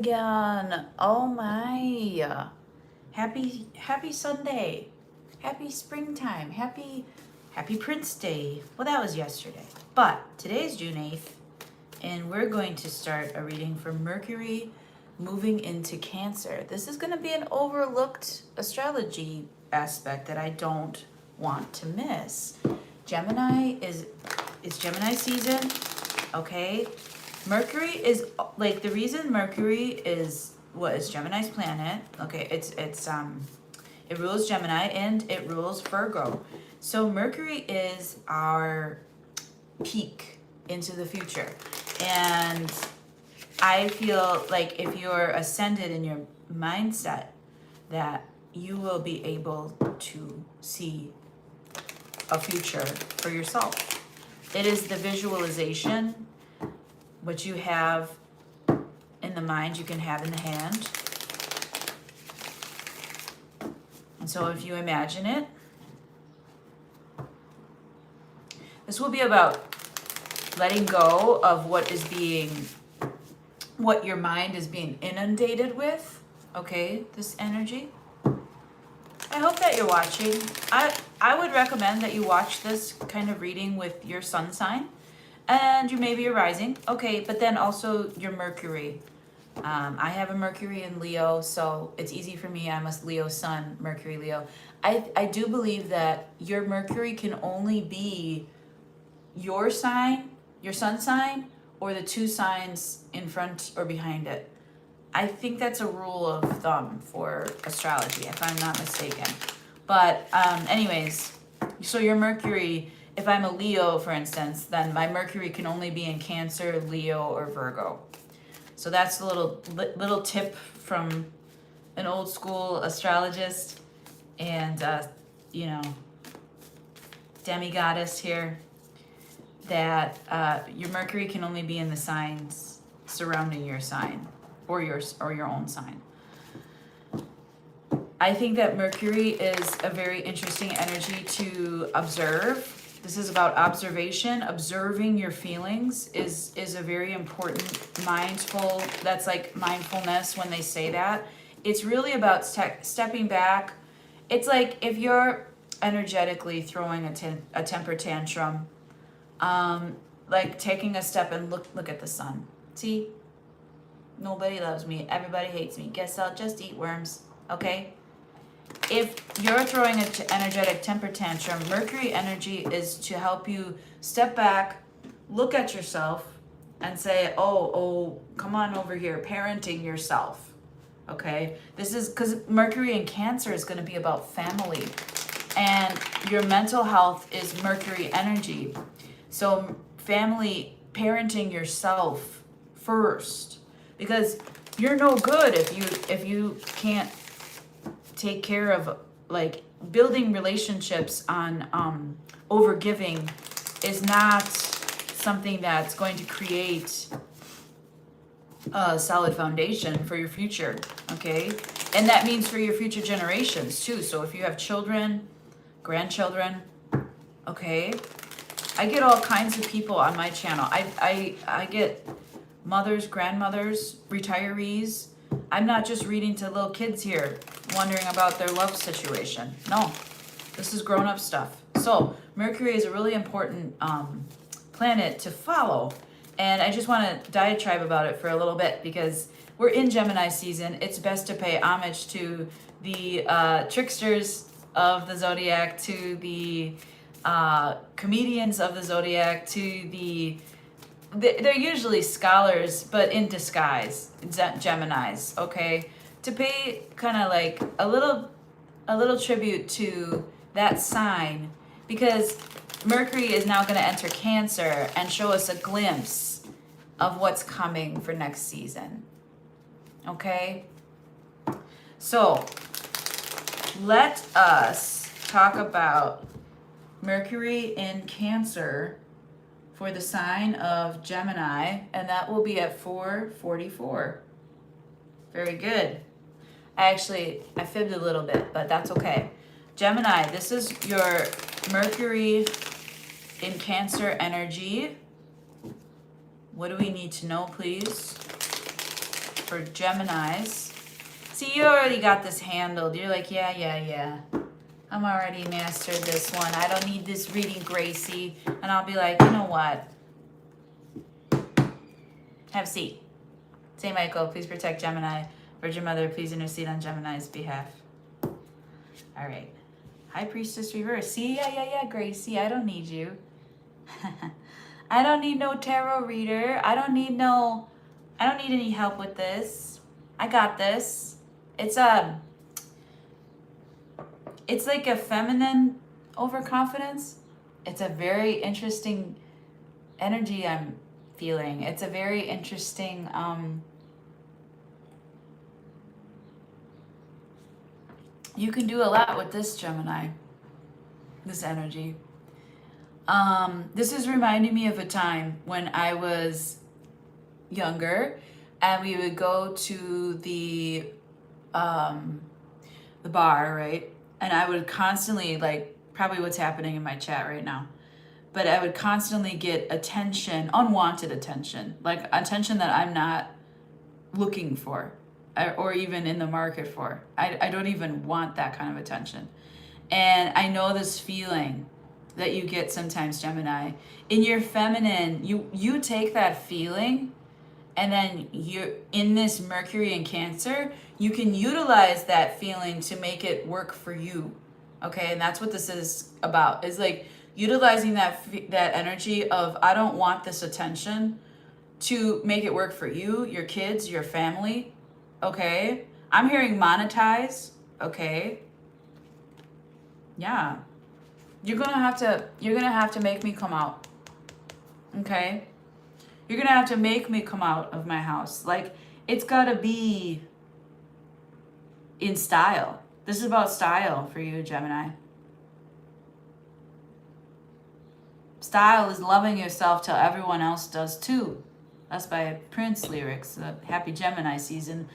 Again. Oh my. Happy Sunday. Happy springtime. Happy Prince Day. Well, that was yesterday. But today's June 8th, and we're going to start a reading for Mercury moving into Cancer. This is going to be an overlooked astrology aspect that I don't want to miss. Gemini is it's Gemini season, okay? Mercury is like the reason Mercury is what is Gemini's planet. Okay, it rules Gemini and it rules Virgo. So Mercury is our peek into the future. And I feel like if you're ascended in your mindset, that you will be able to see a future for yourself. It is the visualization, what you have in the mind, you can have in the hand. And so if you imagine it, this will be about letting go of what your mind is being inundated with, okay, this energy. I hope that you're watching. I would recommend that you watch this kind of reading with your sun sign and you maybe your rising, okay, but then also your Mercury. I have a Mercury in Leo, so it's easy for me. I'm a Leo sun, Mercury Leo. I do believe that your Mercury can only be your sign, your sun sign, or the two signs in front or behind it. I think that's a rule of thumb for astrology, if I'm not mistaken. But anyways, so your Mercury, if I'm a Leo, for instance, then my Mercury can only be in Cancer, Leo, or Virgo. So that's a little tip from an old school astrologist and, demigoddess here, that your Mercury can only be in the signs surrounding your sign or your own sign. I think that Mercury is a very interesting energy to observe. This is about observation. Observing your feelings is a very important mindful, that's like mindfulness when they say that. It's really about stepping back. It's like if you're energetically throwing a temper tantrum, like taking a step and look at the sun. See? Nobody loves me. Everybody hates me. Guess I'll just eat worms. Okay? If you're throwing an energetic temper tantrum, Mercury energy is to help you step back, look at yourself, and say, oh, come on over here, parenting yourself. Okay? This is because Mercury in Cancer is going to be about family. And your mental health is Mercury energy. So family, parenting yourself first. Because you're no good if you can't take care of, like, building relationships on overgiving is not something that's going to create a solid foundation for your future, okay? And that means for your future generations too. So if you have children, grandchildren, okay? I get all kinds of people on my channel. I get mothers, grandmothers, retirees. I'm not just reading to little kids here wondering about their love situation. No, this is grown-up stuff. So Mercury is a really important planet to follow. And I just want to diatribe about it for a little bit because we're in Gemini season. It's best to pay homage to the tricksters of the zodiac, to the comedians of the zodiac, to they're usually scholars, but in disguise, Geminis, okay? To pay kind of like a little tribute to that sign, because Mercury is now going to enter Cancer and show us a glimpse of what's coming for next season, okay? So let us talk about Mercury in Cancer for the sign of Gemini, and that will be at 4:44. Very good. I fibbed a little bit, but that's okay. Gemini, this is your Mercury in Cancer energy. What do we need to know, please? for Geminis. See, you already got this handled. You're like, yeah. I'm already mastered this one. I don't need this reading, Gracie. And I'll be like, you know what? Have a seat. Saint Michael, please protect Gemini. Virgin Mother, please intercede on Gemini's behalf. All right. High Priestess reverse. See, yeah, Gracie. I don't need you. I don't need no tarot reader. I don't need any help with this. I got this. It's like a feminine overconfidence. It's a very interesting energy I'm feeling. It's a very interesting you can do a lot with this, Gemini. This energy. This is reminding me of a time when I was younger and we would go to the bar, right? And I would constantly, like, probably what's happening in my chat right now, but I would constantly get attention, unwanted attention, like attention that I'm not looking for or even in the market for. I don't even want that kind of attention. And I know this feeling that you get sometimes, Gemini. In your feminine, you take that feeling, and then you're in this Mercury in Cancer, you can utilize that feeling to make it work for you. Okay, and that's what this is about. Is like utilizing that energy of, I don't want this attention, to make it work for you, your kids, your family. Okay, I'm hearing monetize. Okay, yeah, you're gonna have to make me come out. Okay, you're gonna have to make me come out of my house. Like, it's gotta be in style. This is about style for you, Gemini. Style is loving yourself till everyone else does too. That's by Prince lyrics. Happy Gemini season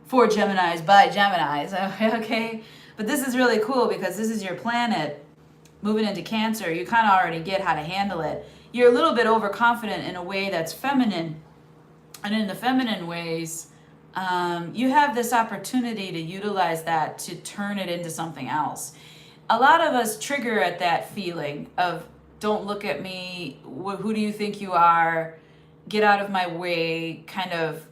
for Geminis by Geminis. Okay, but this is really cool because this is your planet moving into Cancer. You kind of already get how to handle it. You're a little bit overconfident in a way that's feminine, and in the feminine ways, you have this opportunity to utilize that to turn it into something else. A lot of us trigger at that feeling of, don't look at me, who do you think you are, get out of my way, kind of,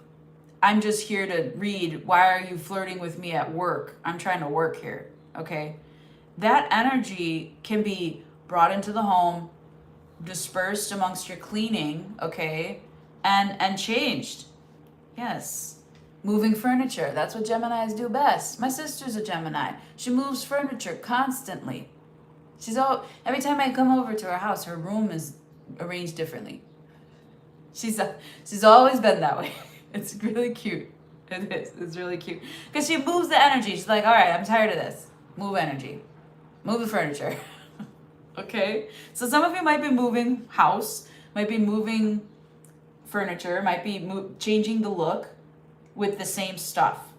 I'm just here to read, why are you flirting with me at work? I'm trying to work here, okay? That energy can be brought into the home, dispersed amongst your cleaning, okay, and changed. Yes. Moving furniture, that's what Geminis do best. My sister's a Gemini. She moves furniture constantly. Every time I come over to her house, her room is arranged differently. She's always been that way. It's really cute. It is. It's really cute. Because she moves the energy. She's like, all right, I'm tired of this. Move energy. Move the furniture. Okay? So some of you might be moving house, might be moving furniture, might be changing the look with the same stuff.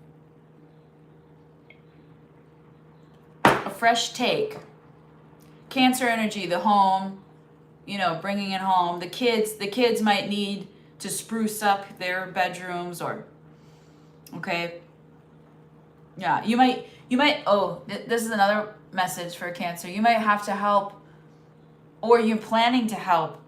A fresh take. Cancer energy, the home, bringing it home. The kids might need to spruce up their bedrooms, or, okay. Yeah, you might, this is another message for Cancer. You might have to help, or you're planning to help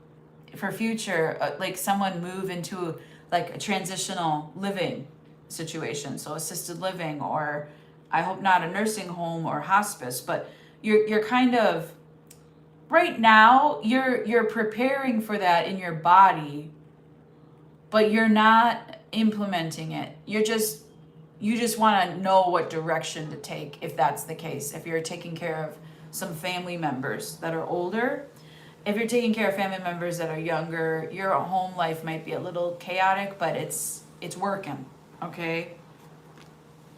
for future, like someone move into like a transitional living situation. So assisted living, or I hope not a nursing home or hospice, but you're kind of, right now, you're preparing for that in your body, but you're not implementing it. You just want to know what direction to take, if that's the case. If you're taking care of some family members that are older, if you're taking care of family members that are younger, your home life might be a little chaotic, but it's working, okay?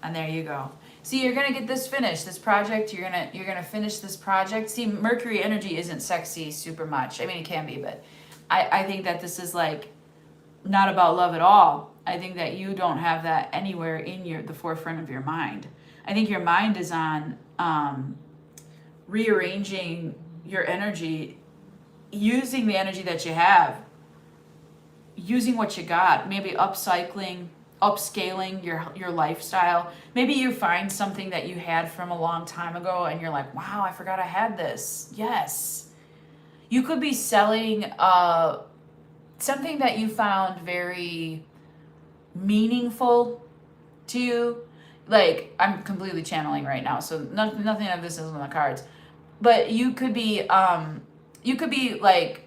And there you go. See, you're gonna get this finished, this project. You're gonna finish this project. See, Mercury energy isn't sexy super much. I mean, it can be, but I think that this is like not about love at all. I think that you don't have that anywhere in the forefront of your mind. I think your mind is on rearranging your energy, using the energy that you have, using what you got, maybe upcycling, upscaling your lifestyle. Maybe you find something that you had from a long time ago and you're like, wow, I forgot I had this. Yes. You could be selling something that you found very meaningful to you. Like, I'm completely channeling right now, so nothing of this is on the cards. But you could be like,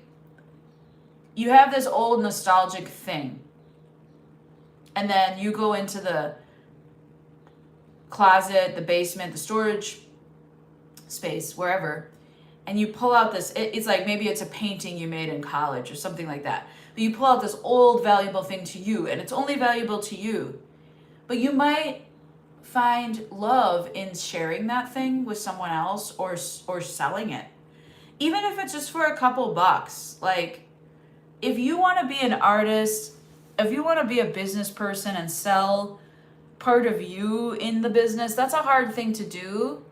you have this old nostalgic thing, and then you go into the closet, the basement, the storage space, wherever, and you pull out this, it's like, maybe it's a painting you made in college or something like that. But you pull out this old valuable thing to you, and it's only valuable to you. But you might find love in sharing that thing with someone else, or selling it. Even if it's just for a couple bucks. Like, if you want to be an artist, if you want to be a business person and sell part of you in the business, that's a hard thing to do.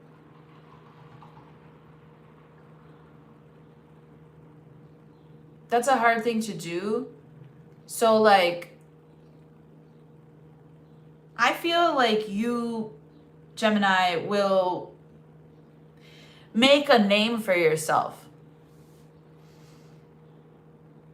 That's a hard thing to do. So, like, I feel like you, Gemini, will make a name for yourself.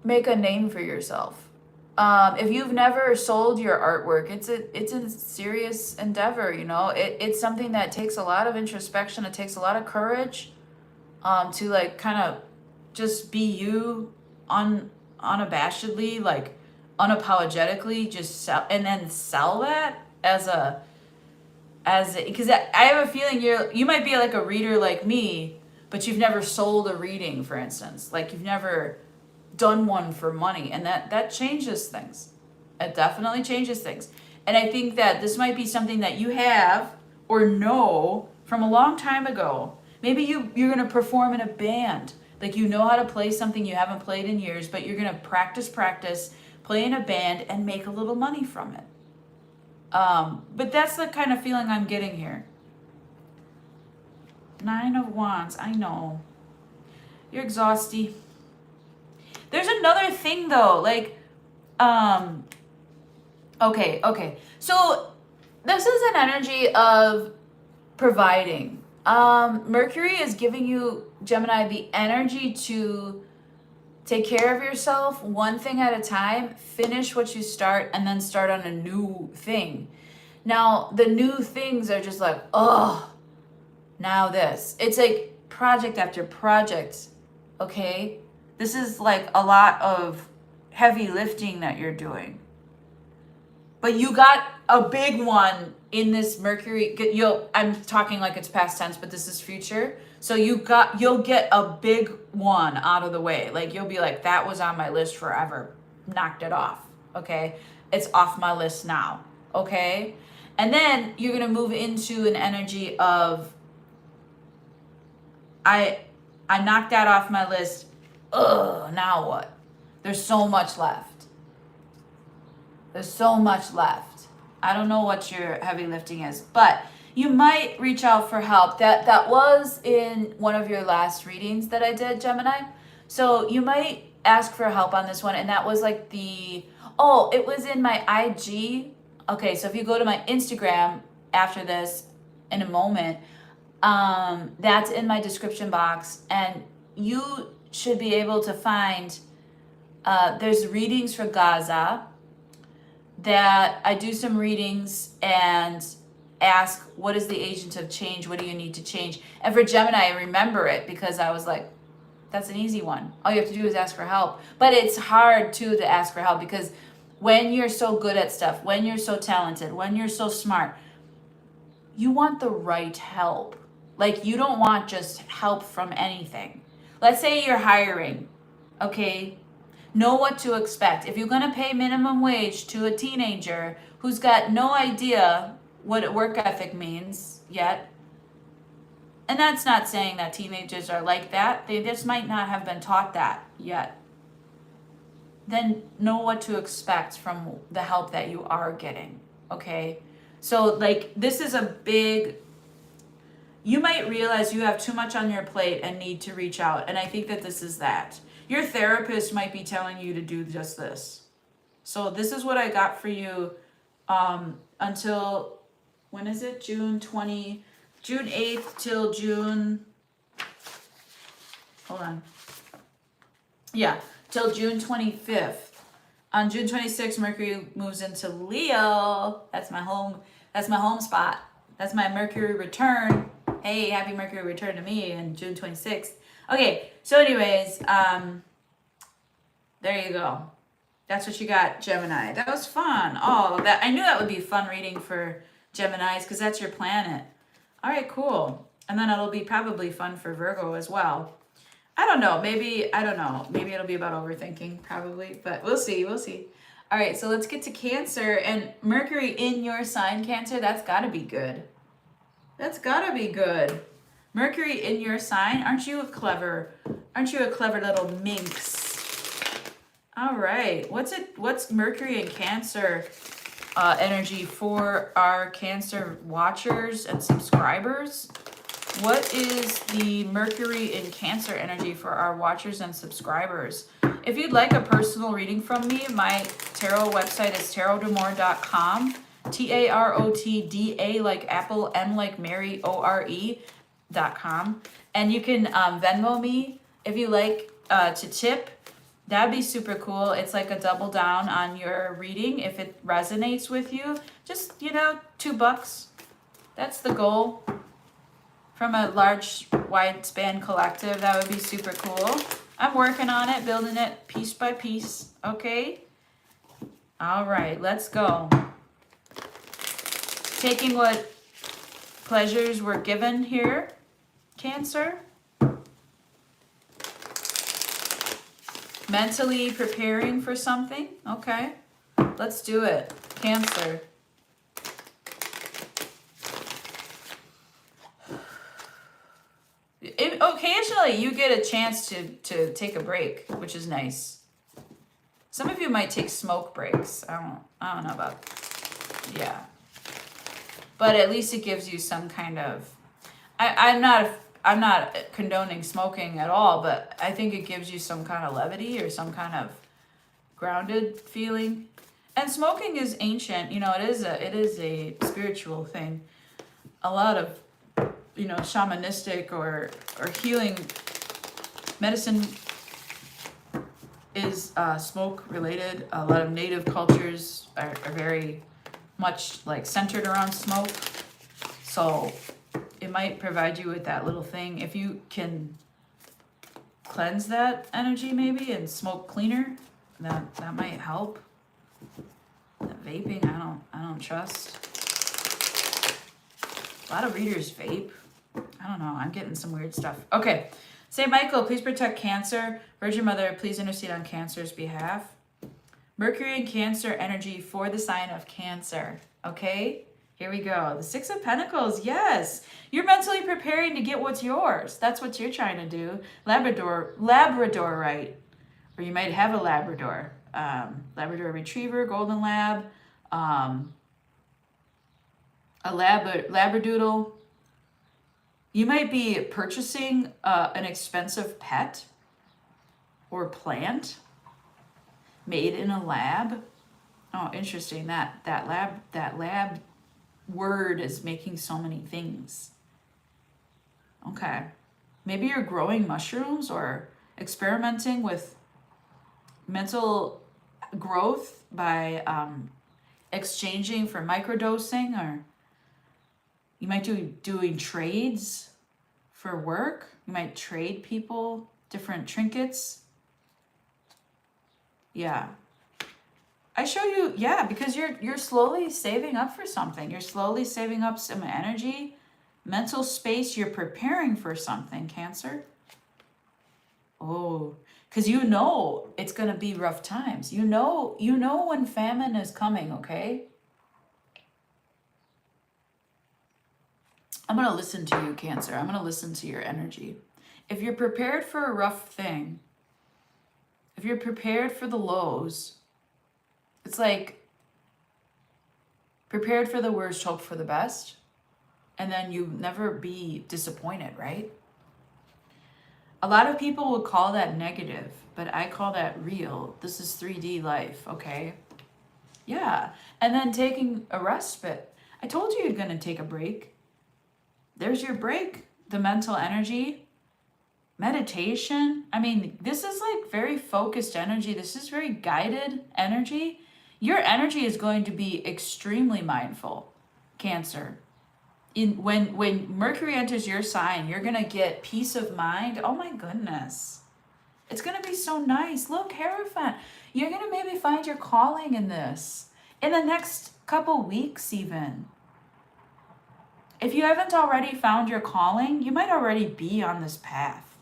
Make a name for yourself. If you've never sold your artwork, it's a serious endeavor, you know. It's something that takes a lot of introspection. It takes a lot of courage to, like, kind of just be you unabashedly, like, unapologetically, just sell, and then sell that because I have a feeling you might be like a reader like me, but you've never sold a reading, for instance. Like, you've never done one for money, and that changes things. It definitely changes things. And I think that this might be something that you have or know from a long time ago. Maybe you're going to perform in a band. Like, you know how to play something you haven't played in years, but you're going to practice, play in a band, and make a little money from it. But that's the kind of feeling I'm getting here. 9 of Wands, I know. You're exhausted. There's another thing though, like, okay. So this is an energy of providing. Mercury is giving you, Gemini, the energy to take care of yourself one thing at a time, finish what you start, and then start on a new thing. Now, the new things are just like, oh, now this. It's like project after project, okay? This is like a lot of heavy lifting that you're doing. But you got a big one in this Mercury. I'm talking like it's past tense, but this is future. So you'll get a big one out of the way. Like, you'll be like, that was on my list forever. Knocked it off. Okay? It's off my list now. Okay? And then you're going to move into an energy of, I knocked that off my list. Ugh, now what? There's so much left. There's so much left. I don't know what your heavy lifting is, but you might reach out for help. That was in one of your last readings that I did, Gemini. So you might ask for help on this one, and that was like it was in my IG. Okay, so if you go to my Instagram after this in a moment, that's in my description box, and you should be able to find, there's readings for Gaza that I do some readings and ask, what is the agent of change? What do you need to change? And for Gemini, I remember it because I was like, that's an easy one. All you have to do is ask for help. But it's hard too to ask for help, because when you're so good at stuff, when you're so talented, when you're so smart, you want the right help. Like, you don't want just help from anything. Let's say you're hiring, okay? Know what to expect. If you're going to pay minimum wage to a teenager who's got no idea what work ethic means yet, and that's not saying that teenagers are like that, they just might not have been taught that yet, then know what to expect from the help that you are getting, okay? So, like, this is a big, you might realize you have too much on your plate and need to reach out, and I think that this is that. Your therapist might be telling you to do just this. So this is what I got for you until, when is it? June 8th till June, hold on. Yeah, till June 25th. On June 26th, Mercury moves into Leo. That's my home spot. That's my Mercury return. Hey, happy Mercury return to me on June 26th. Okay, so anyways, there you go. That's what you got, Gemini. That was fun. Oh, I knew that would be a fun reading for Geminis because that's your planet. All right, cool. And then it'll be probably fun for Virgo as well. I don't know. Maybe it'll be about overthinking, probably, but we'll see. All right, so let's get to Cancer. And Mercury in your sign, Cancer, that's got to be good. Mercury in your sign. Aren't you a clever little minx? All right. What's Mercury in Cancer energy for our Cancer watchers and subscribers? What is the Mercury in Cancer energy for our watchers and subscribers? If you'd like a personal reading from me, my tarot website is tarotdamore.com. TAROTDA like Apple, M like Mary, ORE.com. And you can Venmo me if you like to tip. That'd be super cool. It's like a double down on your reading if it resonates with you. Just, $2. That's the goal. From a large, wide span collective, that would be super cool. I'm working on it, building it piece by piece. Okay? All right, let's go. Taking what pleasures were given here, Cancer. Mentally preparing for something. Okay, let's do it, Cancer. Occasionally you get a chance to take a break, which is nice. Some of you might take smoke breaks. I don't know about, yeah. But at least it gives you some kind of, I'm not condoning smoking at all, but I think it gives you some kind of levity or some kind of grounded feeling. And smoking is ancient, it is a spiritual thing. A lot of shamanistic or healing medicine is smoke related. A lot of native cultures are very much like centered around smoke. So it might provide you with that little thing. If you can cleanse that energy maybe and smoke cleaner, that might help. That vaping, I don't trust. A lot of readers vape. I don't know. I'm getting some weird stuff. Okay. Saint Michael, please protect Cancer. Virgin Mother, please intercede on Cancer's behalf. Mercury and Cancer energy for the sign of Cancer. Okay? Here we go. The Six of Pentacles. Yes. You're mentally preparing to get what's yours. That's what you're trying to do. Labrador, right? Or you might have a Labrador. Labrador Retriever, Golden Lab, a Labradoodle. You might be purchasing an expensive pet or plant made in a lab. Oh, interesting. That lab word is making so many things. Okay. Maybe you're growing mushrooms or experimenting with mental growth by exchanging for microdosing, or you might be doing trades for work. You might trade people different trinkets. Yeah. I show you, yeah, because you're slowly saving up for something. You're slowly saving up some energy, mental space. You're preparing for something, Cancer. Oh, because it's going to be rough times. You know when famine is coming, okay? I'm going to listen to you, Cancer. I'm going to listen to your energy. If you're prepared for a rough thing, if you're prepared for the lows, it's like prepared for the worst, hope for the best, and then you never be disappointed, right? A lot of people would call that negative, but I call that real. This is 3D life, okay? Yeah. And then taking a respite. I told you you're going to take a break. There's your break. The mental energy, meditation. I mean, this is like very focused energy. This is very guided energy. Your energy is going to be extremely mindful, Cancer. When Mercury enters your sign, you're going to get peace of mind. Oh my goodness. It's going to be so nice. Look, Hierophant. You're going to maybe find your calling in this in the next couple weeks even. If you haven't already found your calling, you might already be on this path.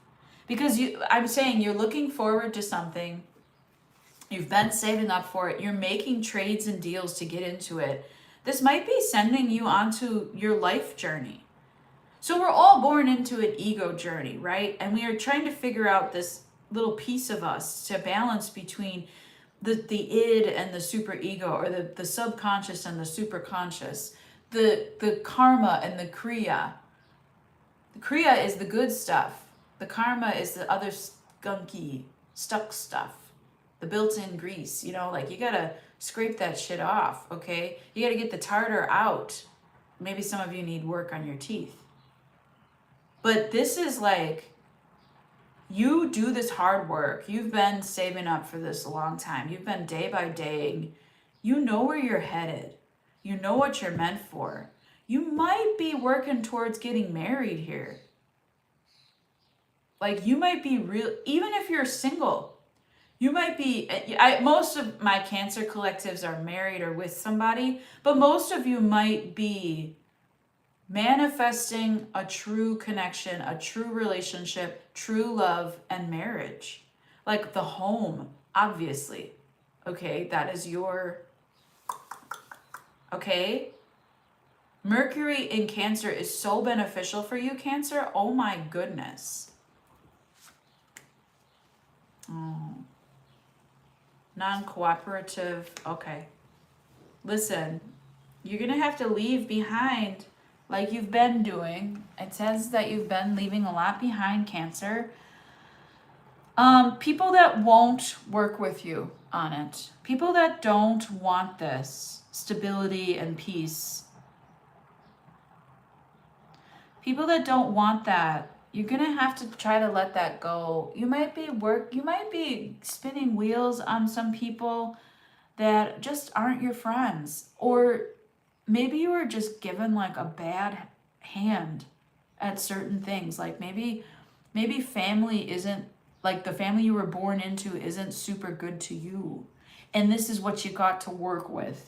Because I'm saying you're looking forward to something. You've been saving up for it. You're making trades and deals to get into it. This might be sending you onto your life journey. So we're all born into an ego journey, right? And we are trying to figure out this little piece of us to balance between the id and the superego, or the subconscious and the superconscious, the karma and the kriya. The kriya is the good stuff. The karma is the other skunky, stuck stuff. The built-in grease, like you gotta scrape that shit off, okay? You gotta get the tartar out. Maybe some of you need work on your teeth. But this is like, you do this hard work. You've been saving up for this a long time. You've been day by day. You know where you're headed. You know what you're meant for. You might be working towards getting married here. Like you might be real, even if you're single, you might be, most of my Cancer collectives are married or with somebody, but most of you might be manifesting a true connection, a true relationship, true love, and marriage. Like the home, obviously. Okay, that is your... Okay? Mercury in Cancer is so beneficial for you, Cancer. Oh my goodness. Oh. Non-cooperative. Okay. Listen, you're going to have to leave behind like you've been doing. It says that you've been leaving a lot behind, Cancer. People that won't work with you on it. People that don't want this stability and peace. People that don't want that. You're going to have to try to let that go. You might be spinning wheels on some people that just aren't your friends. Or maybe you were just given like a bad hand at certain things. Like maybe family isn't, like the family you were born into isn't super good to you. And this is what you got to work with,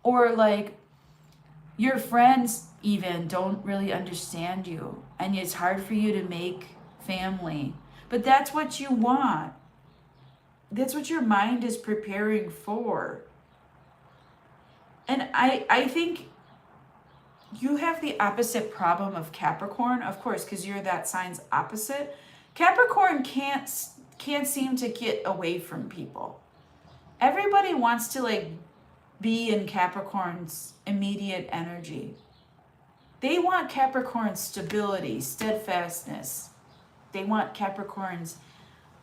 Or like your friends even don't really understand you, and it's hard for you to make family. But that's what you want. That's what your mind is preparing for. And I think you have the opposite problem of Capricorn, of course, because you're that sign's opposite. Capricorn can't seem to get away from people. Everybody wants to like be in Capricorn's immediate energy. They want Capricorn's stability, steadfastness. They want Capricorn's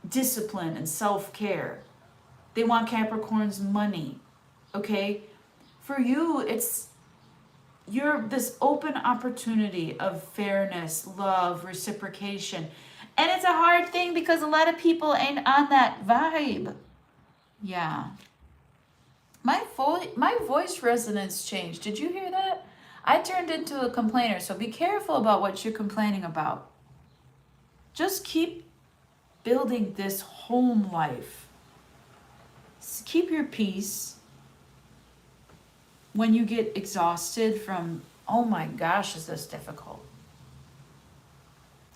discipline and self-care. They want Capricorn's money. Okay? For you, you're this open opportunity of fairness, love, reciprocation. And it's a hard thing because a lot of people ain't on that vibe. Yeah. My voice resonance changed. Did you hear that? I turned into a complainer, so be careful about what you're complaining about. Just keep building this home life. Keep your peace. When you get exhausted from, oh my gosh, is this difficult?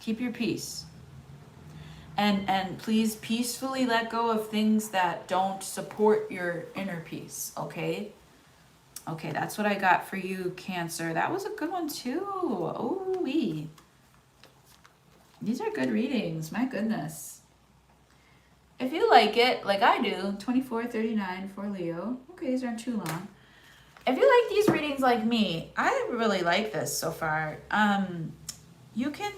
Keep your peace. And please peacefully let go of things that don't support your inner peace, okay? Okay, that's what I got for you, Cancer. That was a good one too. Ooh-wee. These are good readings, my goodness. If you like it, like I do, 24.39 for Leo. Okay, these aren't too long. If you like these readings like me, I really like this so far. You can,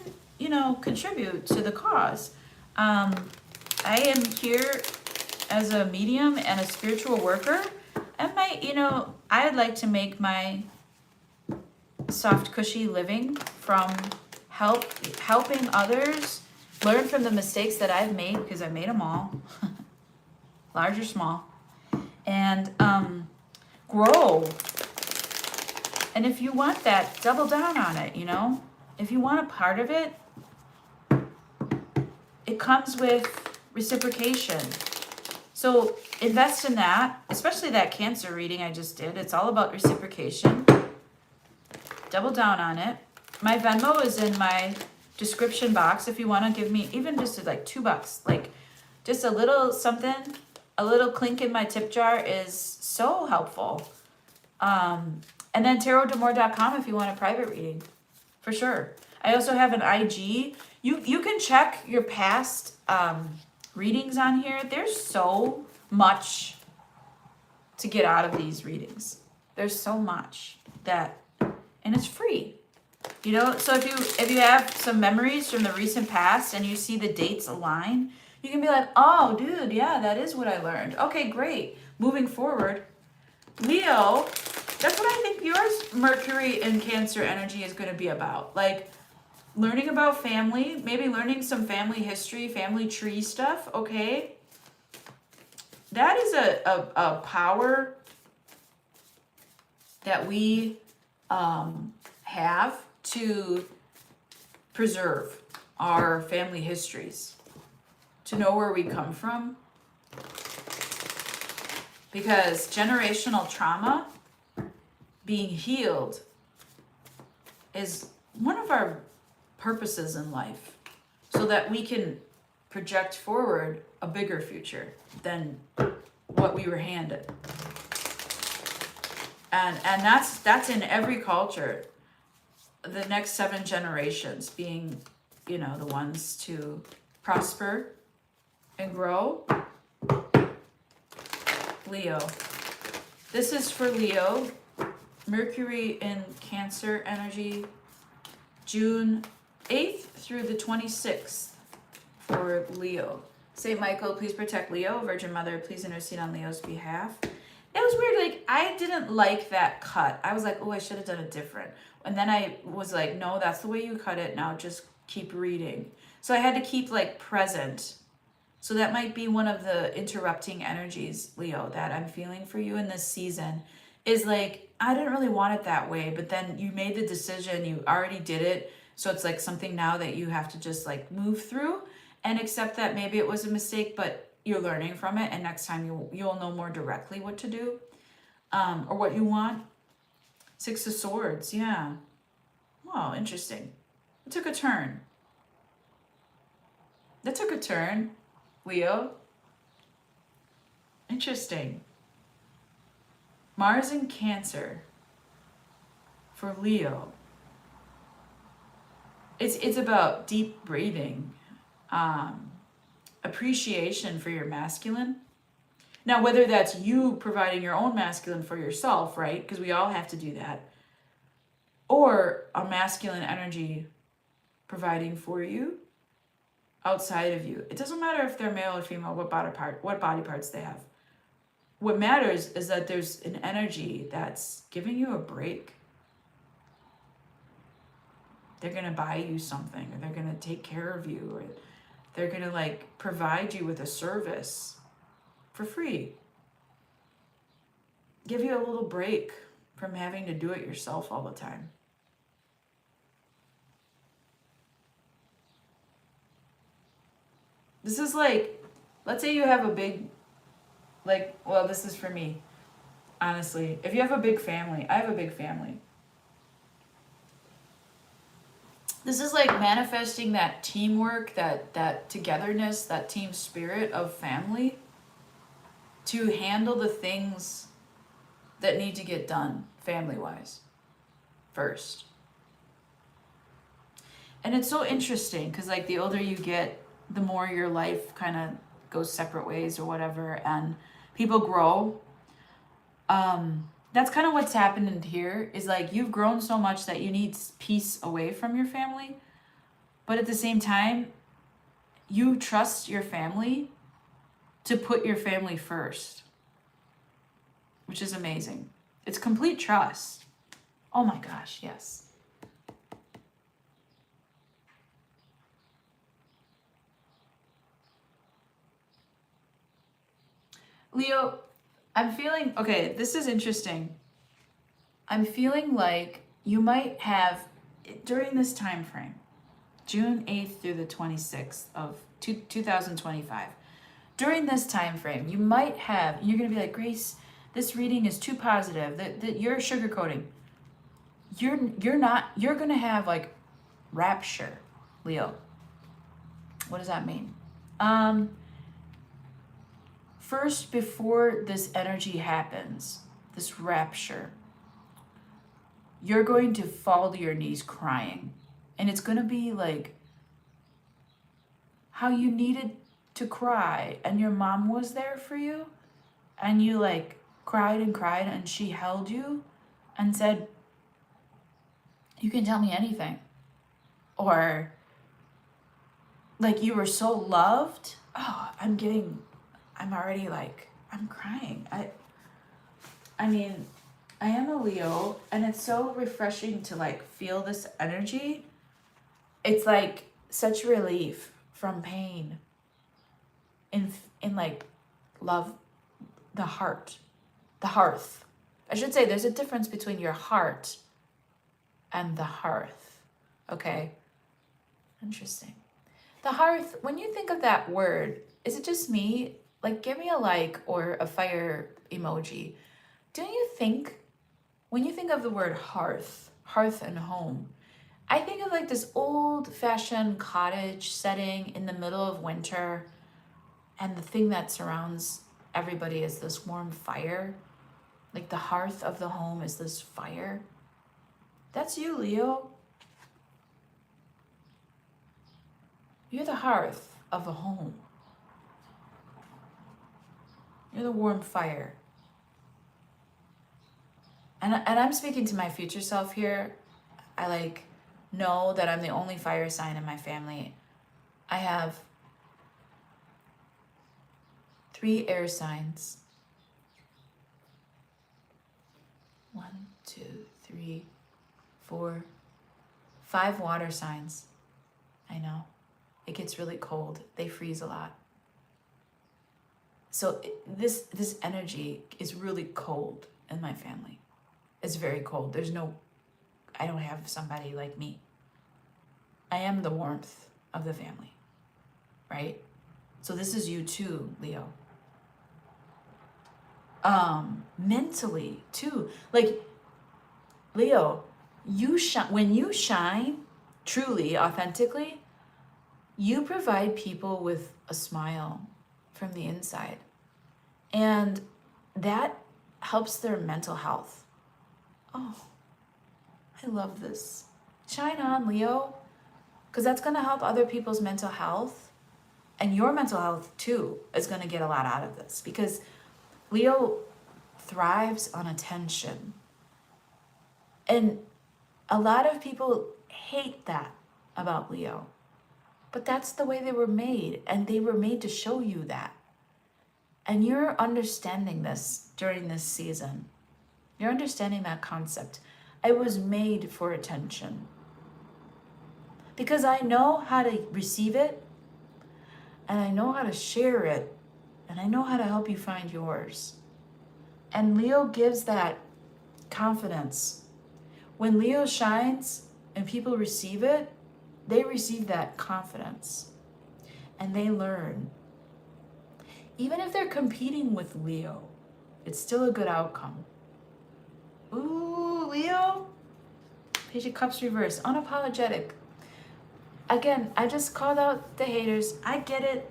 contribute to the cause. I am here as a medium and a spiritual worker. and I'd like to make my soft, cushy living from helping others learn from the mistakes that I've made, because I made them all, large or small, and grow. And if you want that, double down on it, If you want a part of it, it comes with reciprocation. So invest in that, especially that Cancer reading I just did. It's all about reciprocation. Double down on it. My Venmo is in my description box if you want to give me even just like $2, like just a little something, a little clink in my tip jar is so helpful. And then tarotdamore.com if you want a private reading, for sure. I also have an IG. You can check your past readings on here. There's so much to get out of these readings. There's so much and it's free. So if you have some memories from the recent past and you see the dates align, you can be like, oh, dude, yeah, that is what I learned. Okay, great. Moving forward, Leo, that's what I think yours Mercury and Cancer energy is going to be about. Like learning about family, maybe learning some family history, family tree stuff, okay? That is a power that we have to preserve our family histories, to know where we come from. Because generational trauma being healed is one of our purposes in life, so that we can project forward a bigger future than what we were handed. And that's in every culture. The next 7 generations being, the ones to prosper and grow. Leo. This is for Leo. Mercury in Cancer energy, June 8th through the 26th for Leo. Saint Michael, please protect Leo. Virgin Mother, please intercede on Leo's behalf. It was weird, like, I didn't like that cut. I was like, oh, I should have done it different. And then I was like, no, that's the way you cut it. Now just keep reading. So I had to keep, like, present. So that might be one of the interrupting energies, Leo, that I'm feeling for you in this season. Is like, I didn't really want it that way, but then you made the decision, you already did it. So it's like something now that you have to just like move through and accept that maybe it was a mistake, but you're learning from it. And next time you'll know more directly what to do, or what you want. 6 of Swords. Yeah. Oh, interesting. It took a turn. That took a turn, Leo. Interesting. Mars in Cancer for Leo. It's about deep breathing, appreciation for your masculine. Now, whether that's you providing your own masculine for yourself, right? Because we all have to do that. Or a masculine energy providing for you outside of you. It doesn't matter if they're male or female, what body parts they have. What matters is that there's an energy that's giving you a break. They're going to buy you something, or they're going to take care of you, or they're going to like provide you with a service for free. Give you a little break from having to do it yourself all the time. This is like, let's say you have a big, this is for me, honestly. If you have a big family, I have a big family. This is like manifesting that teamwork, that togetherness, that team spirit of family to handle the things that need to get done family-wise first. And it's so interesting because like the older you get, the more your life kind of goes separate ways or whatever, and people grow. That's kind of what's happened here, is like you've grown so much that you need peace away from your family, but at the same time you trust your family to put your family first. which is amazing. It's complete trust. Oh my gosh, yes. Leo, I'm feeling, okay, this is interesting. I'm feeling like you might have, during this time frame, June 8th through the 26th of 2025, during this time frame, you might have, you're going to be like, Grace, this reading is too positive, that you're sugarcoating. You're not, you're going to have like rapture, Leo. What does that mean? First, before this energy happens, this rapture, you're going to fall to your knees crying. And it's going to be like how you needed to cry and your mom was there for you and you like cried and she held you and said, you can tell me anything. Or like you were so loved. Oh, I'm already like, I'm crying. I mean, I am a Leo and it's so refreshing to like feel this energy. It's like such relief from pain in like love, the heart, the hearth. I should say there's a difference between your heart and the hearth. Okay. Interesting. The hearth, when you think of that word, is it just me? Like, give me a like or a fire emoji. Do you think, when you think of the word hearth and home, I think of like this old-fashioned cottage setting in the middle of winter, and the thing that surrounds everybody is this warm fire. Like the hearth of the home is this fire. That's you, Leo. You're the hearth of a home. You're the warm fire. And I'm speaking to my future self here. I like know that I'm the only fire sign in my family. I have 3 air signs. 1, 2, 3, 4, 5 water signs. I know. It gets really cold. They freeze a lot. So this energy is really cold in my family. It's very cold. I don't have somebody like me. I am the warmth of the family, right? So this is you too, Leo. Mentally too. Like, Leo, when you shine truly, authentically, you provide people with a smile from the inside. And that helps their mental health. Oh, I love this. Shine on, Leo, because that's going to help other people's mental health. And your mental health, too, is going to get a lot out of this. Because Leo thrives on attention. And a lot of people hate that about Leo. But that's the way they were made. And they were made to show you that. And you're understanding this during this season. You're understanding that concept. I was made for attention. Because I know how to receive it, and I know how to share it, and I know how to help you find yours. And Leo gives that confidence. When Leo shines and people receive it, they receive that confidence. And they learn. Even if they're competing with Leo, it's still a good outcome. Ooh, Leo. Page of Cups reverse, unapologetic. Again, I just called out the haters. I get it.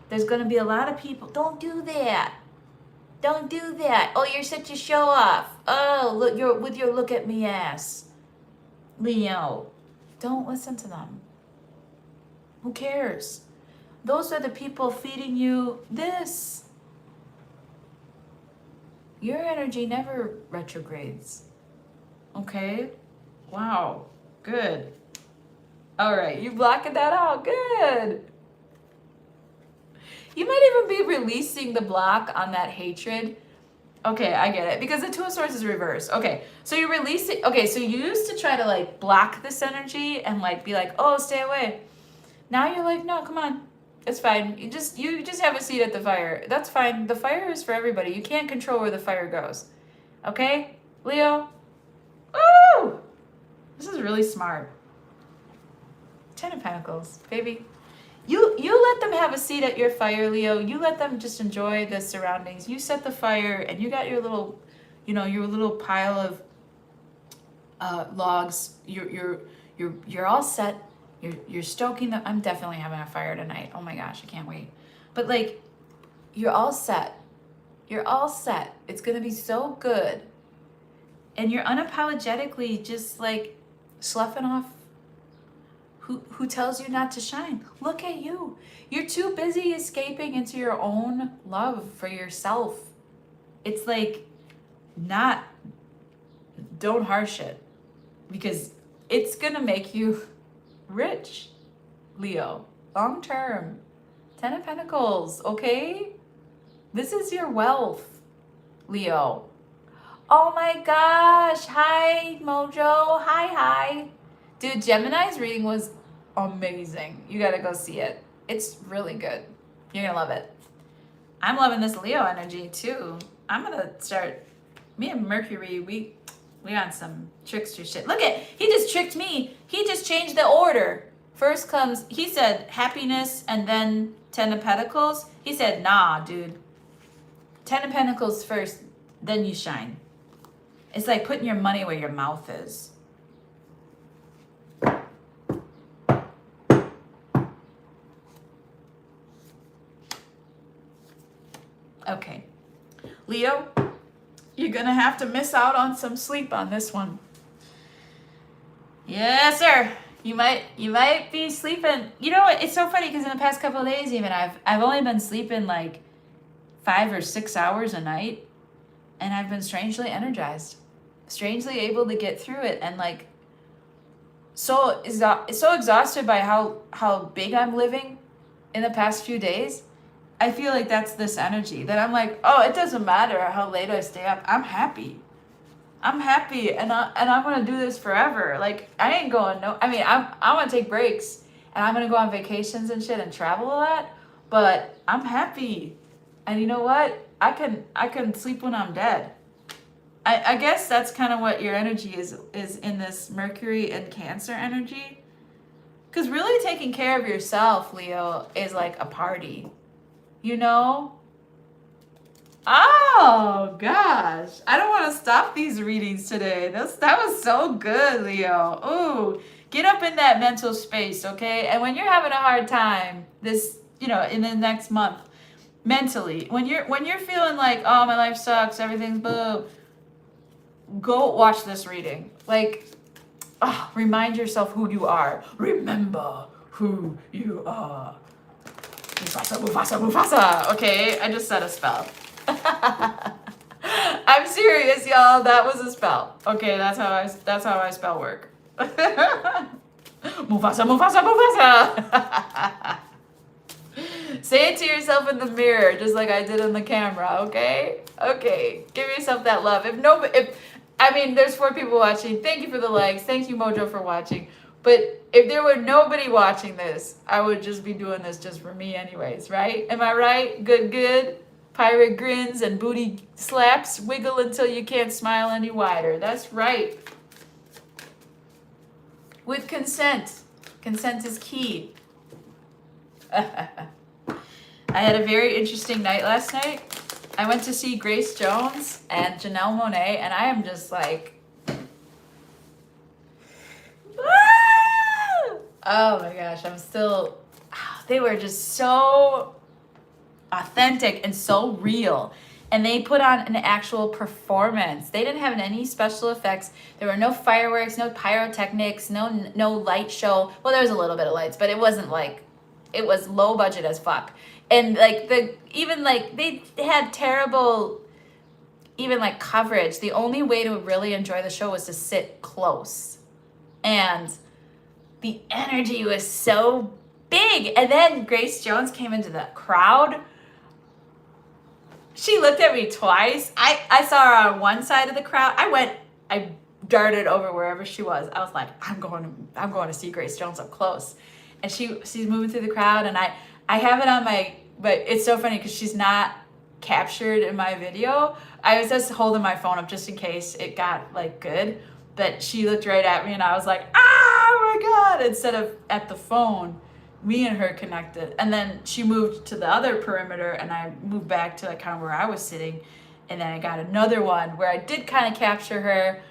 There's going to be a lot of people. Don't do that. Don't do that. Oh, you're such a show off. Oh, look, you're with your look at me ass. Leo, don't listen to them. Who cares? Those are the people feeding you this. Your energy never retrogrades. Okay? Wow. Good. All right, you blocking that out. Good. You might even be releasing the block on that hatred Okay, I get it. Because the Two of Swords is reversed. Okay, so you release it. Okay, so you used to try to like block this energy and like be like, oh, stay away. Now you're like, no, come on. It's fine. You just have a seat at the fire. That's fine. The fire is for everybody. You can't control where the fire goes. Okay, Leo? Woo! This is really smart. 10 of Pentacles, baby. You let them have a seat at your fire, Leo. You let them just enjoy the surroundings. You set the fire, and you got your little, your little pile of logs. You're all set. You're stoking them. I'm definitely having a fire tonight. Oh my gosh, I can't wait. But like, you're all set. You're all set. It's gonna be so good. And you're unapologetically just like sloughing off who tells you not to shine. Look at you. You're too busy escaping into your own love for yourself. It's like, don't harsh it, because it's gonna make you rich, Leo, long term. 10 of Pentacles, okay? This is your wealth, Leo. Oh my gosh, hi Mojo, hi. Dude, Gemini's reading was amazing. You gotta go see it. It's really good. You're gonna love it. I'm loving this Leo energy too. I'm gonna start, me and Mercury, we on some trickster shit. Look at, he just tricked me. He just changed the order. First comes, he said happiness and then 10 of Pentacles. He said, nah, dude. 10 of Pentacles first, then you shine. It's like putting your money where your mouth is. Okay. Leo, you're gonna have to miss out on some sleep on this one. Yes, sir. You might be sleeping. You know what? It's so funny because in the past couple of days, even I've only been sleeping like 5 or 6 hours a night, and I've been strangely energized, strangely able to get through it, and like so exhausted by how big I'm living in the past few days. I feel like that's this energy that I'm like, oh, it doesn't matter how late I stay up. I'm happy, and I'm gonna do this forever. Like I ain't going no. I mean, I'm gonna take breaks and I'm gonna go on vacations and shit and travel a lot. But I'm happy, and you know what? I can sleep when I'm dead. I guess that's kind of what your energy is in this Mercury and Cancer energy. Because really taking care of yourself, Leo, is like a party. You know? Oh, gosh. I don't want to stop these readings today. That was so good, Leo. Ooh, get up in that mental space, okay? And when you're having a hard time this, in the next month, mentally, when you're feeling like, oh, my life sucks, everything's boo, go watch this reading. Like, remind yourself who you are. Remember who you are. Mufasa, Mufasa, Mufasa. Okay, I just said a spell. I'm serious, y'all. That was a spell. Okay, that's how I spell work. Mufasa, Mufasa, Mufasa. Say it to yourself in the mirror, just like I did in the camera. Okay. Give yourself that love. There's 4 people watching. Thank you for the likes. Thank you, Mojo, for watching. But if there were nobody watching this, I would just be doing this just for me anyways, right? Am I right? Good. Pirate grins and booty slaps. Wiggle until you can't smile any wider. That's right. With consent. Consent is key. I had a very interesting night last night. I went to see Grace Jones and Janelle Monáe, and I am just like, oh my gosh, they were just so authentic and so real. And they put on an actual performance. They didn't have any special effects. There were no fireworks, no pyrotechnics, no light show. Well, there was a little bit of lights, but it wasn't like, it was low budget as fuck. And like they had terrible even like coverage. The only way to really enjoy the show was to sit close. And the energy was so big. And then Grace Jones came into the crowd. She looked at me twice. I saw her on one side of the crowd. I darted over wherever she was. I was like, I'm going to see Grace Jones up close. And she's moving through the crowd, and I have it on my, but it's so funny because she's not captured in my video. I was just holding my phone up just in case it got like good. But she looked right at me, and I was like, oh my God, instead of at the phone. Me and her connected, and then she moved to the other perimeter, and I moved back to like kind of where I was sitting, and then I got another one where I did kind of capture her.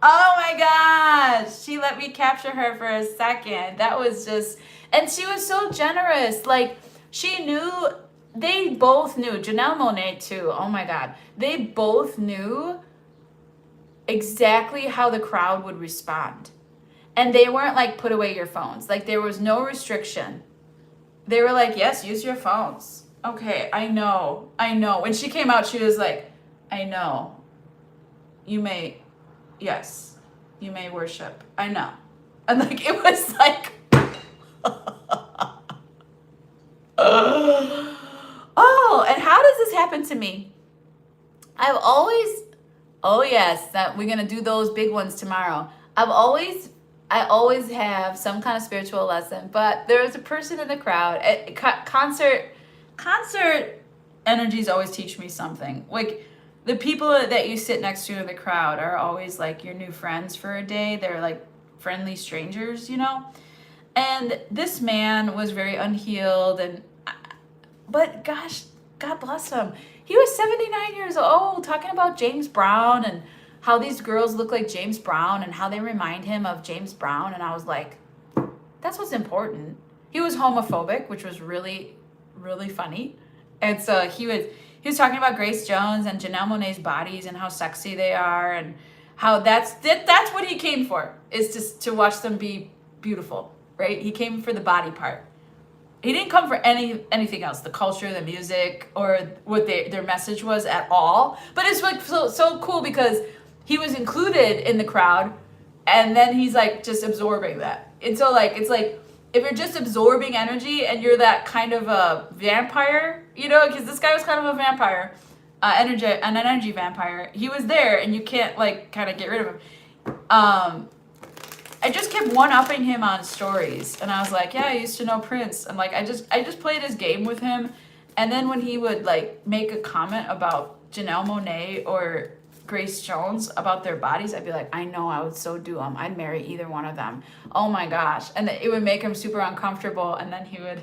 Oh my gosh, she let me capture her for a second. That was just, and she was so generous. Like, she knew, they both knew, Janelle Monáe too, oh my God, they both knew exactly how the crowd would respond. And they weren't like, put away your phones. Like, there was no restriction. They were like, yes, use your phones. Okay, I know. When she came out, she was like, I know. Yes, you may worship. I know. And like, it was like, oh, and how does this happen to me? Oh yes, that we're going to do those big ones tomorrow. I always have some kind of spiritual lesson, but there was a person in the crowd at concert energies always teach me something. Like, the people that you sit next to in the crowd are always like your new friends for a day. They're like friendly strangers, you know? And this man was very unhealed, but gosh, God bless him. He was 79 years old, talking about James Brown and how these girls look like James Brown and how they remind him of James Brown. And I was like, that's what's important. He was homophobic, which was really, really funny. And so he was talking about Grace Jones and Janelle Monáe's bodies and how sexy they are, and how that's what he came for, is just to watch them be beautiful, right? He came for the body part. He didn't come for anything else, the culture, the music, or what their message was at all. But it's like so cool because he was included in the crowd, and then he's like just absorbing that. And so like, it's like, if you're just absorbing energy and you're that kind of a vampire, you know, because this guy was kind of a vampire, an energy vampire. He was there, and you can't like kind of get rid of him. I just kept one-upping him on stories, and I was like, yeah, I used to know Prince, and like I just played his game with him. And then when he would like make a comment about Janelle Monáe or Grace Jones about their bodies, I'd be like, I know, I would so do them. I'd marry either one of them. Oh my gosh. And it would make him super uncomfortable, and then he would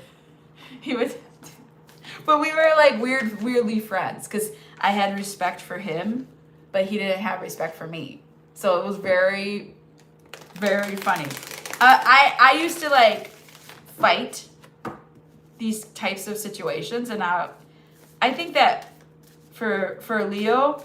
but we were like weirdly friends, because I had respect for him, but he didn't have respect for me. So it was very, very funny. I used to like fight these types of situations, and I think that for Leo,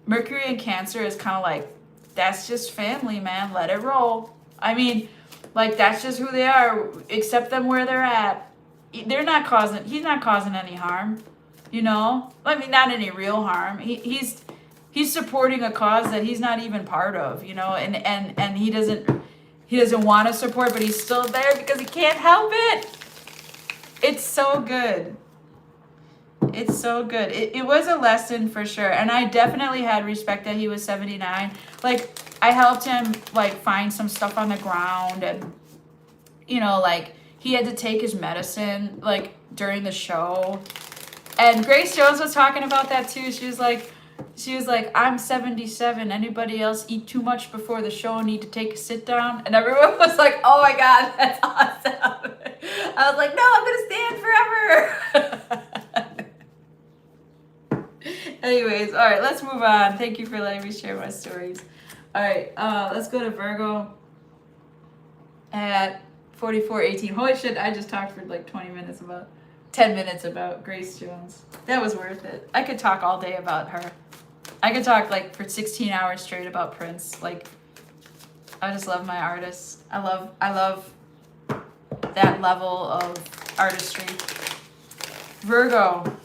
Mercury and Cancer is kind of like, that's just family, man. Let it roll. I mean, like, that's just who they are. Accept them where they're at. He's not causing any harm, you know? I mean, not any real harm. He's supporting a cause that he's not even part of, you know? And he doesn't want to support, but he's still there because he can't help it. It's so good. It's so good. It was a lesson for sure. And I definitely had respect that he was 79. Like, I helped him like find some stuff on the ground, and you know, like, he had to take his medicine like during the show. And Grace Jones was talking about that too. She was like, I'm 77. Anybody else eat too much before the show and need to take a sit down? And everyone was like, oh my God, that's awesome. I was like, no, I'm gonna stand forever. Anyways, all right, let's move on. Thank you for letting me share my stories. All right, let's go to Virgo at 44:18. Holy shit, I just talked for like 10 minutes about Grace Jones. That was worth it. I could talk all day about her. I could talk like for 16 hours straight about Prince. Like, I just love my artists. I love that level of artistry. Virgo.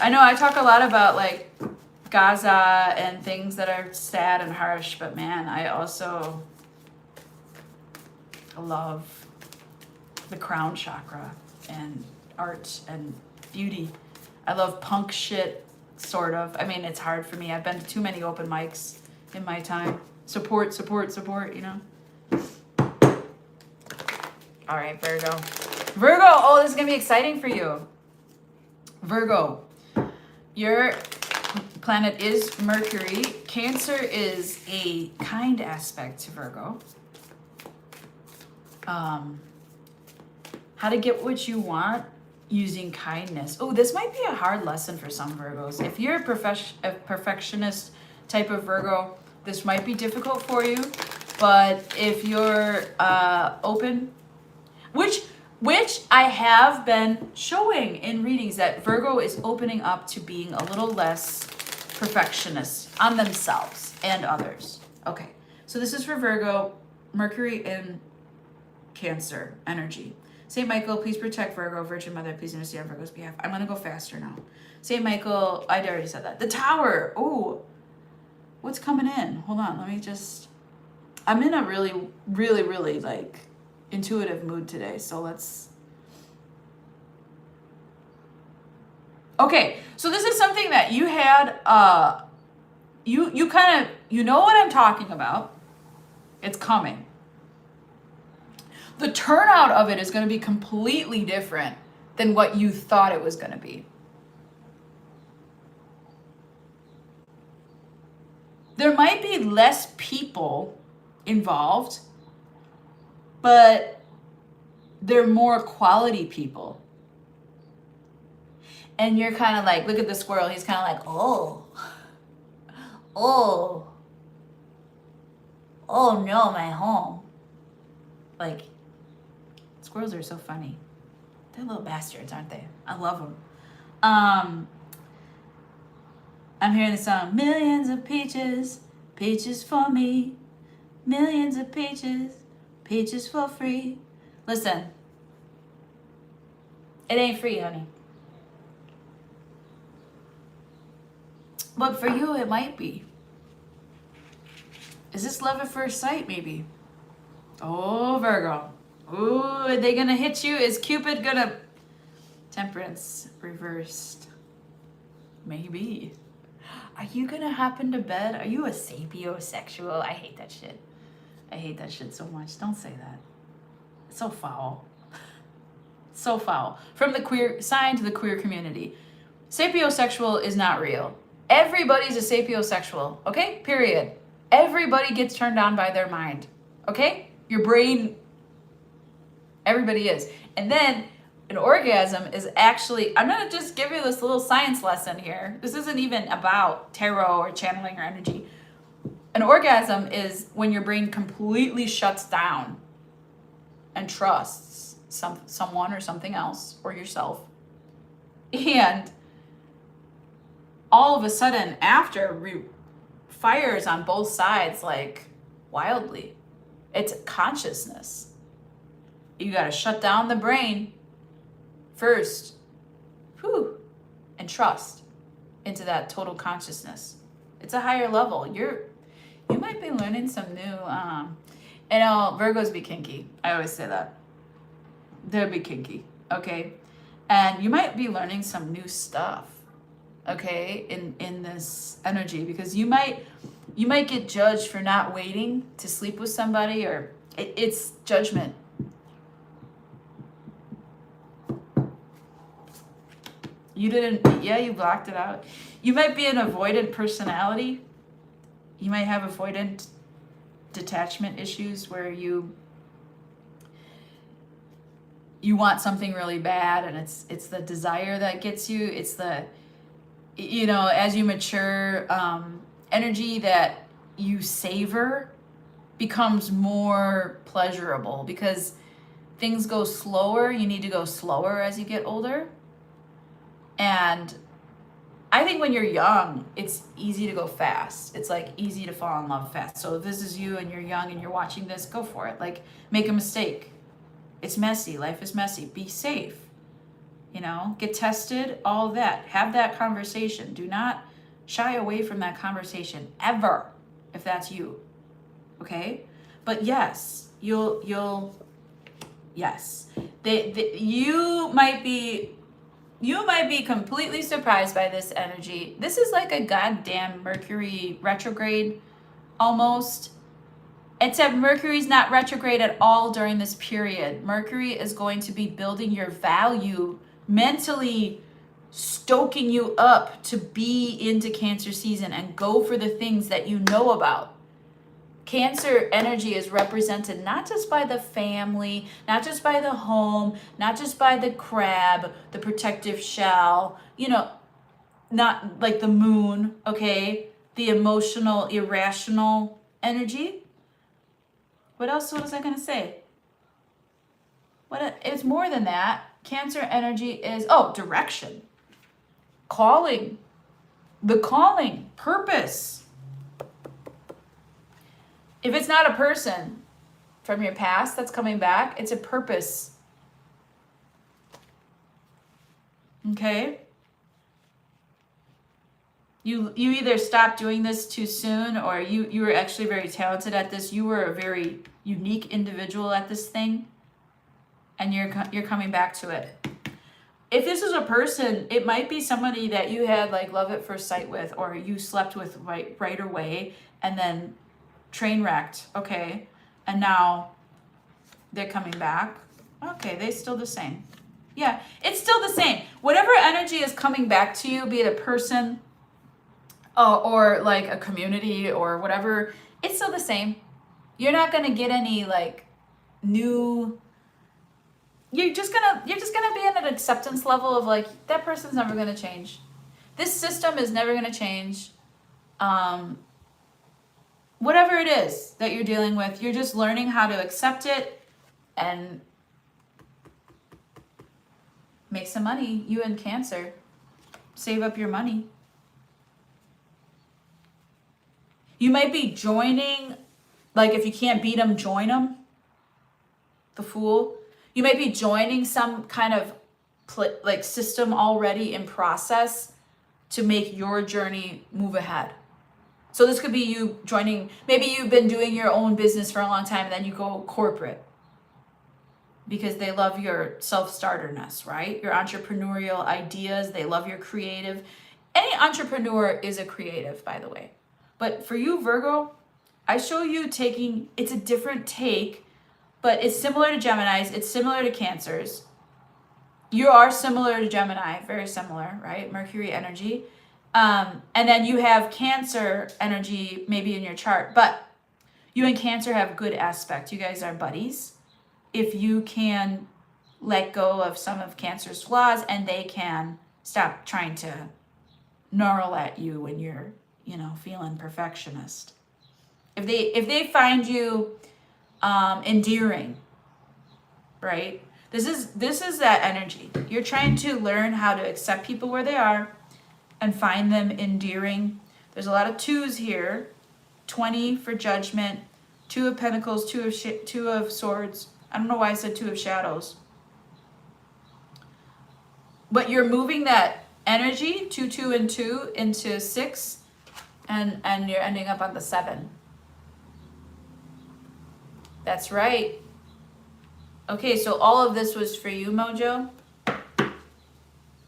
I know I talk a lot about like Gaza and things that are sad and harsh, but man, I also love the crown chakra. and art and beauty. I love punk shit, sort of. I mean, it's hard for me. I've been to too many open mics in my time. Support, support, support, you know? All right, Virgo. Virgo, oh, this is going to be exciting for you. Virgo, your planet is Mercury. Cancer is a kind aspect to Virgo. How to get what you want using kindness. Oh, this might be a hard lesson for some Virgos. If you're a perfectionist type of Virgo, this might be difficult for you. But if you're open, which I have been showing in readings, that Virgo is opening up to being a little less perfectionist on themselves and others. Okay, so this is for Virgo, Mercury in Cancer energy. St. Michael, please protect Virgo. Virgin Mother, please intercede on Virgo's behalf. I'm going to go faster now. St. Michael, I already said that. The Tower. Oh, what's coming in? Hold on. Let me just... I'm in a really, really, really, like, intuitive mood today. So let's... Okay, so this is something that you had... You kind of... You know what I'm talking about. It's coming. The turnout of it is going to be completely different than what you thought it was going to be. There might be less people involved, but they're more quality people. And you're kind of like, look at the squirrel. He's kind of like, oh no, my home. Like, squirrels are so funny. They're little bastards, aren't they? I love them. I'm hearing the song, millions of peaches, peaches for me. Millions of peaches, peaches for free. Listen, it ain't free, honey. But for you, it might be. Is this love at first sight, maybe? Oh, Virgo. Ooh, are they gonna hit you? Is Cupid gonna... Temperance reversed. Maybe. Are you gonna hop into bed? Are you a sapiosexual? I hate that shit. I hate that shit so much. Don't say that. It's so foul. So foul. From the queer sign to the queer community. Sapiosexual is not real. Everybody's a sapiosexual, okay? Period. Everybody gets turned on by their mind, okay? Your brain, everybody is. And then an orgasm is actually, I'm going to just give you this little science lesson here. This isn't even about tarot or channeling or energy. An orgasm is when your brain completely shuts down and trusts someone or something else or yourself. And all of a sudden, after fires on both sides, like wildly. It's consciousness. You got to shut down the brain first, and trust into that total consciousness. It's a higher level. You might be learning some new, Virgos be kinky. I always say that. They'll be kinky, okay? And you might be learning some new stuff, okay, in this energy, because you might get judged for not waiting to sleep with somebody, or it's judgment. You didn't, you blocked it out. You might be an avoidant personality. You might have avoidant detachment issues where you want something really bad, and it's the desire that gets you. It's the, as you mature, energy that you savor becomes more pleasurable because things go slower. You need to go slower as you get older. And I think when you're young, it's easy to go fast. It's like easy to fall in love fast. So if this is you and you're young and you're watching this, go for it. Like, make a mistake. It's messy. Life is messy. Be safe. Get tested, all of that. Have that conversation. Do not shy away from that conversation ever, if that's you. Okay? But yes, yes. You might be completely surprised by this energy. This is like a goddamn Mercury retrograde almost. Except Mercury's not retrograde at all during this period. Mercury is going to be building your value, mentally stoking you up to be into Cancer season and go for the things that you know about. Cancer energy is represented not just by the family, not just by the home, not just by the crab, the protective shell, not like the moon, okay? The emotional, irrational energy. What else was I going to say? It's more than that. Cancer energy is, direction, calling, the calling, purpose. If it's not a person from your past that's coming back, it's a purpose. Okay? You either stopped doing this too soon, or you were actually very talented at this. You were a very unique individual at this thing, and you're coming back to it. If this is a person, it might be somebody that you had like love at first sight with, or you slept with right away and then train wrecked, okay? And now they're coming back. Okay, they're still the same. Yeah, it's still the same. Whatever energy is coming back to you, be it a person, or like a community or whatever, it's still the same. You're not gonna get any like new. You're just gonna be at an acceptance level of like, that person's never gonna change. This system is never gonna change. Whatever it is that you're dealing with, you're just learning how to accept it and make some money. You in Cancer, save up your money. You might be joining, like if you can't beat them, join them. The Fool. You might be joining some kind of like system already in process to make your journey move ahead. So this could be you joining, maybe you've been doing your own business for a long time and then you go corporate because they love your self-starterness, right? Your entrepreneurial ideas, they love your creative. Any entrepreneur is a creative, by the way. But for you, Virgo, I show you it's a different take, but it's similar to Geminis, it's similar to Cancers. You are similar to Gemini, very similar, right? Mercury energy. And then you have Cancer energy maybe in your chart, but you and Cancer have good aspect. You guys are buddies. If you can let go of some of Cancer's flaws and they can stop trying to gnarl at you when you're, feeling perfectionist. If they find you endearing, right? This is that energy. You're trying to learn how to accept people where they are and find them endearing. There's a lot of 2s here. 20 for Judgment, 2 of Pentacles, 2 of Swords. I don't know why I said 2 of Shadows. But you're moving that energy, 2, 2, and 2 into 6, and you're ending up on the 7. That's right. Okay, so all of this was for you, Mojo.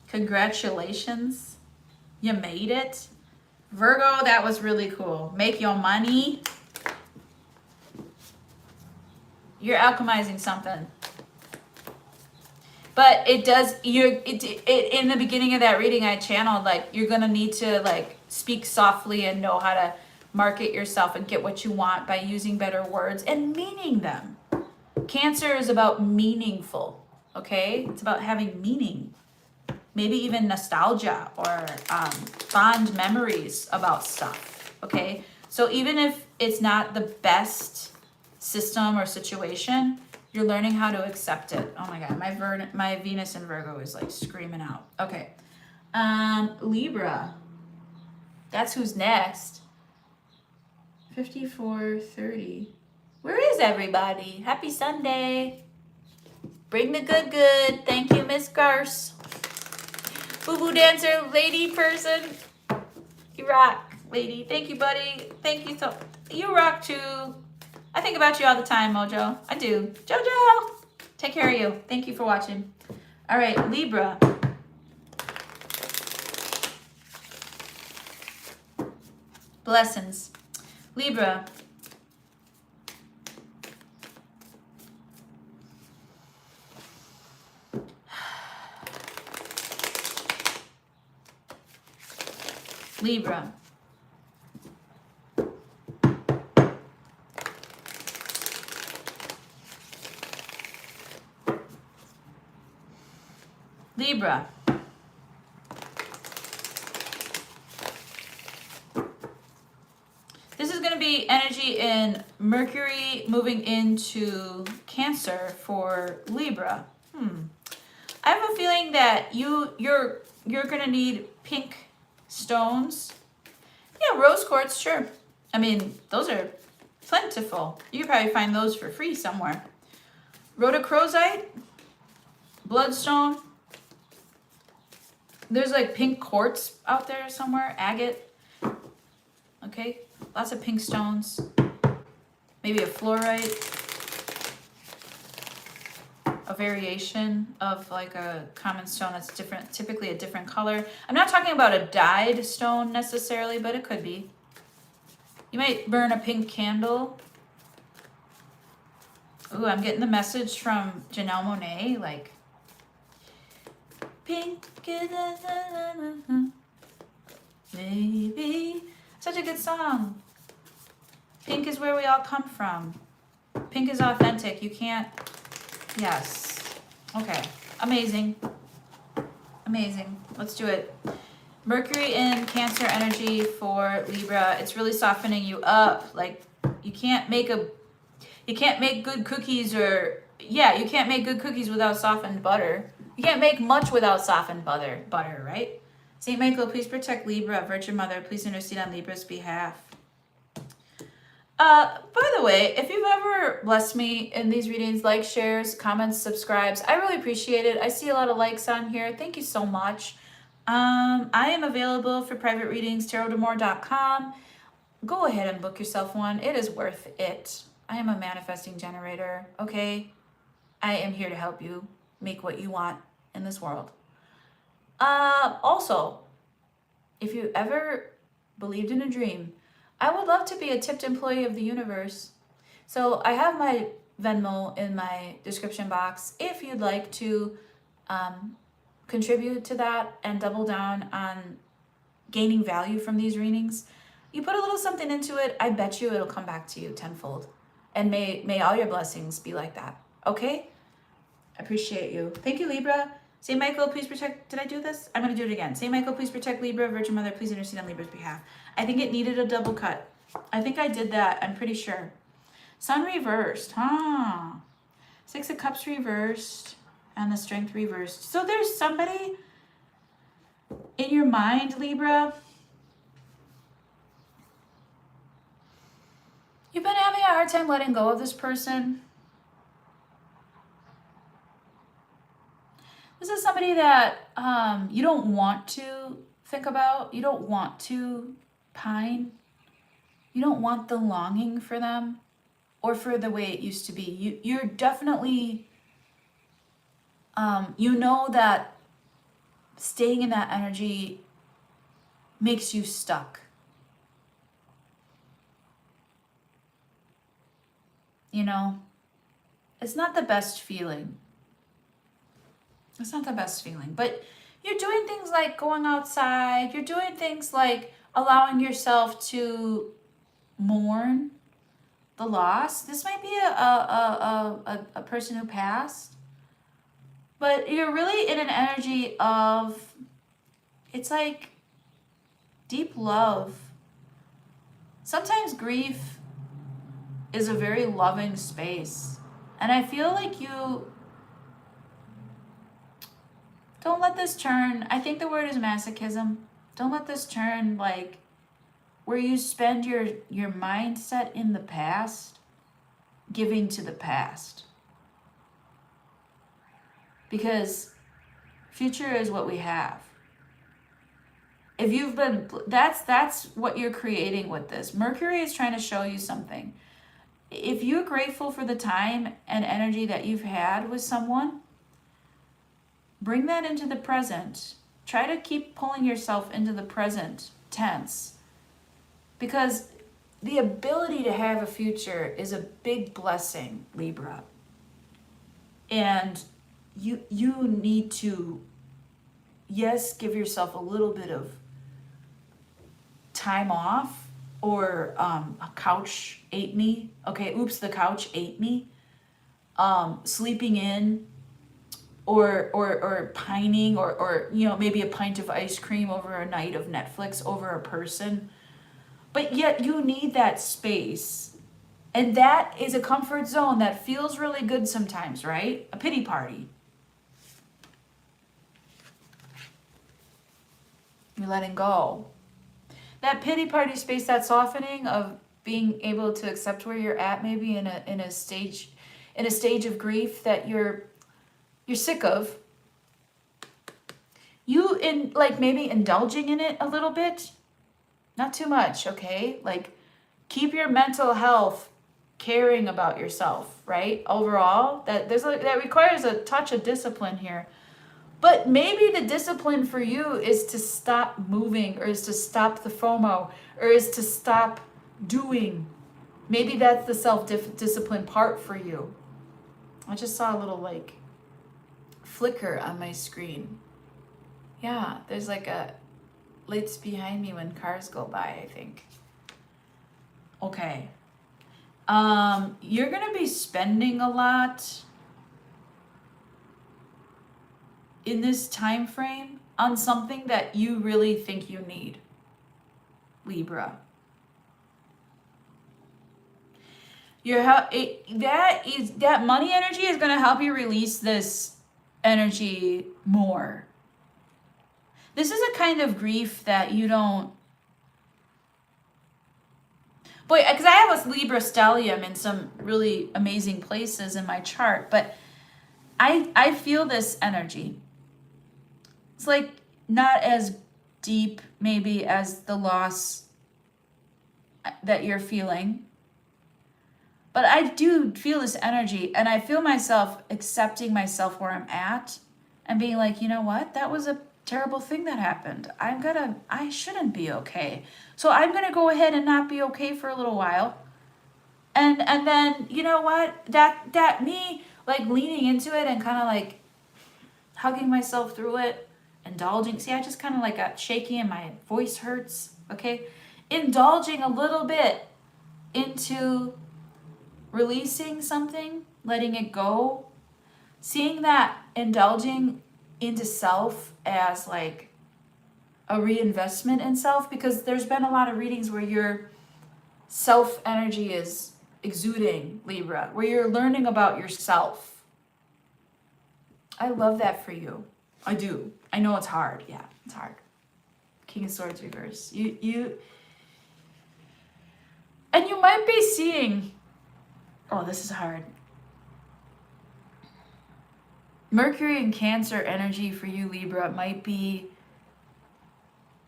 Congratulations. You made it. Virgo, that was really cool. Make your money. You're alchemizing something. But it does, in the beginning of that reading I channeled, like, you're going to need to, like, speak softly and know how to market yourself and get what you want by using better words and meaning them. Cancer is about meaningful, okay? It's about having meaning. Maybe even nostalgia or fond memories about stuff, okay? So even if it's not the best system or situation, you're learning how to accept it. Oh my God, my Venus in Virgo is like screaming out. Okay, Libra. That's who's next. 5430. Where is everybody? Happy Sunday. Bring the good. Thank you, Miss Garce. Boo-boo dancer, lady person. You rock, lady. Thank you, buddy. Thank you You rock too. I think about you all the time, Mojo. I do. Jojo. Take care of you. Thank you for watching. All right, Libra. Blessings. Libra. Libra. Libra. This is going to be energy in Mercury moving into Cancer for Libra. I have a feeling that you're going to need pink stones. Yeah, rose quartz, sure. I mean, those are plentiful. You could probably find those for free somewhere. Rhodochrosite, bloodstone. There's like pink quartz out there somewhere, agate. Okay, lots of pink stones. Maybe a fluorite. A variation of like a common stone that's different, typically a different color. I'm not talking about a dyed stone necessarily, but it could be. You might burn a pink candle. Ooh, I'm getting the message from Janelle Monáe, like, pink, maybe. Such a good song. Pink is where we all come from. Pink is authentic. You can't, yes. Okay, amazing. Amazing. Let's do it. Mercury in Cancer energy for Libra. It's really softening you up. Like, you can't make good cookies, or yeah, you can't make good cookies without softened butter. You can't make much without softened butter, right? Saint Michael, please protect Libra. Virgin Mother, please intercede on Libra's behalf. By the way, if you've ever blessed me in these readings, like, shares, comments, subscribes, I really appreciate it. I see a lot of likes on here. Thank you so much. I am available for private readings, tarotdamore.com. Go ahead and book yourself one. It is worth it. I am a manifesting generator, okay? I am here to help you make what you want in this world. Also, if you ever believed in a dream, I would love to be a tipped employee of the universe. So I have my Venmo in my description box. If you'd like to contribute to that and double down on gaining value from these readings, you put a little something into it, I bet you it'll come back to you tenfold. And may all your blessings be like that. Okay? I appreciate you. Thank you, Libra. Saint Michael, please protect. Did I do this? I'm going to do it again. Saint Michael, please protect Libra. Virgin Mother, please intercede on Libra's behalf. I think it needed a double cut. I think I did that. I'm pretty sure. Sun reversed, huh? Six of Cups reversed and the Strength reversed. So there's somebody in your mind, Libra. You've been having a hard time letting go of this person. This is somebody that you don't want to think about. You don't want to pine. You don't want the longing for them or for the way it used to be. You're definitely, you know that staying in that energy makes you stuck. You know, it's not the best feeling. It's not the best feeling, but you're doing things like going outside. You're doing things like allowing yourself to mourn the loss. This might be a person who passed, but you're really in an energy of, it's like deep love. Sometimes grief is a very loving space, and I feel like you don't let this turn, I think the word is masochism. Don't let this turn like where you spend your mindset in the past, giving to the past. Because future is what we have. If you've been, that's what you're creating with this. Mercury is trying to show you something. if you're grateful for the time and energy that you've had with someone, bring that into the present. Try to keep pulling yourself into the present tense, because the ability to have a future is a big blessing, Libra. And you need to, yes, give yourself a little bit of time off, or a couch ate me. Okay, oops, the couch ate me. Sleeping in, or pining, or maybe a pint of ice cream over a night of Netflix over a person. But yet you need that space. And that is a comfort zone that feels really good sometimes, right? A pity party. You're letting go. That pity party space, that softening of being able to accept where you're at, maybe in a stage of grief that you're sick of. You maybe indulging in it a little bit, not too much, okay? Like, keep your mental health, caring about yourself, right? Overall, that requires a touch of discipline here. But maybe the discipline for you is to stop moving, or is to stop the FOMO, or is to stop doing. Maybe that's the self-discipline part for you. I just saw a little flicker on my screen. Yeah, there's a lights behind me when cars go by, I think. Okay. You're gonna be spending a lot in this time frame on something that you really think you need, Libra. That money energy is going to help you release this energy more. This is a kind of grief that you don't. Boy, because I have a Libra stellium in some really amazing places in my chart, but I feel this energy. It's not as deep maybe as the loss that you're feeling. But I do feel this energy, and I feel myself accepting myself where I'm at and being like, you know what? That was a terrible thing that happened. I shouldn't be okay. So I'm going to go ahead and not be okay for a little while. And then, you know what? That me leaning into it and kind of hugging myself through it, indulging. See, I just kind of got shaky and my voice hurts. Okay. Indulging a little bit into releasing something, letting it go, seeing that indulging into self as a reinvestment in self, because there's been a lot of readings where your self energy is exuding, Libra, where you're learning about yourself. I love that for you. I do. I know it's hard. Yeah, it's hard. King of Swords reverse. And you might be seeing, oh, this is hard. Mercury and Cancer energy for you, Libra, might be,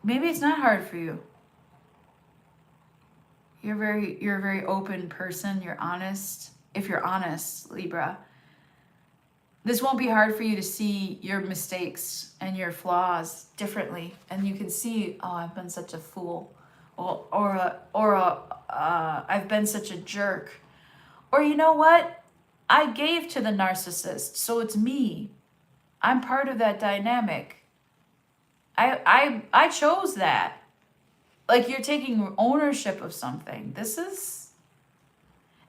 maybe it's not hard for you. You're a very open person. You're honest. If you're honest, Libra, this won't be hard for you to see your mistakes and your flaws differently, and you can see, oh, I've been such a fool, or I've been such a jerk, or you know what, I gave to the narcissist, so it's me. I'm part of that dynamic. I chose that. You're taking ownership of something.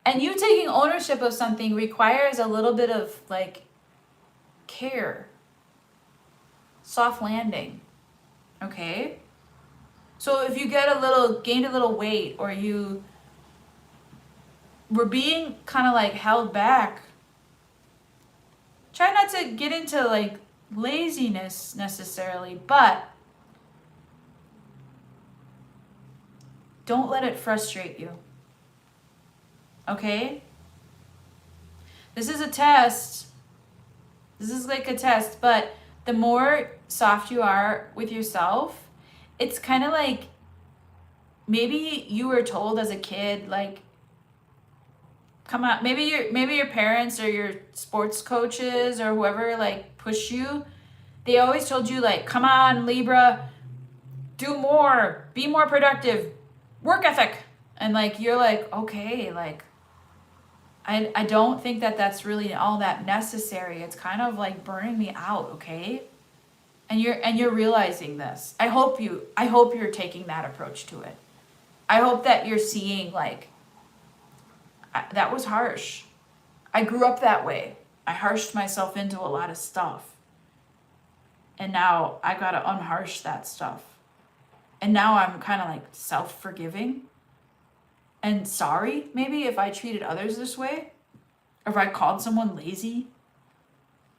And you taking ownership of something requires a little bit of care, soft landing. Okay? So if you gained a little weight, or you were being kind of held back, try not to get into laziness necessarily, but don't let it frustrate you. Okay? This is a test. This is a test, but the more soft you are with yourself, it's kind of maybe you were told as a kid, come on, maybe your parents or your sports coaches or whoever like push you. They always told you like, come on, Libra, do more, be more productive, work ethic. And like, you're like, okay, like, I don't think that that's really all that necessary. It's kind of like burning me out, okay? And you're realizing this. I hope you're taking that approach to it. I hope that you're seeing like, that was harsh. I grew up that way. I harshed myself into a lot of stuff. And now I gotta unharsh that stuff. And now I'm kind of like self-forgiving and sorry, maybe, if I treated others this way, or if I called someone lazy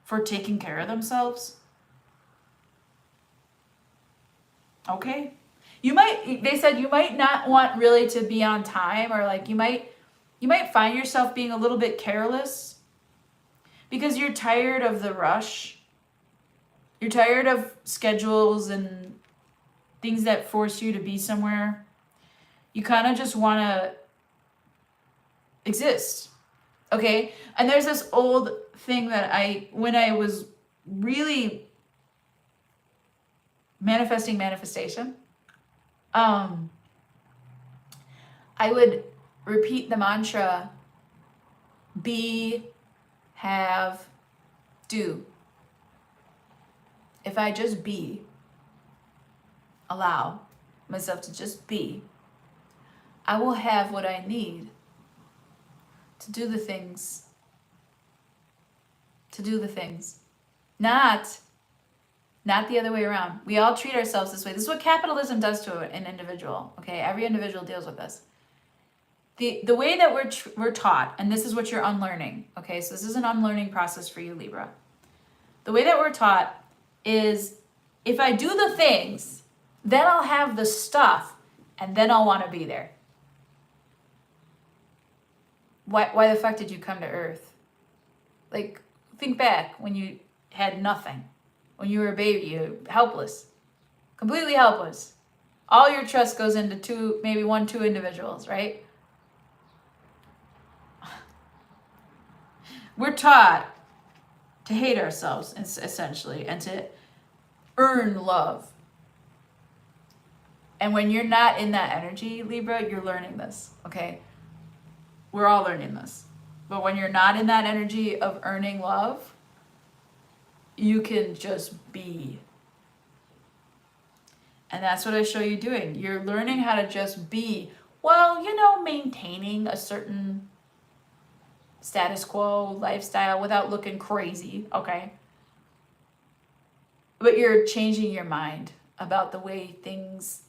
for taking care of themselves. Okay. They said you might not want really to be on time, or like you might find yourself being a little bit careless because you're tired of the rush. You're tired of schedules and things that force you to be somewhere. You kind of just want to exist. Okay? And there's this old thing that when I was really manifestation, I would repeat the mantra, be, have, do. If I just be, allow myself to just be, I will have what I need to do the things. Not the other way around. We all treat ourselves this way. This is what capitalism does to an individual. Okay, every individual deals with this. The way that we're taught, and this is what you're unlearning. Okay, so this is an unlearning process for you, Libra. The way that we're taught is, if I do the things, then I'll have the stuff, and then I'll want to be there. Why the fuck did you come to Earth? Like, think back when you had nothing. When you were a baby, you're helpless. Completely helpless. All your trust goes into two individuals, right? We're taught to hate ourselves, essentially, and to earn love. And when you're not in that energy, Libra, you're learning this, okay? We're all learning this. But when you're not in that energy of earning love, you can just be. And that's what I show you doing. You're learning how to just be, well, maintaining a certain status quo lifestyle without looking crazy, okay? But you're changing your mind about the things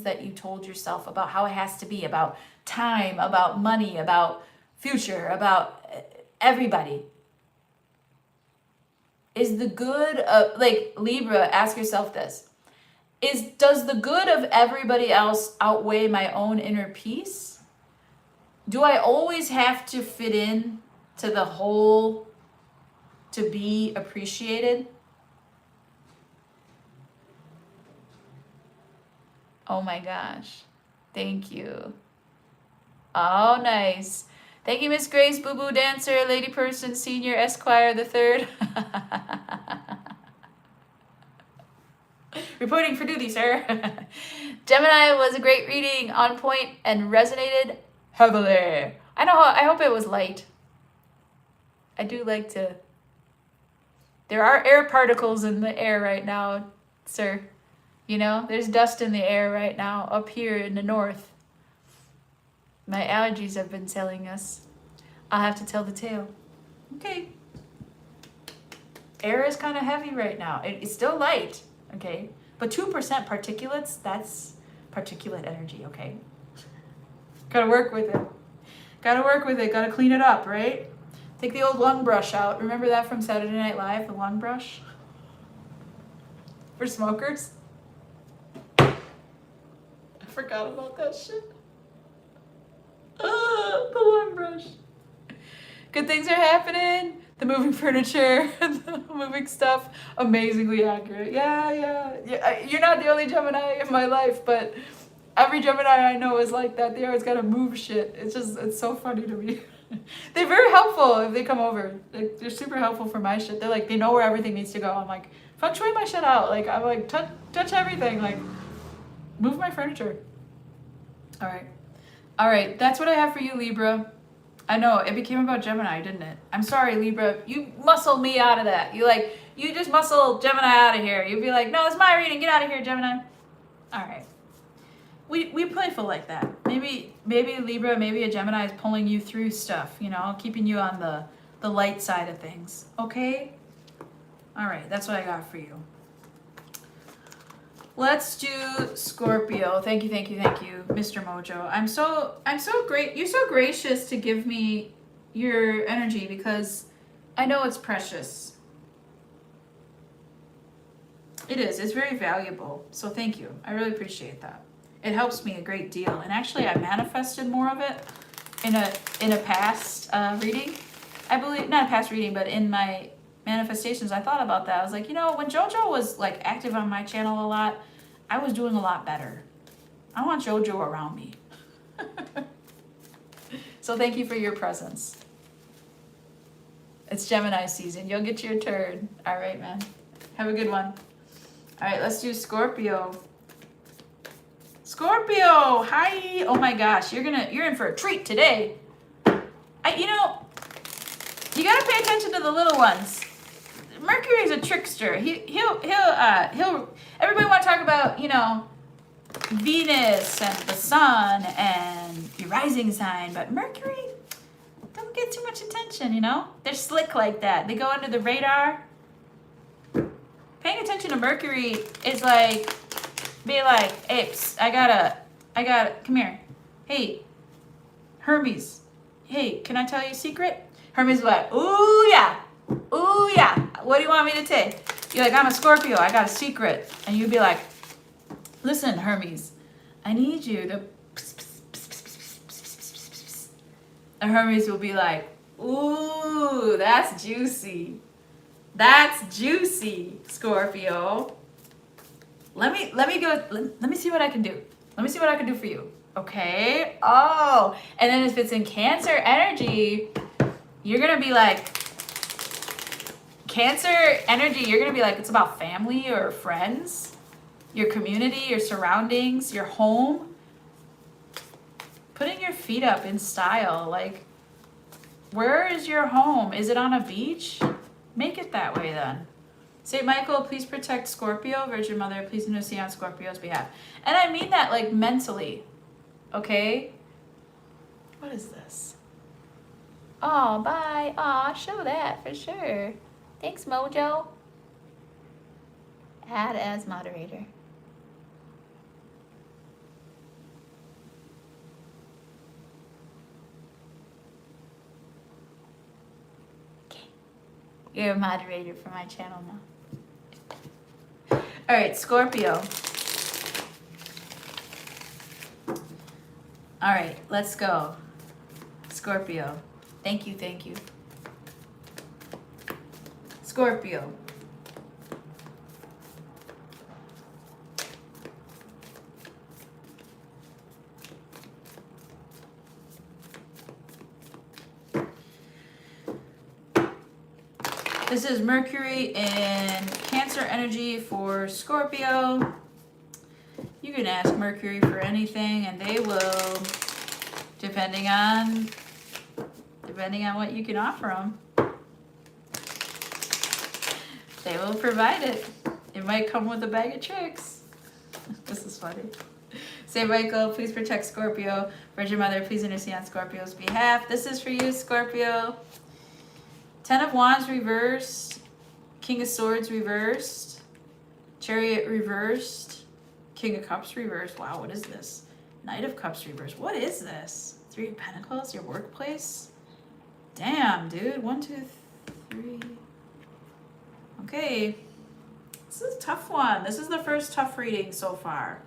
that you told yourself, about how it has to be, about time, about money, about future, about everybody. Is the good of, like, Libra, ask yourself this. Does the good of everybody else outweigh my own inner peace? Do I always have to fit in to the whole to be appreciated? Oh my gosh. Thank you. Oh, nice. Thank you, Miss Grace, Boo Boo Dancer, Lady Person, Senior, Esquire the Third. Reporting for duty, sir. Gemini was a great reading, on point, and resonated heavily. I hope it was light. I do like to. There are air particles in the air right now, sir. There's dust in the air right now up here in the north. My allergies have been telling us. I'll have to tell the tale. Okay. Air is kind of heavy right now. It's still light, okay? But 2% particulates, that's particulate energy, okay? Gotta work with it. Gotta clean it up, right? Take the old lung brush out. Remember that from Saturday Night Live, the lung brush? For smokers? I forgot about that shit. The lung brush. Good things are happening. The moving furniture, the moving stuff, amazingly accurate. Yeah. You're not the only Gemini in my life, but every Gemini I know is like that. They always gotta move shit. It's so funny to me. They're very helpful if they come over. Like, they're super helpful for my shit. They're like, they know where everything needs to go. I'm like, feng shui my shit out. Like, I'm like, touch everything. Like, move my furniture. All right. All right. That's what I have for you, Libra. I know it became about Gemini, didn't it? I'm sorry, Libra. You muscled me out of that. You just muscled Gemini out of here. You'd be like, no, it's my reading. Get out of here, Gemini. All right. We playful like that. Maybe Libra, maybe a Gemini is pulling you through stuff, you know, keeping you on the light side of things. Okay? All right, that's what I got for you. Let's do Scorpio. Thank you, Mr. Mojo. I'm so great. You're so gracious to give me your energy because I know it's precious. It is. It's very valuable. So thank you. I really appreciate that. It helps me a great deal. And actually, I manifested more of it in a past reading. I believe, not a past reading, but in my manifestations, I thought about that. I was like, you know, when JoJo was like active on my channel a lot, I was doing a lot better. I want JoJo around me. So thank you for your presence. It's Gemini season. You'll get your turn. All right, man. Have a good one. All right, let's do Scorpio. Scorpio, hi. Oh my gosh, you're in for a treat today. You know, you gotta pay attention to the little ones. Mercury's a trickster. He'll everybody want to talk about, you know, Venus and the sun and your rising sign, but Mercury don't get too much attention, you know? They're slick like that. They go under the radar. Paying attention to Mercury is like, be like, hey, psst, I gotta, come here. Hey, Hermes. Hey, can I tell you a secret? Hermes is like, ooh yeah. What do you want me to say? You're like, I'm a Scorpio. I got a secret. And you'd be like, listen, Hermes, I need you to. And Hermes will be like, ooh, that's juicy. That's juicy, Scorpio. Let me see what I can do. Let me see what I can do for you. Okay? Oh, and then if it's in Cancer energy, you're going to be like, Cancer energy, you're going to be like, it's about family or friends, your community, your surroundings, your home. Putting your feet up in style. Like, where is your home? Is it on a beach? Make it that way then. St. Michael, please protect Scorpio. Virgin Mother, please intercede on Scorpio's behalf. And I mean that like mentally. Okay? What is this? Oh, bye. Aw, show that for sure. Thanks, Mojo. Add as moderator. Okay. You're a moderator for my channel now. All right, Scorpio. All right, let's go. Scorpio. Thank you. Scorpio. This is Mercury in Cancer energy for Scorpio. You can ask Mercury for anything and they will, depending on what you can offer them, they will provide it. It might come with a bag of tricks. This is funny. St. Michael, please protect Scorpio. Virgin Mother, please intercede on Scorpio's behalf. This is for you, Scorpio. 10 of Wands reversed, King of Swords reversed, Chariot reversed, King of Cups reversed. Wow, what is this? Knight of Cups reversed. What is this? 3 of Pentacles, your workplace? Damn, dude. 1, 2, 3. Okay. This is a tough one. This is the first tough reading so far.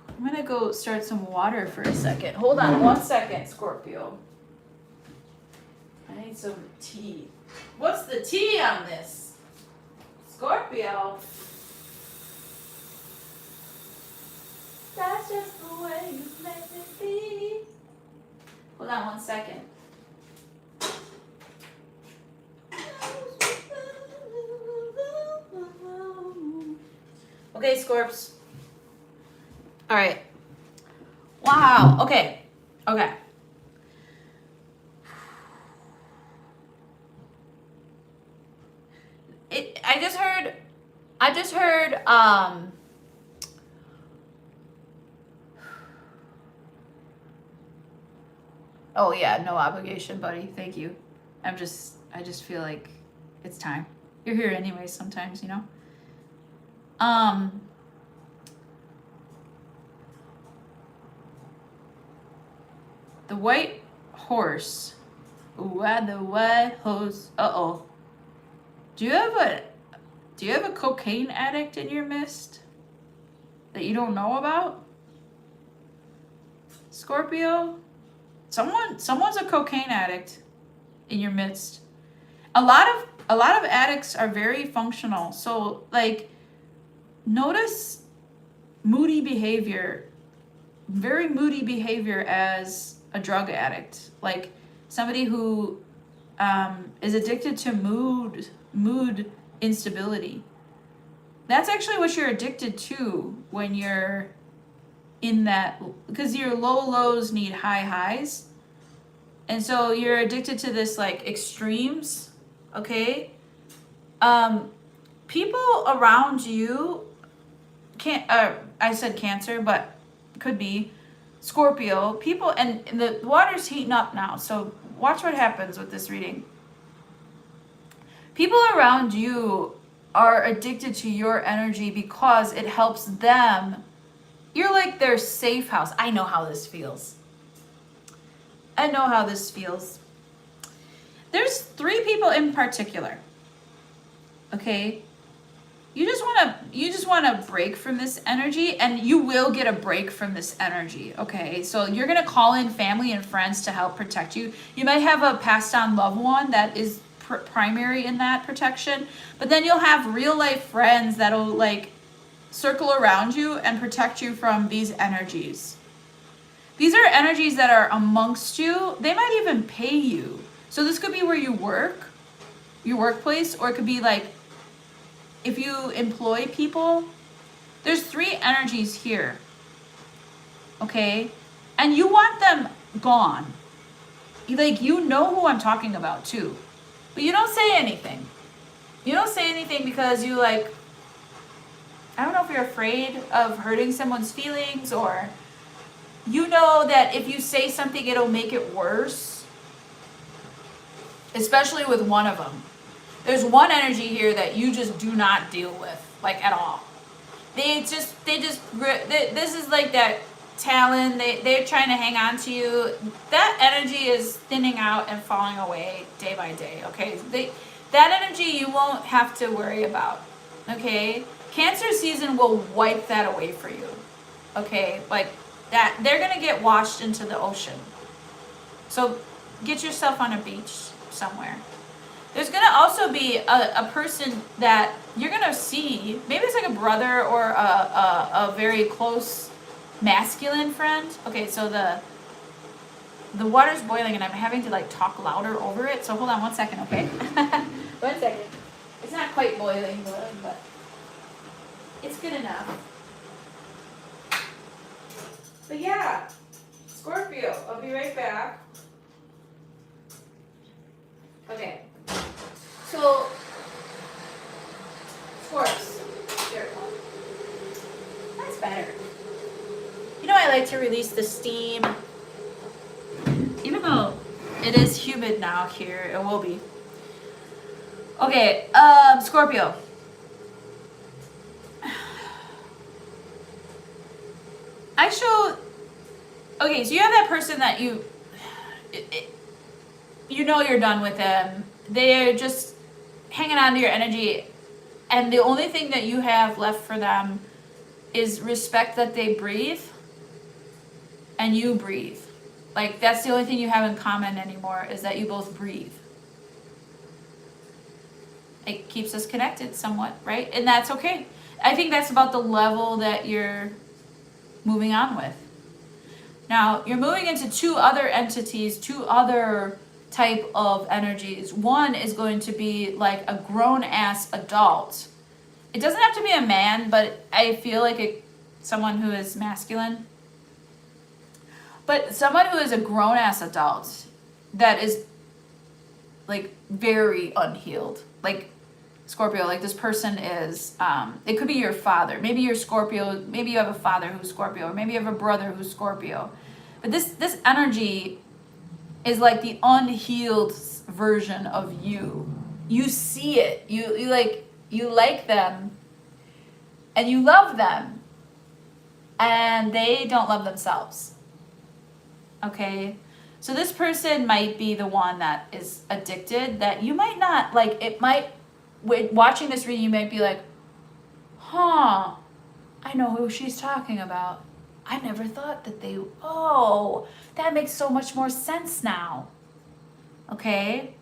I'm going to go start some water for a second. Hold on 1 second, Scorpio. I need some tea. What's the tea on this? Scorpio. That's just the way you make me be. day, Scorps. All right. Wow. Okay. Okay. I just heard, oh yeah, no obligation, buddy. Thank you. I just feel like it's time. You're here anyway sometimes, you know? The white horse. Ooh, the white horse. Uh-oh. Do you have a cocaine addict in your midst that you don't know about? Scorpio? Someone's a cocaine addict in your midst. A lot of addicts are very functional. So like notice moody behavior, very moody behavior as a drug addict. Like somebody who is addicted to mood instability. That's actually what you're addicted to when you're in that, because your low lows need high highs. And so you're addicted to this like extremes, okay? People around you can't, I said Cancer, but could be Scorpio. People, and the water's heating up now, so watch what happens with this reading. People around you are addicted to your energy because it helps them. You're like their safe house. I know how this feels. I know how this feels. There's 3 people in particular. Okay? You just want to break from this energy, and you will get a break from this energy, okay? So you're going to call in family and friends to help protect you. You might have a passed on loved one that is primary in that protection, but then you'll have real life friends that'll like circle around you and protect you from these energies. These are energies that are amongst you. They might even pay you. So this could be where you work, your workplace, or it could be like if you employ people. There's 3 energies here, okay? And you want them gone. Like, you know who I'm talking about too. But you don't say anything. You don't say anything because you like, I don't know if you're afraid of hurting someone's feelings, or you know that if you say something, it'll make it worse. Especially with one of them. There's one energy here that you just do not deal with, like at all. This is like that talon, they're trying to hang on to you. That energy is thinning out and falling away day by day, okay? That energy you won't have to worry about, okay? Cancer season will wipe that away for you, okay? Like that, they're gonna get washed into the ocean. So get yourself on a beach somewhere. There's gonna also be a person that you're gonna see, maybe it's like a brother or a very close masculine friend. Okay, so the water's boiling and I'm having to like talk louder over it. So hold on 1 second, okay? 1 second. It's not quite boiling, but it's good enough. But yeah, Scorpio, I'll be right back. Okay. So, Scorps, that's better. You know, I like to release the steam, even though it is humid now here. It will be. Okay, Scorpio. Okay, so you have that person that you know you're done with them. They're just hanging on to your energy, and the only thing that you have left for them is respect that they breathe and you breathe. Like, that's the only thing you have in common anymore, is that you both breathe. It keeps us connected somewhat, right? And that's okay. I think that's about the level that you're moving on with. Now, you're moving into 2 other entities, 2 other type of energies. One is going to be like a grown-ass adult it doesn't have to be a man, but I feel like someone who is masculine. But someone who is a grown-ass adult that is like very unhealed. Like Scorpio, like this person is, it could be your father. Maybe you're Scorpio, maybe you have a father who's Scorpio, or maybe you have a brother who's Scorpio. But this energy is like the unhealed version of you. You see it. You like them and you love them, and they don't love themselves. Okay? So this person might be the one that is addicted, that you might not, like, it might, watching this reading, you might be like, huh, I know who she's talking about. I never thought that that makes so much more sense now. Okay?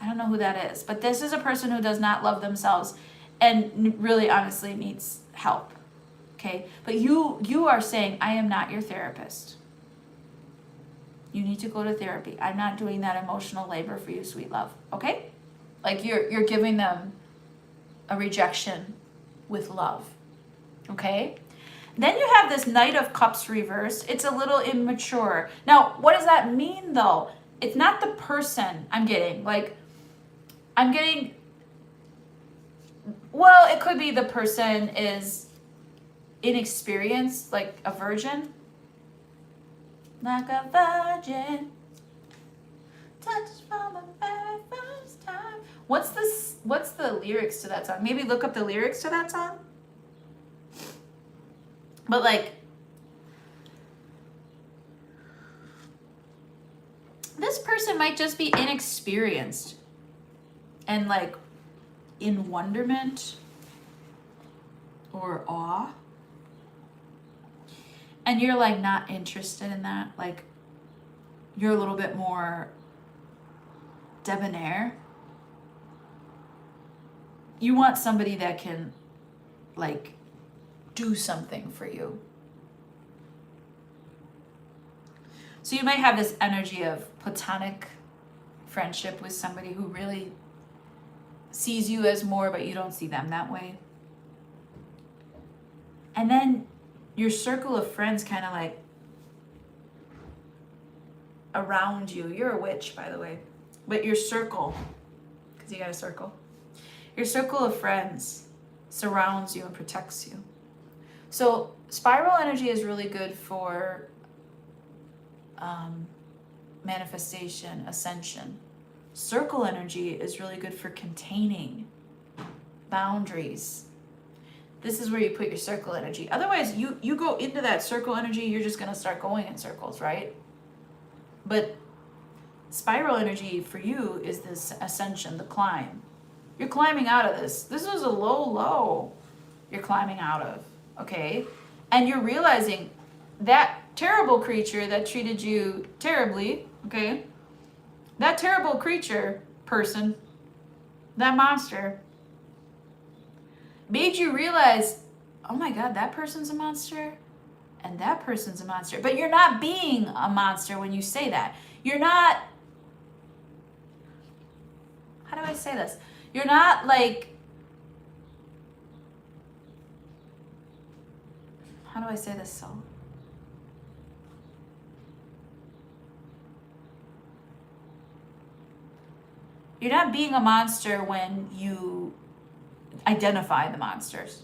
I don't know who that is, but this is a person who does not love themselves and really honestly needs help. Okay? But you are saying, I am not your therapist. You need to go to therapy. I'm not doing that emotional labor for you, sweet love. Okay? Like you're giving them a rejection with love. Okay? Then you have this Knight of Cups reversed. It's a little immature. Now, what does that mean though? It's not the person I'm getting. Well, it could be the person is inexperienced, like a virgin. Like a virgin, touched from the very first time. What's the lyrics to that song? Maybe look up the lyrics to that song. But like, this person might just be inexperienced and like in wonderment or awe. And you're like not interested in that. Like you're a little bit more debonair. You want somebody that can like do something for you. So you might have this energy of platonic friendship with somebody who really sees you as more, but you don't see them that way. And then your circle of friends kind of like around you. You're a witch, by the way. But your circle, because you got a circle. Your circle of friends surrounds you and protects you. So spiral energy is really good for manifestation, ascension. Circle energy is really good for containing boundaries. This is where you put your circle energy. Otherwise, you go into that circle energy, you're just going to start going in circles, right? But spiral energy for you is this ascension, the climb. You're climbing out of this. This is a low you're climbing out of, okay? And you're realizing that terrible creature that treated you terribly, okay? That terrible creature, person, that monster, made you realize, oh my God, that person's a monster and that person's a monster. But you're not being a monster when you say that. You're not, how do I say this? You're not like, how do I say this so? You're not being a monster when you identify the monsters.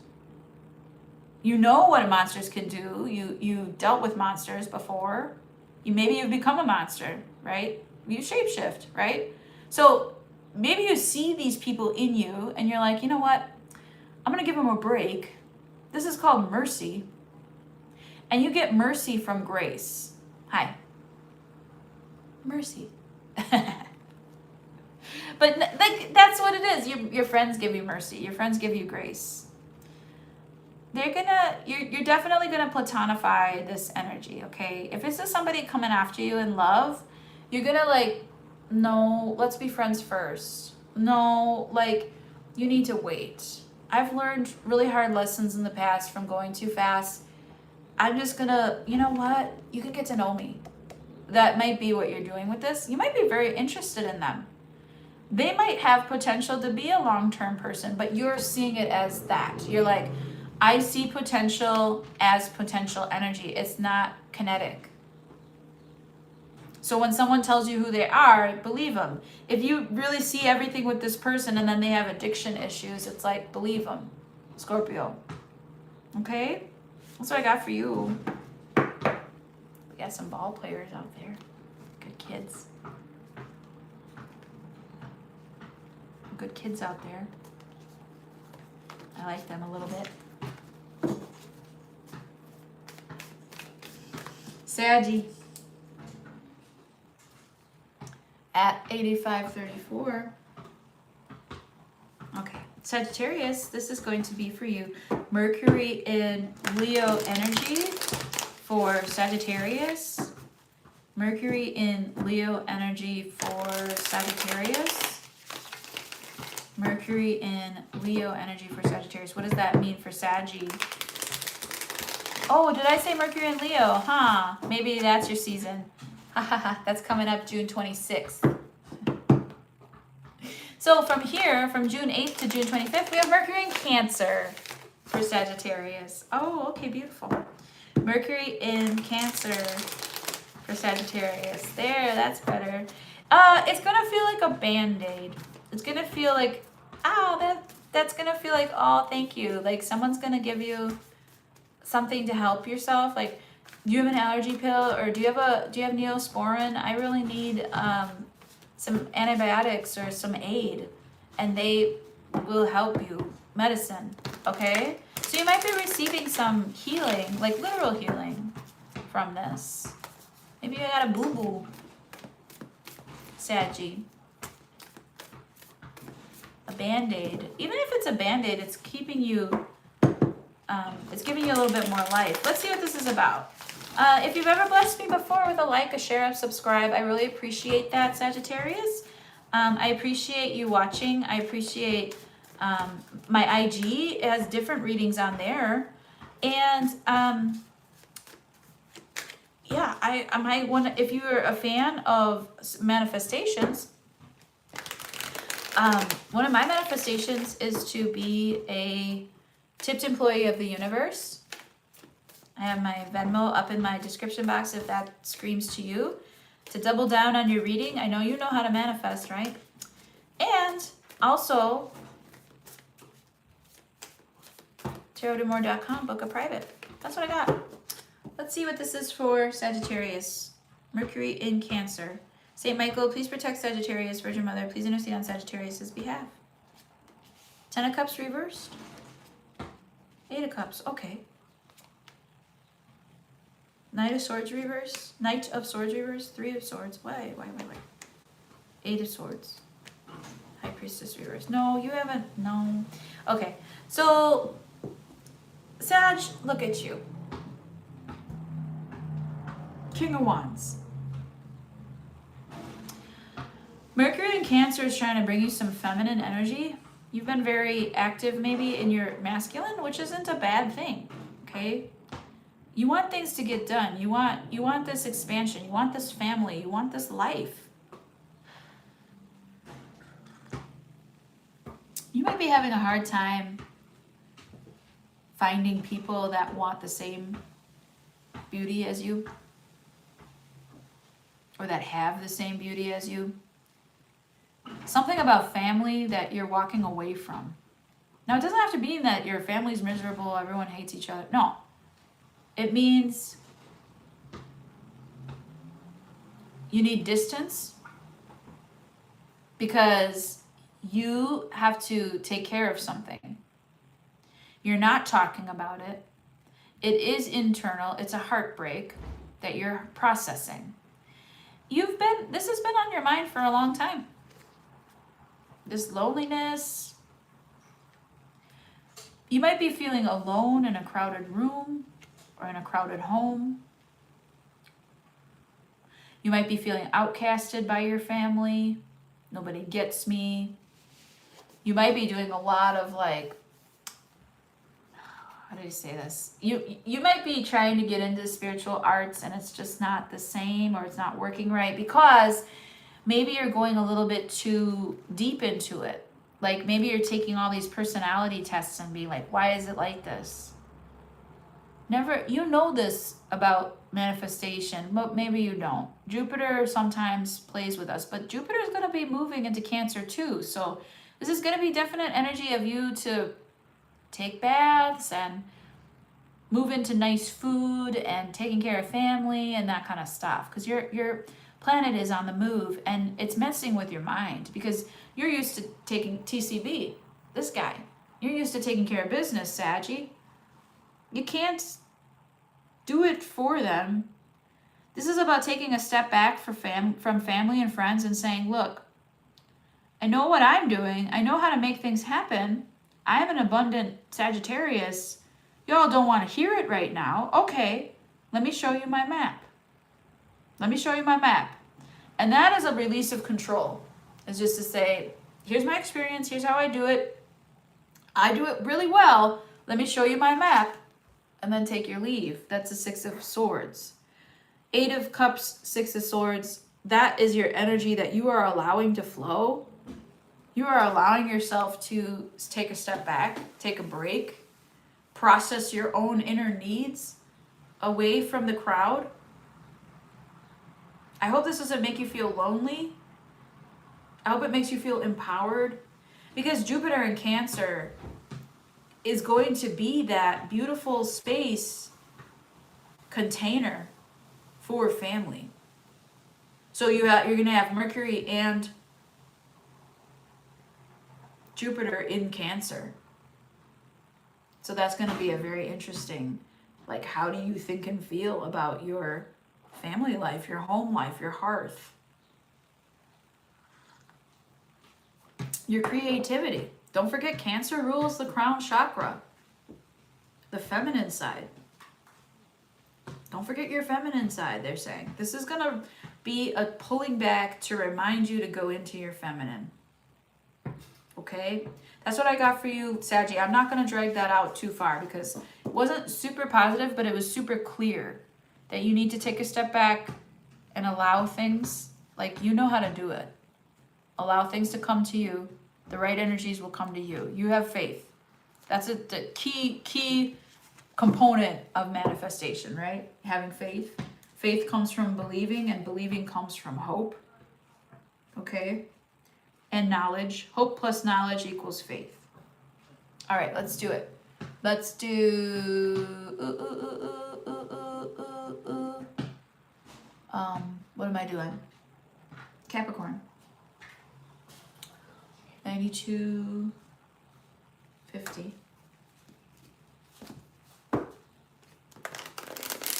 You know what monsters can do. You dealt with monsters before. Maybe you've become a monster, right? You shapeshift, right? So maybe you see these people in you and you're like, you know what? I'm going to give them a break. This is called mercy. And you get mercy from grace. Hi. Mercy. But like that's what it is. Your friends give you mercy. Your friends give you grace. You're definitely gonna platonify this energy, okay? If this is somebody coming after you in love, you're gonna like, no, let's be friends first. No, like you need to wait. I've learned really hard lessons in the past from going too fast. I'm just gonna, you know what? You can get to know me. That might be what you're doing with this. You might be very interested in them. They might have potential to be a long-term person, but you're seeing it as that. You're like, I see potential as potential energy. It's not kinetic. So when someone tells you who they are, believe them. If you really see everything with this person and then they have addiction issues, it's like, believe them. Scorpio. Okay? That's what I got for you. We got some ball players out there. Good kids. Good kids out there. I like them a little bit. Saggy. At 8534. Okay, Sagittarius, this is going to be for you. Mercury in Leo energy for Sagittarius. Mercury in Leo energy for Sagittarius. Mercury in Leo energy for Sagittarius. What does that mean for Saggy? Oh, did I say Mercury in Leo? Huh, maybe that's your season. That's coming up June 26th. So from here, from June 8th to June 25th, we have Mercury in Cancer for Sagittarius. Oh, okay, beautiful. Mercury in Cancer for Sagittarius. There, that's better. It's going to feel like a Band-Aid. It's going to feel like, that's going to feel like, oh, thank you. Like someone's going to give you something to help yourself. Like, do you have an allergy pill, or do you have Neosporin? I really need some antibiotics or some aid, and they will help you. Medicine, okay? So you might be receiving some healing, like literal healing from this. Maybe you got a boo-boo. Saggy. A Band-Aid. Even if it's a Band-Aid, it's keeping you, it's giving you a little bit more life. Let's see what this is about. If you've ever blessed me before with a like, a share, a subscribe, I really appreciate that, Sagittarius. I appreciate you watching. I appreciate my IG. It has different readings on there. And yeah, I might want to, if you're a fan of manifestations, one of my manifestations is to be a tipped employee of the universe. I have my Venmo up in my description box if that screams to you. To double down on your reading, I know you know how to manifest, right? And also, tarotandmore.com, book a private. That's what I got. Let's see what this is for Sagittarius. Mercury in Cancer. Saint Michael, please protect Sagittarius. Virgin Mother, please intercede on Sagittarius' behalf. 10 of Cups reversed. 8 of Cups, okay. Knight of Swords reverse. Knight of Swords reverse. 3 of Swords. Wait. 8 of Swords. High Priestess reverse. No, you haven't. No. Okay. So, Sag, look at you. King of Wands. Mercury in Cancer is trying to bring you some feminine energy. You've been very active maybe in your masculine, which isn't a bad thing. Okay? You want things to get done. You want this expansion. You want this family. You want this life. You might be having a hard time finding people that want the same beauty as you, or that have the same beauty as you. Something about family that you're walking away from. Now, it doesn't have to mean that your family's miserable, everyone hates each other. No. It means you need distance because you have to take care of something. You're not talking about it. It is internal. It's a heartbreak that you're processing. This has been on your mind for a long time. This loneliness. You might be feeling alone in a crowded room or in a crowded home. You might be feeling outcasted by your family. Nobody gets me. You might be doing a lot of like, how do you say this? You might be trying to get into spiritual arts and it's just not the same, or it's not working right, because maybe you're going a little bit too deep into it. Like maybe you're taking all these personality tests and being like, why is it like this? Never, you know this about manifestation, but maybe you don't. Jupiter sometimes plays with us, but Jupiter is going to be moving into Cancer too. So this is going to be definite energy of you to take baths and move into nice food and taking care of family and that kind of stuff. Because your planet is on the move and it's messing with your mind because you're used to taking TCB. This guy, you're used to taking care of business, Saggy. You can't do it for them. This is about taking a step back from family and friends and saying, look, I know what I'm doing. I know how to make things happen. I am an abundant Sagittarius. Y'all don't want to hear it right now. Okay, let me show you my map. Let me show you my map. And that is a release of control. It's just to say, here's my experience. Here's how I do it. I do it really well. Let me show you my map. And then take your leave. That's the Six of Swords. Eight of Cups, Six of Swords. That is your energy that you are allowing to flow. You are allowing yourself to take a step back, take a break, process your own inner needs away from the crowd. I hope this doesn't make you feel lonely. I hope it makes you feel empowered. Because Jupiter in Cancer is going to be that beautiful space container for family. So you're going to have Mercury and Jupiter in Cancer. So that's going to be a very interesting, like, how do you think and feel about your family life, your home life, your hearth, your creativity. Don't forget, Cancer rules the crown chakra, the feminine side. Don't forget your feminine side, they're saying. This is going to be a pulling back to remind you to go into your feminine. Okay? That's what I got for you, Saggy. I'm not going to drag that out too far because it wasn't super positive, but it was super clear that you need to take a step back and allow things, like, you know how to do it. Allow things to come to you. The right energies will come to you. You have faith. That's the key component of manifestation, right? Having faith. Faith comes from believing, and believing comes from hope. Okay? And knowledge. Hope plus knowledge equals faith. All right, let's do it. Let's do... what am I doing? Capricorn. 92.50.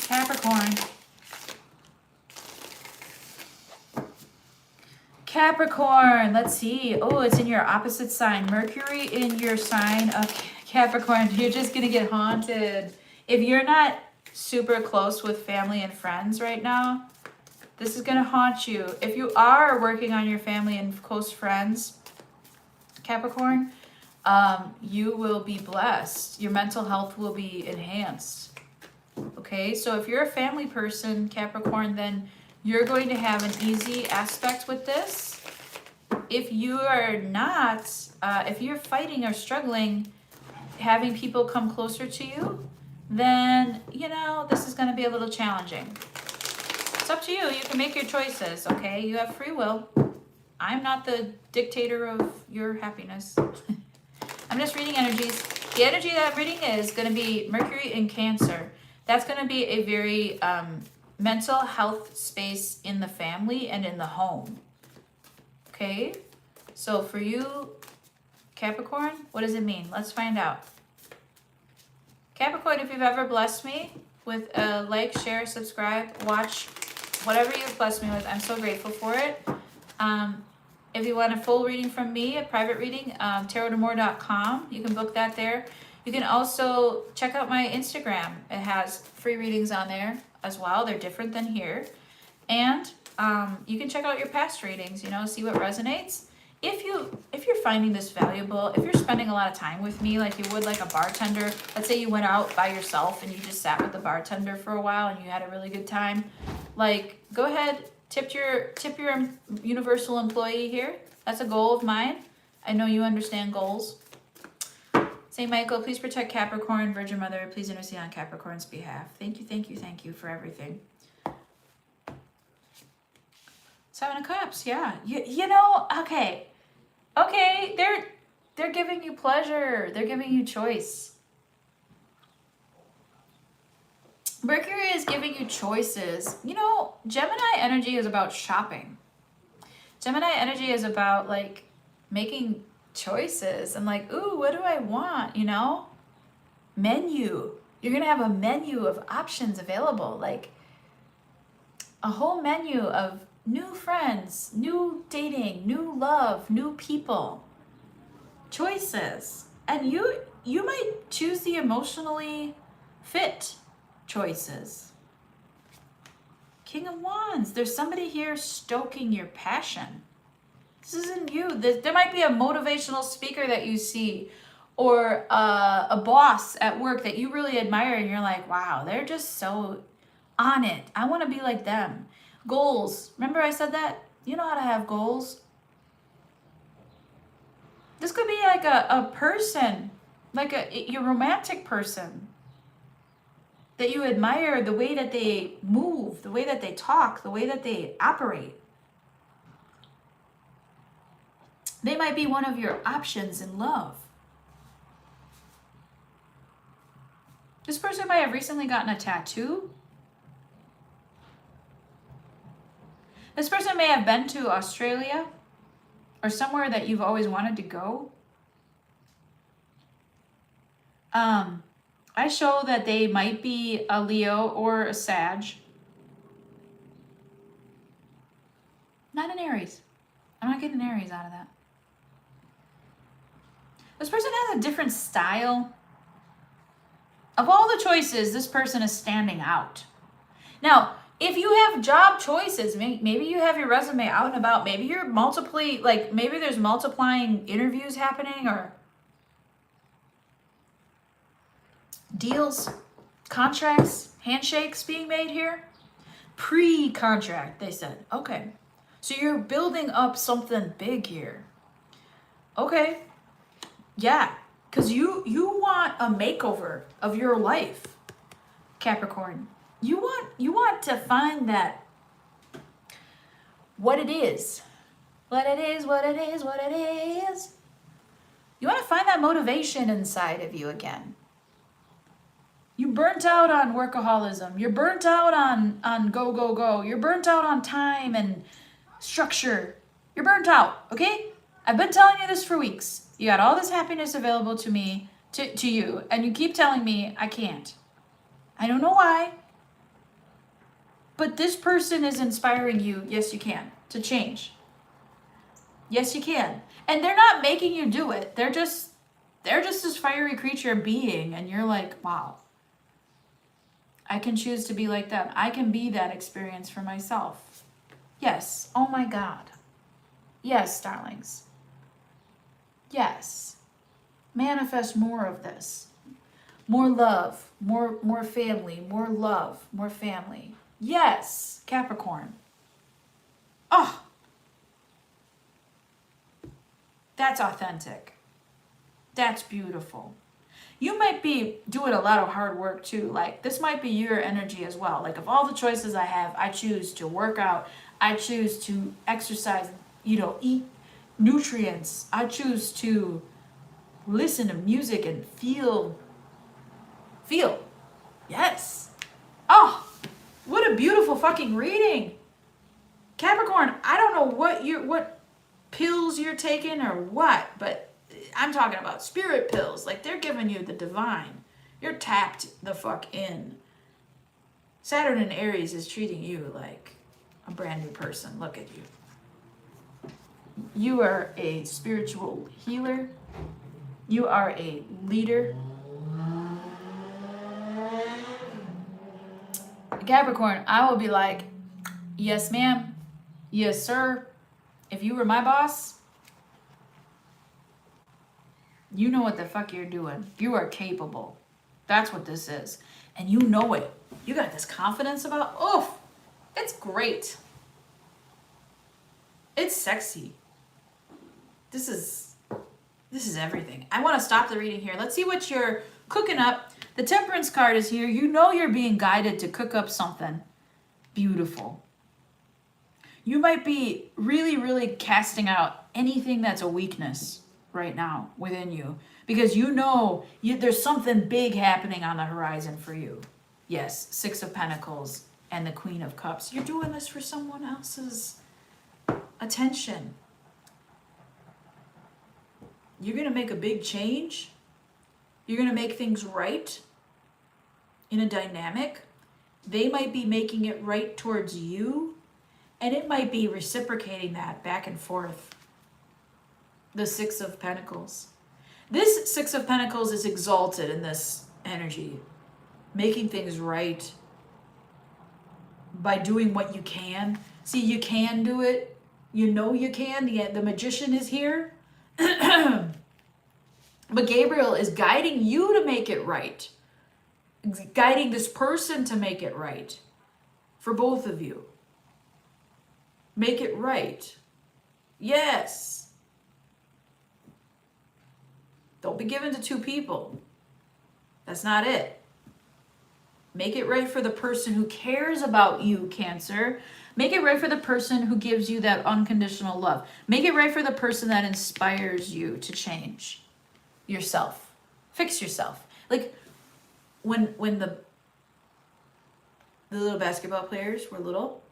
Capricorn. Capricorn, let's see. Oh, it's in your opposite sign. Mercury in your sign of Capricorn. You're just going to get haunted. If you're not super close with family and friends right now, this is going to haunt you. If you are working on your family and close friends, Capricorn, you will be blessed. Your mental health will be enhanced. Okay, so if you're a family person, Capricorn, then you're going to have an easy aspect with this. If you are not, if you're fighting or struggling, having people come closer to you, then, you know, this is going to be a little challenging. It's up to you. You can make your choices, okay? You have free will. I'm not the dictator of your happiness. I'm just reading energies. The energy that I'm reading is going to be Mercury in Cancer. That's going to be a very mental health space in the family and in the home. Okay? So for you, Capricorn, what does it mean? Let's find out. Capricorn, if you've ever blessed me with a like, share, subscribe, watch, whatever you've blessed me with, I'm so grateful for it. If you want a full reading from me, a private reading, tarotdamore.com. You can book that there. You can also check out my Instagram. It has free readings on there as well. They're different than here. And you can check out your past readings, you know, see what resonates. If you're finding this valuable, if you're spending a lot of time with me like you would like a bartender, let's say you went out by yourself and you just sat with the bartender for a while and you had a really good time, like, go ahead Tip your universal employee here. That's a goal of mine. I know you understand goals. St. Michael, please protect Capricorn. Virgin Mother, please intercede on Capricorn's behalf. Thank you, thank you, thank you for everything. Seven of Cups, yeah. You know, okay. Okay, they're giving you pleasure. They're giving you choice. Mercury is giving you choices. You know, Gemini energy is about shopping. Gemini energy is about like making choices and like, ooh, what do I want? You know, menu. You're gonna have a menu of options available, like a whole menu of new friends, new dating, new love, new people, choices. And you might choose the emotionally fit choices. King of Wands, there's somebody here stoking your passion. This isn't you. There might be a motivational speaker that you see, or a boss at work that you really admire and you're like, wow, they're just so on it. I want to be like them. Goals. Remember I said that? You know how to have goals. This could be like a person, like your romantic person that you admire, the way that they move, the way that they talk, the way that they operate. They might be one of your options in love. This person might have recently gotten a tattoo. This person may have been to Australia or somewhere that you've always wanted to go. I show that they might be a Leo or a Sag. Not an Aries. I'm not getting Aries out of that. This person has a different style. Of all the choices, this person is standing out. Now, if you have job choices, maybe you have your resume out and about, maybe you're maybe there's multiplying interviews happening or deals, contracts, handshakes being made here. Pre-contract, they said. Okay. So you're building up something big here. Okay. Yeah. Because you want a makeover of your life, Capricorn. You want to find that what it is. What it is, what it is, what it is. You want to find that motivation inside of you again. You burnt out on workaholism. You're burnt out on go, go, go. You're burnt out on time and structure. You're burnt out, okay? I've been telling you this for weeks. You got all this happiness available to me, to you, and you keep telling me I can't. I don't know why. But this person is inspiring you, yes you can, to change. Yes you can. And they're not making you do it. They're just this fiery creature being, and you're like, wow. I can choose to be like them. I can be that experience for myself. Yes. Oh my God. Yes, darlings. Yes. Manifest more of this. More love, more family, more love, more family. Yes, Capricorn. Oh, that's authentic. That's beautiful. You might be doing a lot of hard work too. Like, this might be your energy as well. Like, of all the choices I have, I choose to work out. I choose to exercise, eat nutrients. I choose to listen to music and feel. Yes. Oh, what a beautiful fucking reading. Capricorn, I don't know what pills you're taking or what, but I'm talking about spirit pills. Like, they're giving you the divine. You're tapped the fuck in. Saturn in Aries is treating you like a brand new person. Look at you. You are a spiritual healer. You are a leader. Capricorn, I will be like, yes, ma'am. Yes, sir. If you were my boss, you know what the fuck you're doing. You are capable. That's what this is. And you know it. You got this confidence about, it's great. It's sexy. This is everything. I want to stop the reading here. Let's see what you're cooking up. The Temperance card is here. You know you're being guided to cook up something beautiful. You might be really, really casting out anything that's a weakness right now within you, because you know there's something big happening on the horizon for you. Yes, Six of Pentacles and the Queen of Cups. You're doing this for someone else's attention. You're going to make a big change. You're going to make things right in a dynamic. They might be making it right towards you, and it might be reciprocating that back and forth. The Six of Pentacles. This Six of Pentacles is exalted in this energy, making things right by doing what you can. See, you can do it. You know you can. The Magician is here. But Gabriel is guiding you to make it right. Guiding this person to make it right. For both of you. Make it right. Yes. Don't be given to two people. That's not it. Make it right for the person who cares about you, Cancer. Make it right for the person who gives you that unconditional love. Make it right for the person that inspires you to change yourself. Fix yourself. Like when the little basketball players were little,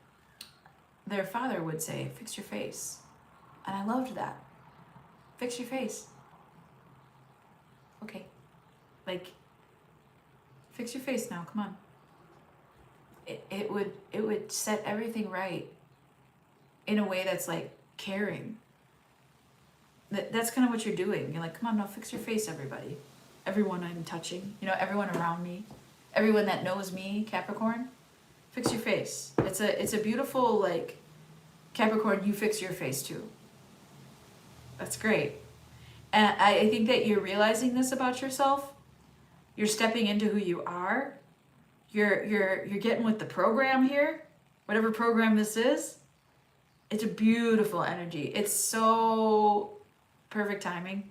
their father would say, fix your face. And I loved that. Fix your face. Okay. Like, fix your face now, come on. It would set everything right in a way that's like caring. That's kind of what you're doing. You're like, come on now, fix your face, everybody. Everyone I'm touching, everyone around me, everyone that knows me, Capricorn, fix your face. It's a beautiful, like, Capricorn, you fix your face too. That's great. And I think that you're realizing this about yourself. You're stepping into who you are. You're getting with the program here, whatever program this is. It's a beautiful energy. It's so perfect timing.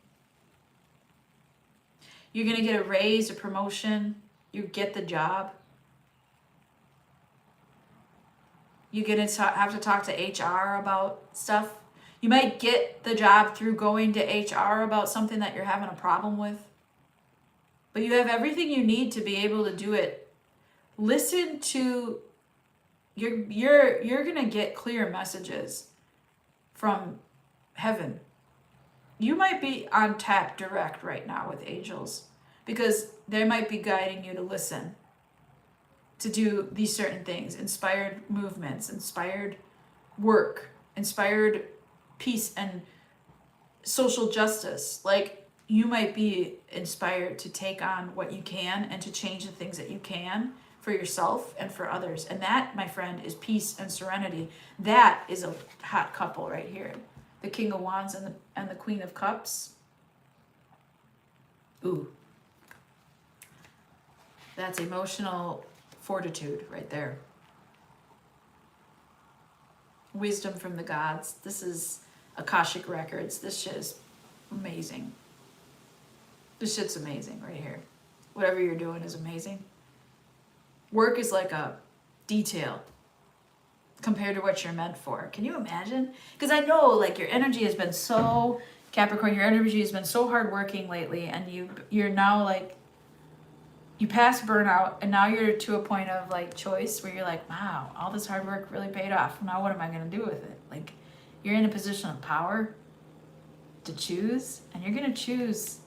You're going to get a raise, a promotion. You get the job. You're going to have to talk to HR about stuff. You might get the job through going to HR about something that you're having a problem with. But you have everything you need to be able to do it. Listen to, you're going to get clear messages from heaven. You might be on tap direct right now with angels, because they might be guiding you to listen, to do these certain things, inspired movements, inspired work, inspired peace and social justice. Like, you might be inspired to take on what you can and to change the things that you can for yourself and for others. And that, my friend, is peace and serenity. That is a hot couple right here. The King of Wands and the Queen of Cups. Ooh. That's emotional fortitude right there. Wisdom from the gods. This is Akashic Records. This shit is amazing. This shit's amazing right here. Whatever you're doing is amazing. Work is like a detail compared to what you're meant for. Can you imagine? Because I know, like, your energy has been so, Capricorn, your energy has been so hardworking lately, and you're now, like, you passed burnout, and now you're to a point of, like, choice where you're like, wow, all this hard work really paid off. Now what am I going to do with it? Like, you're in a position of power to choose, and you're going to choose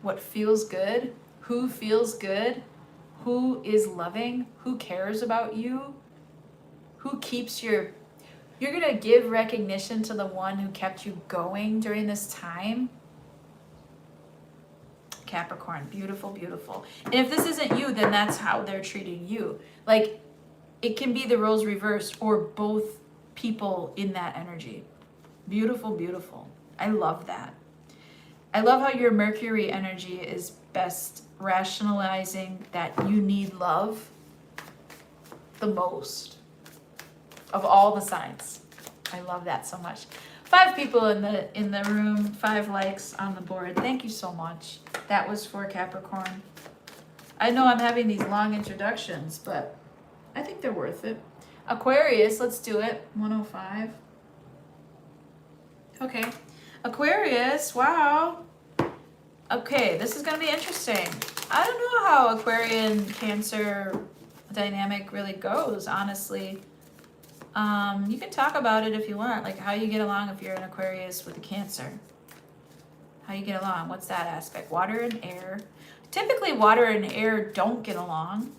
what feels good, who feels good, who is loving, who cares about you, who keeps you're going to give recognition to the one who kept you going during this time. Capricorn, beautiful, beautiful. And if this isn't you, then that's how they're treating you. Like, it can be the roles reversed or both people in that energy. Beautiful, beautiful. I love that. I love how your Mercury energy is best rationalizing that you need love the most of all the signs. I love that so much. 5 people in the room, 5 likes on the board. Thank you so much. That was for Capricorn. I know I'm having these long introductions, but I think they're worth it. Aquarius, let's do it. 105. Okay. Aquarius, wow. Okay, this is going to be interesting. I don't know how Aquarian Cancer dynamic really goes, honestly. You can talk about it if you want, like how you get along if you're an Aquarius with a Cancer. How you get along, what's that aspect? Water and air. Typically, water and air don't get along.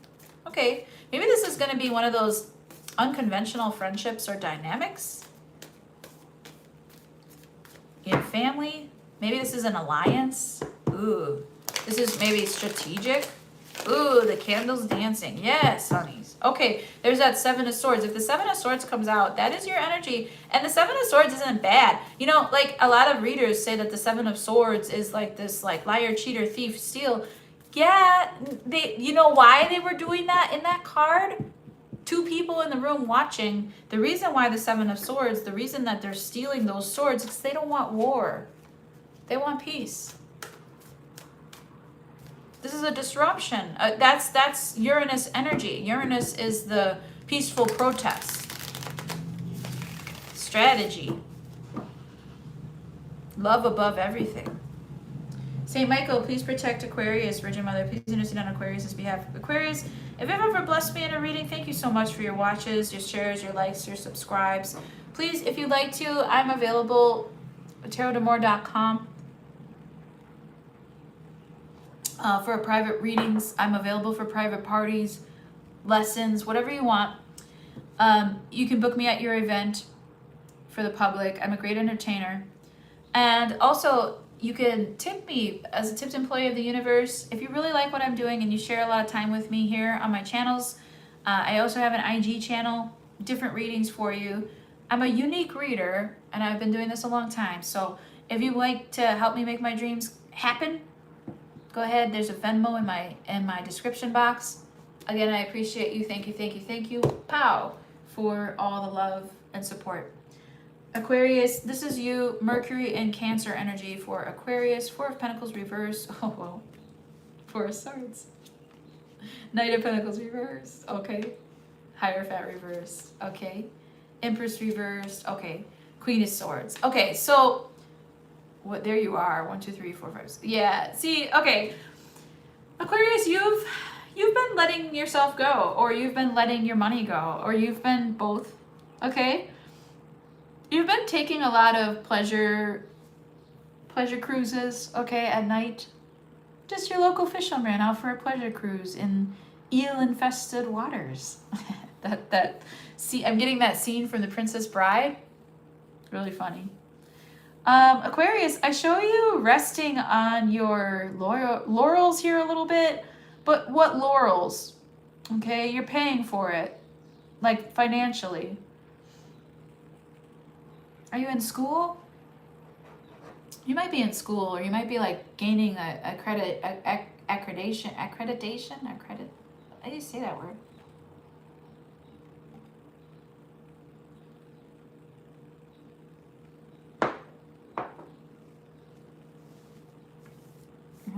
Okay, maybe this is going to be one of those unconventional friendships or dynamics in family. Maybe this is an alliance. Ooh, this is maybe strategic. Ooh, the candles dancing. Yes, honeys. Okay, there's that 7 of Swords. If the 7 of Swords comes out, that is your energy. And the 7 of Swords isn't bad. You know, like a lot of readers say that the 7 of Swords is like this like liar, cheater, thief, steal. Yeah, you know why they were doing that in that card? 2 people in the room watching. The reason why the 7 of Swords, the reason that they're stealing those swords is they don't want war. They want peace. This is a disruption. That's Uranus energy. Uranus is the peaceful protest. Strategy. Love above everything. Saint Michael, please protect Aquarius. Virgin Mother, please intercede on Aquarius' behalf. Aquarius, if you've ever blessed me in a reading, thank you so much for your watches, your shares, your likes, your subscribes. Please, if you'd like to, I'm available at tarotdamore.com. For private readings. I'm available for private parties, lessons, whatever you want. You can book me at your event for the public. I'm a great entertainer. And also, you can tip me as a tipped employee of the universe. If you really like what I'm doing and you share a lot of time with me here on my channels, I also have an IG channel, different readings for you. I'm a unique reader, and I've been doing this a long time. So if you'd like to help me make my dreams happen, go ahead. There's a Venmo in my description box. Again, I appreciate you. Thank you, thank you, thank you. Pow, for all the love and support. Aquarius, this is you. Mercury and Cancer energy for Aquarius. 4 of Pentacles reversed. Oh, well. 4 of Swords. Knight of Pentacles reversed. Okay. Hierophant reversed. Okay. Empress reversed. Okay. Queen of Swords. Okay, so what? There you are. 1, 2, 3, 4, 5. Yeah. See. Okay. Aquarius, you've been letting yourself go, or you've been letting your money go, or you've been both. Okay. You've been taking a lot of pleasure cruises. Okay, at night. Just your local fisherman out for a pleasure cruise in eel-infested waters. See, I'm getting that scene from The Princess Bride. Really funny. Aquarius, I show you resting on your laurels here a little bit, but what laurels? Okay, you're paying for it, like financially. Are you in school? You might be in school, or you might be like gaining accreditation. How do you say that word?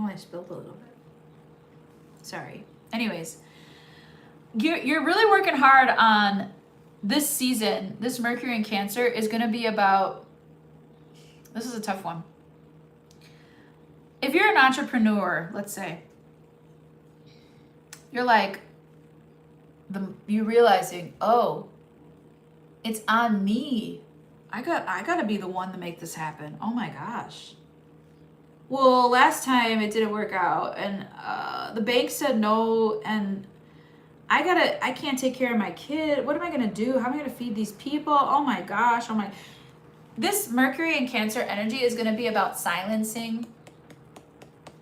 Oh, I spilled a little bit. Sorry. Anyways, you're really working hard on this season. This Mercury in Cancer is going to be about, this is a tough one. If you're an entrepreneur, let's say, you're like, you realizing, oh, it's on me. I got to be the one to make this happen. Oh my gosh. Well, last time it didn't work out, and the bank said no, and I can't take care of my kid. What am I gonna do? How am I gonna feed these people? Oh my gosh, this Mercury and Cancer energy is gonna be about silencing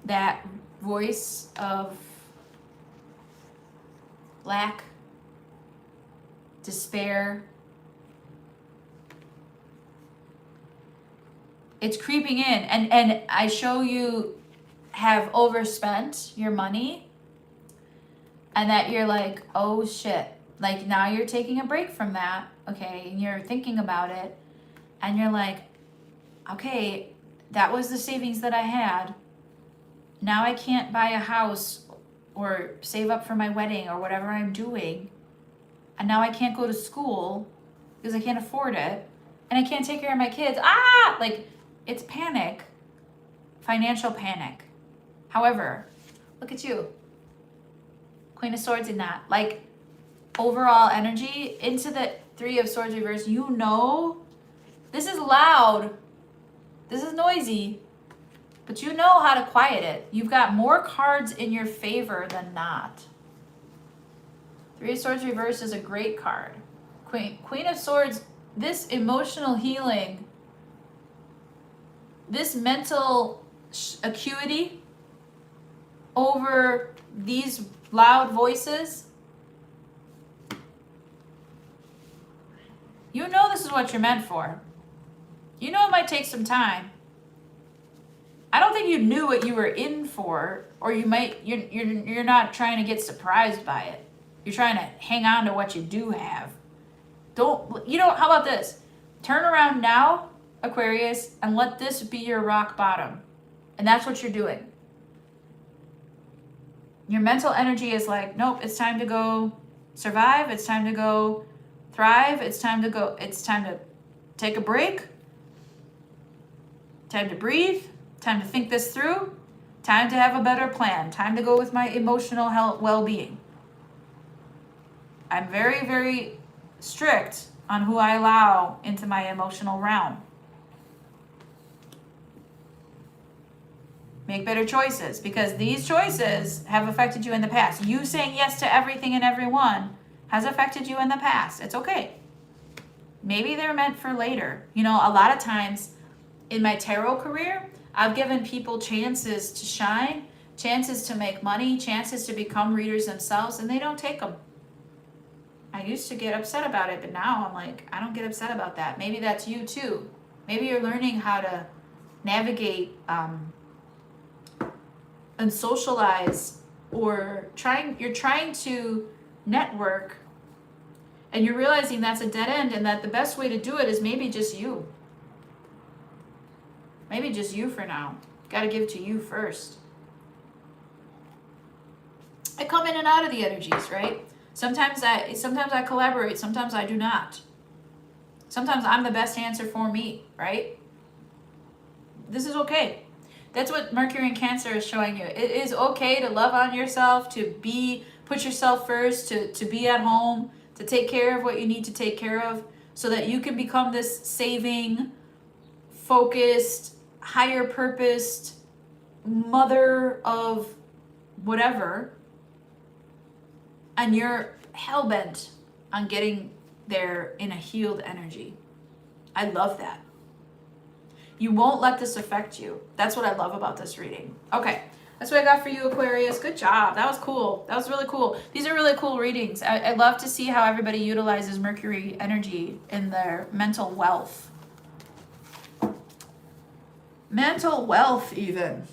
that voice of lack, despair. It's creeping in, and I show you have overspent your money, and that you're like, oh shit, Like now you're taking a break from that, okay, and you're thinking about it, and you're like, okay, that was the savings that I had. Now I can't buy a house or save up for my wedding or whatever I'm doing. And now I can't go to school because I can't afford it. And I can't take care of my kids. Like, it's panic, financial panic. However, look at you. Queen of Swords in that. Like, overall energy into the Three of Swords reverse. You know, this is loud. This is noisy. But you know how to quiet it. You've got more cards in your favor than not. Three of Swords reverse is a great card. Queen of Swords, this emotional healing, this mental acuity over these loud voices. You know this is what you're meant for. You know it might take some time. I don't think you knew what you were in for, or you're not trying to get surprised by it. You're trying to hang on to what you do have. How about this? Turn around now, Aquarius, and let this be your rock bottom. And that's what you're doing. Your mental energy is like, nope, it's time to go survive. It's time to go thrive. It's time to take a break. Time to breathe. Time to think this through. Time to have a better plan. Time to go with my emotional health, well-being. I'm very, very strict on who I allow into my emotional realm. Make better choices, because these choices have affected you in the past. You saying yes to everything and everyone has affected you in the past. It's okay. Maybe they're meant for later. A lot of times in my tarot career, I've given people chances to shine, chances to make money, chances to become readers themselves, and they don't take them. I used to get upset about it, but now I'm like, I don't get upset about that. Maybe that's you too. Maybe you're learning how to navigate and socialize, or you're trying to network, and you're realizing that's a dead end, and that the best way to do it is maybe just you. Maybe just you for now. Got to give it to you first. I come in and out of the energies, right? Sometimes I collaborate, sometimes I do not. Sometimes I'm the best answer for me, right? This is okay. That's what Mercury in Cancer is showing you. It is okay to love on yourself, to put yourself first, to be at home, to take care of what you need to take care of, so that you can become this saving, focused, higher purposed mother of whatever. And you're hell-bent on getting there in a healed energy. I love that. You won't let this affect you. That's what I love about this reading. Okay, that's what I got for you, Aquarius. Good job. That was cool. That was really cool. These are really cool readings. I love to see how everybody utilizes Mercury energy in their mental wealth. Mental wealth, even.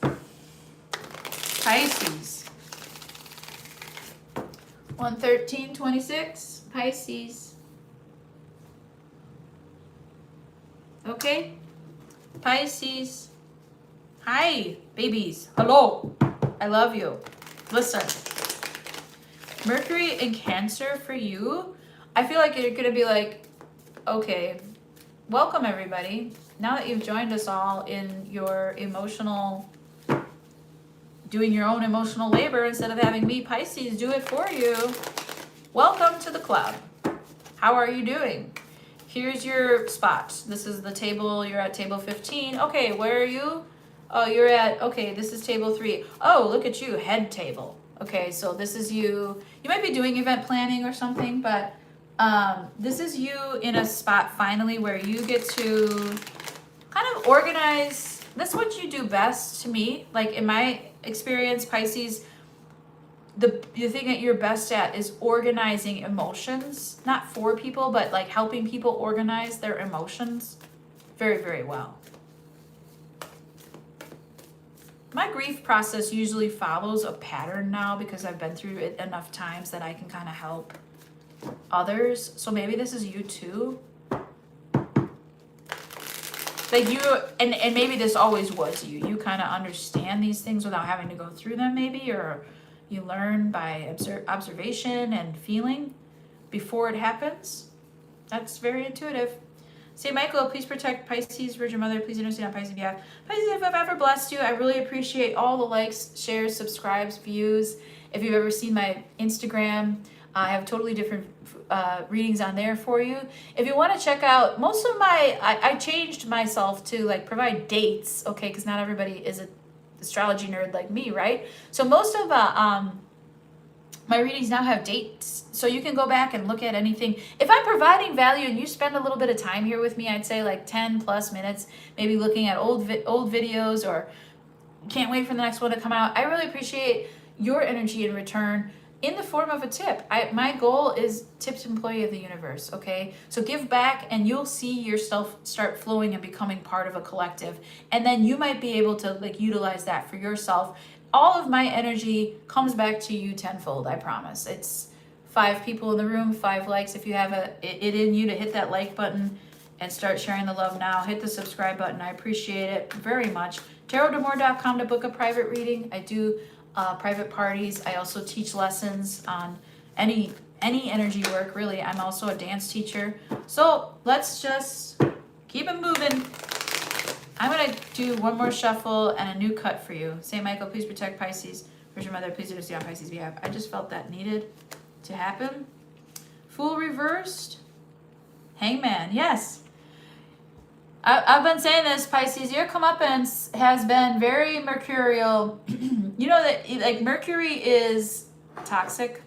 Pisces. 11326, Pisces. Okay, Pisces. Hi, babies. Hello. I love you. Listen, Mercury in Cancer for you, I feel like you're going to be like, okay, welcome everybody. Now that you've joined us all in your doing your own emotional labor instead of having me, Pisces, do it for you. Welcome to the club. How are you doing? Here's your spot. This is the table. You're at table 15. Okay, where are you? Oh, this is table 3. Oh, look at you, head table. Okay, so this is you. You might be doing event planning or something, but this is you in a spot finally where you get to kind of organize. That's what you do best to me. Like in my experience, Pisces, the thing that you're best at is organizing emotions, not for people, but like helping people organize their emotions very, very well. My grief process usually follows a pattern now because I've been through it enough times that I can kind of help others. So maybe this is you too. Like you, and maybe this always was you. You kind of understand these things without having to go through them maybe, or you learn by observation and feeling before it happens. That's very intuitive. St. Michael, please protect Pisces, Virgin Mother, please intercede on Pisces' behalf. Pisces, if I've ever blessed you, I really appreciate all the likes, shares, subscribes, views. If you've ever seen my Instagram, I have totally different readings on there for you. If you want to check out most of my, I changed myself to like provide dates, okay, because not everybody is an astrology nerd like me, right? So most of my readings now have dates, so you can go back and look at anything. If I'm providing value and you spend a little bit of time here with me, I'd say like 10 plus minutes, maybe looking at old videos, or can't wait for the next one to come out. I really appreciate your energy in return in the form of a tip. My goal is tipped employee of the universe, okay? So give back and you'll see yourself start flowing and becoming part of a collective. And then you might be able to like utilize that for yourself. All of my energy comes back to you tenfold, I promise. It's 5 people in the room, 5 likes. If you have it in you to hit that like button and start sharing the love now, hit the subscribe button. I appreciate it very much. TarotDemore.com to book a private reading. I do private parties. I also teach lessons on any energy work, really. I'm also a dance teacher. So let's just keep it moving. I'm going to do one more shuffle and a new cut for you. St. Michael, please protect Pisces. Virgin Mother, please intercede on Pisces' behalf. I just felt that needed to happen. Fool reversed. Hangman, yes. I've been saying this, Pisces. Your comeuppance has been very mercurial. You know that like Mercury is toxic.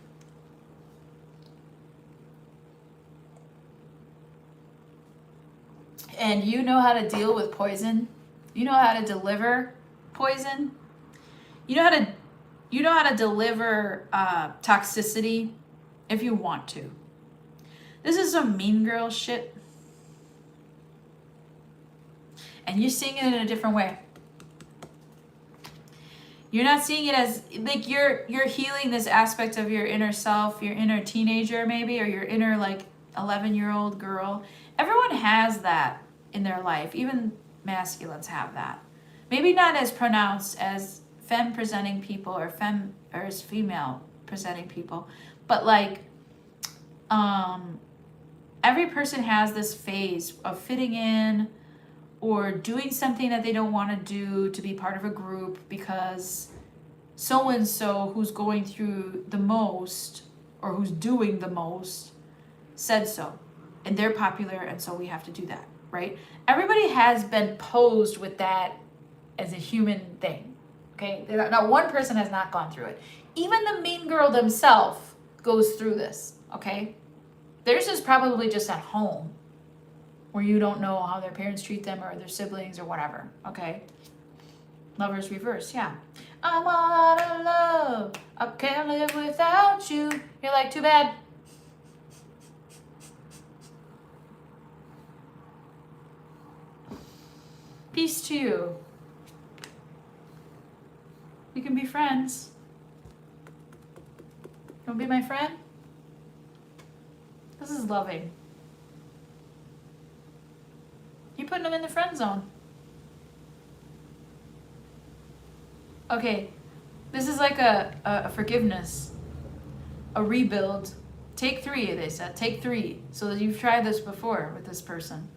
And you know how to deal with poison. You know how to deliver poison. You know how to deliver toxicity if you want to. This is some mean girl shit. And you're seeing it in a different way. You're not seeing it as like you're healing this aspect of your inner self, your inner teenager maybe, or your inner like 11-year-old girl. Everyone has that in their life. Even masculines have that. Maybe not as pronounced as femme presenting people or as female presenting people, but like every person has this phase of fitting in or doing something that they don't want to do to be part of a group because so-and-so who's going through the most or who's doing the most said so. And they're popular, and so we have to do that, right? Everybody has been posed with that as a human thing, okay? Not one person has not gone through it. Even the mean girl themselves goes through this, okay? Theirs is probably just at home where you don't know how their parents treat them or their siblings or whatever, okay? Lovers reverse, yeah. I'm all out of love. I can't live without you. You're like, too bad. Peace to you. We can be friends. You want to be my friend? This is loving. You're putting them in the friend zone. Okay, this is like a forgiveness, a rebuild. Take 3, they said. Take 3. So that you've tried this before with this person.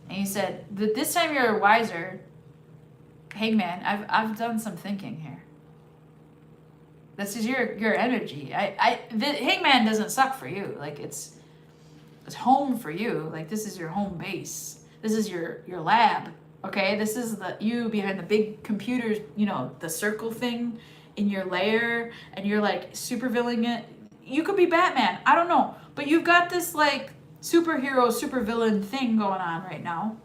And he said, that this time you're wiser. Hangman, I've done some thinking here. This is your energy. The Hangman doesn't suck for you. Like it's home for you. Like this is your home base. This is your lab. Okay, this is you behind the big computers, you know, the circle thing in your lair, and you're like supervillaining it. You could be Batman, I don't know. But you've got this like superhero, supervillain thing going on right now.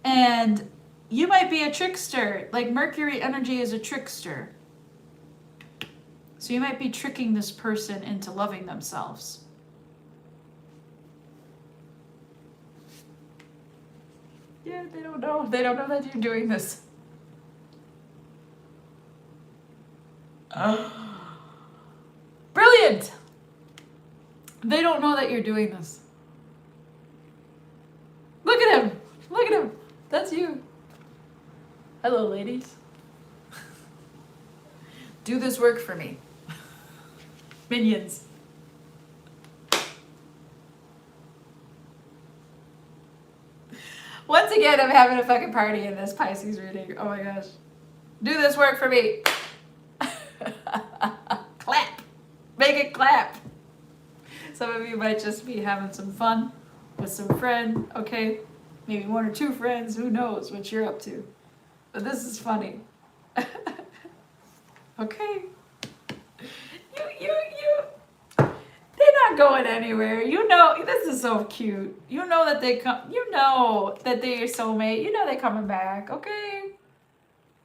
And you might be a trickster. Like Mercury energy is a trickster. So you might be tricking this person into loving themselves. Yeah, they don't know. They don't know that you're doing this. Brilliant! They don't know that you're doing this. Look at him. Look at him. That's you. Hello, ladies. Do this work for me. Minions. Once again, I'm having a fucking party in this Pisces reading. Oh my gosh. Do this work for me. Clap. Make it clap. Some of you might just be having some fun with some friend, okay? Maybe one or two friends, who knows what you're up to. But this is funny. Okay. They're not going anywhere. You know, this is so cute. You know that they come, you know that they're your soulmate. You know they're coming back, okay?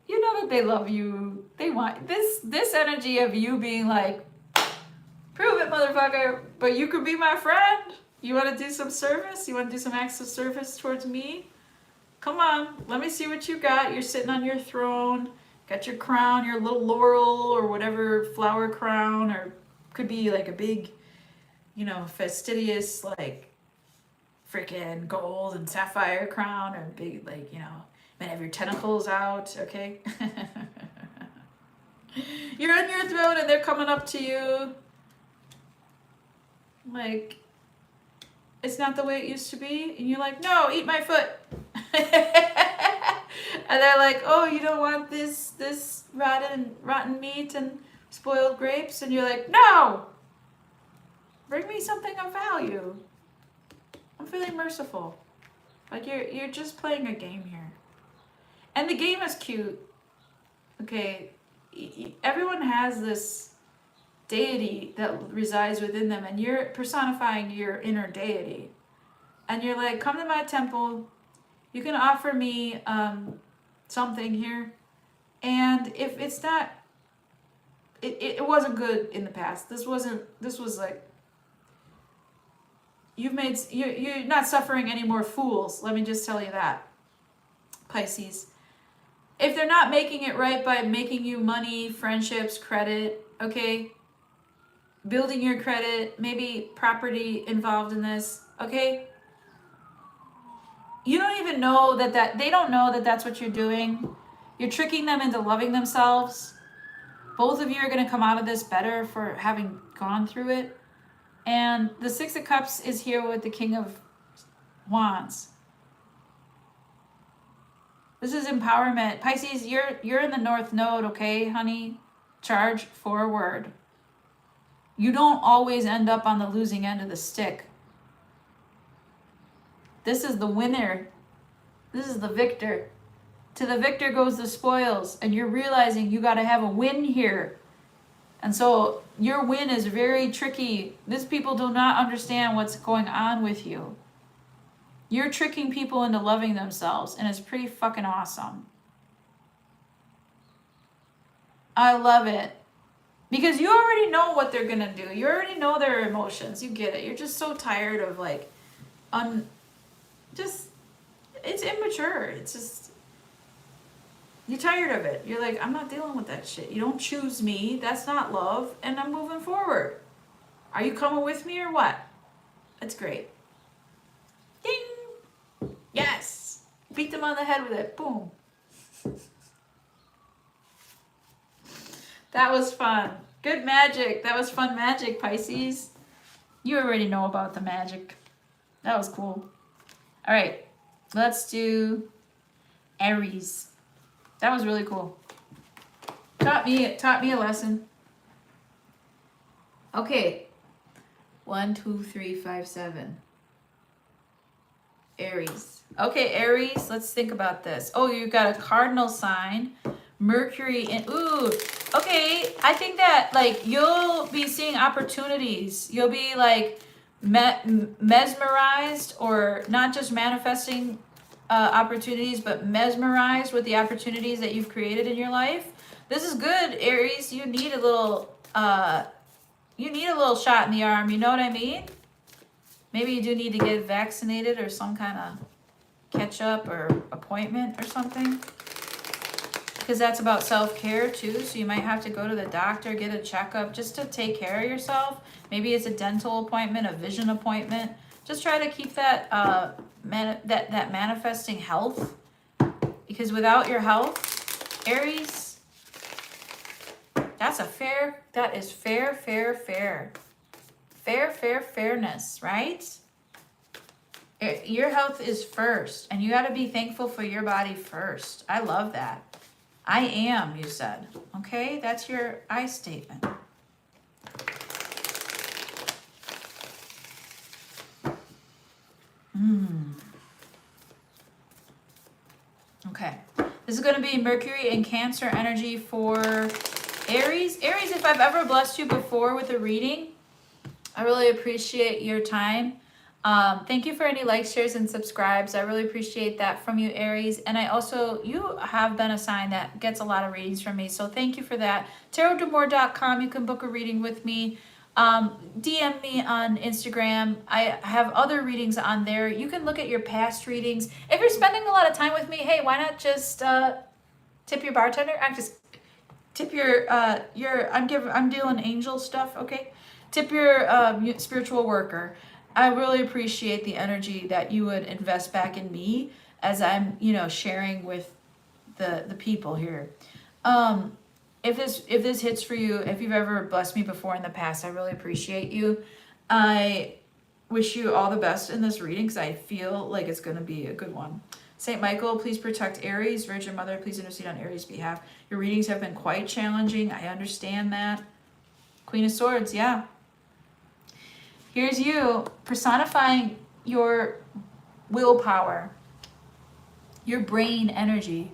You know that they love you. They want this energy of you being like, prove it, motherfucker. But you could be my friend. You want to do some service? You want to do some acts of service towards me? Come on, let me see what you got. You're sitting on your throne. Got your crown, your little laurel or whatever flower crown, or could be like a big, you know, fastidious, like freaking gold and sapphire crown, or big, like, you know, and have your tentacles out, okay? You're on your throne and they're coming up to you. Like, it's not the way it used to be. And you're like, no, eat my foot. And they're like, oh, you don't want this rotten meat and spoiled grapes? And you're like, no! Bring me something of value. I'm feeling merciful. Like you're just playing a game here. And the game is cute. Okay, everyone has this deity that resides within them, and you're personifying your inner deity. And you're like, come to my temple. You can offer me something here. And if it's not, it wasn't good in the past. This was like, you're not suffering any more fools. Let me just tell you that, Pisces. If they're not making it right by making you money, friendships, credit, okay, building your credit, maybe property involved in this, okay, you don't even know that they don't know that that's what you're doing. You're tricking them into loving themselves. Both of you are going to come out of this better for having gone through it. And the Six of Cups is here with the King of Wands. This is empowerment. Pisces, you're in the North Node, okay, honey? Charge forward. You don't always end up on the losing end of the stick. This is the winner. This is the victor. To the victor goes the spoils, and you're realizing you got to have a win here. And so your win is very tricky. These people do not understand what's going on with you. You're tricking people into loving themselves, and it's pretty fucking awesome. I love it. Because you already know what they're going to do. You already know their emotions. You get it. You're just so tired of like, it's immature. It's just, you're tired of it. You're like, I'm not dealing with that shit. You don't choose me. That's not love. And I'm moving forward. Are you coming with me or what? That's great. Ding! Yes! Beat them on the head with it. Boom. That was fun. Good magic. That was fun magic, Pisces. You already know about the magic. That was cool. All right. Let's do Aries. That was really cool. Taught me a lesson. Okay. 1, 2, 3, 5, 7. Aries. Okay, Aries, let's think about this. Oh, you got a cardinal sign. Mercury and ooh, okay. I think that like you'll be seeing opportunities. You'll be like mesmerized, or not just manifesting opportunities, but mesmerized with the opportunities that you've created in your life. This is good, Aries. You need a little shot in the arm. You know what I mean? Maybe you do need to get vaccinated or some kind of catch up or appointment or something. because that's about self-care too. So you might have to go to the doctor, get a checkup just to take care of yourself. Maybe it's a dental appointment, a vision appointment. Just try to keep that that manifesting health, because without your health, Aries, that is fairness, right? Your health is first, and you got to be thankful for your body first. I love that. I am, you said. Okay, that's your I statement. Okay, this is going to be Mercury and Cancer energy for Aries. Aries, if I've ever blessed you before with a reading, I really appreciate your time. Thank you for any likes, shares, and subscribes. I really appreciate that from you, Aries. And you have been a sign that gets a lot of readings from me. So thank you for that. TarotDeMore.com, you can book a reading with me. DM me on Instagram. I have other readings on there. You can look at your past readings. If you're spending a lot of time with me, hey, why not just tip your bartender? I'm just tip I'm doing angel stuff, okay? Tip your spiritual worker. I really appreciate the energy that you would invest back in me as I'm, sharing with the people here. If this hits for you, if you've ever blessed me before in the past, I really appreciate you. I wish you all the best in this reading because I feel like it's going to be a good one. Saint Michael, please protect Aries. Virgin Mother, please intercede on Aries' behalf. Your readings have been quite challenging. I understand that. Queen of Swords, yeah. Here's you personifying your willpower, your brain energy.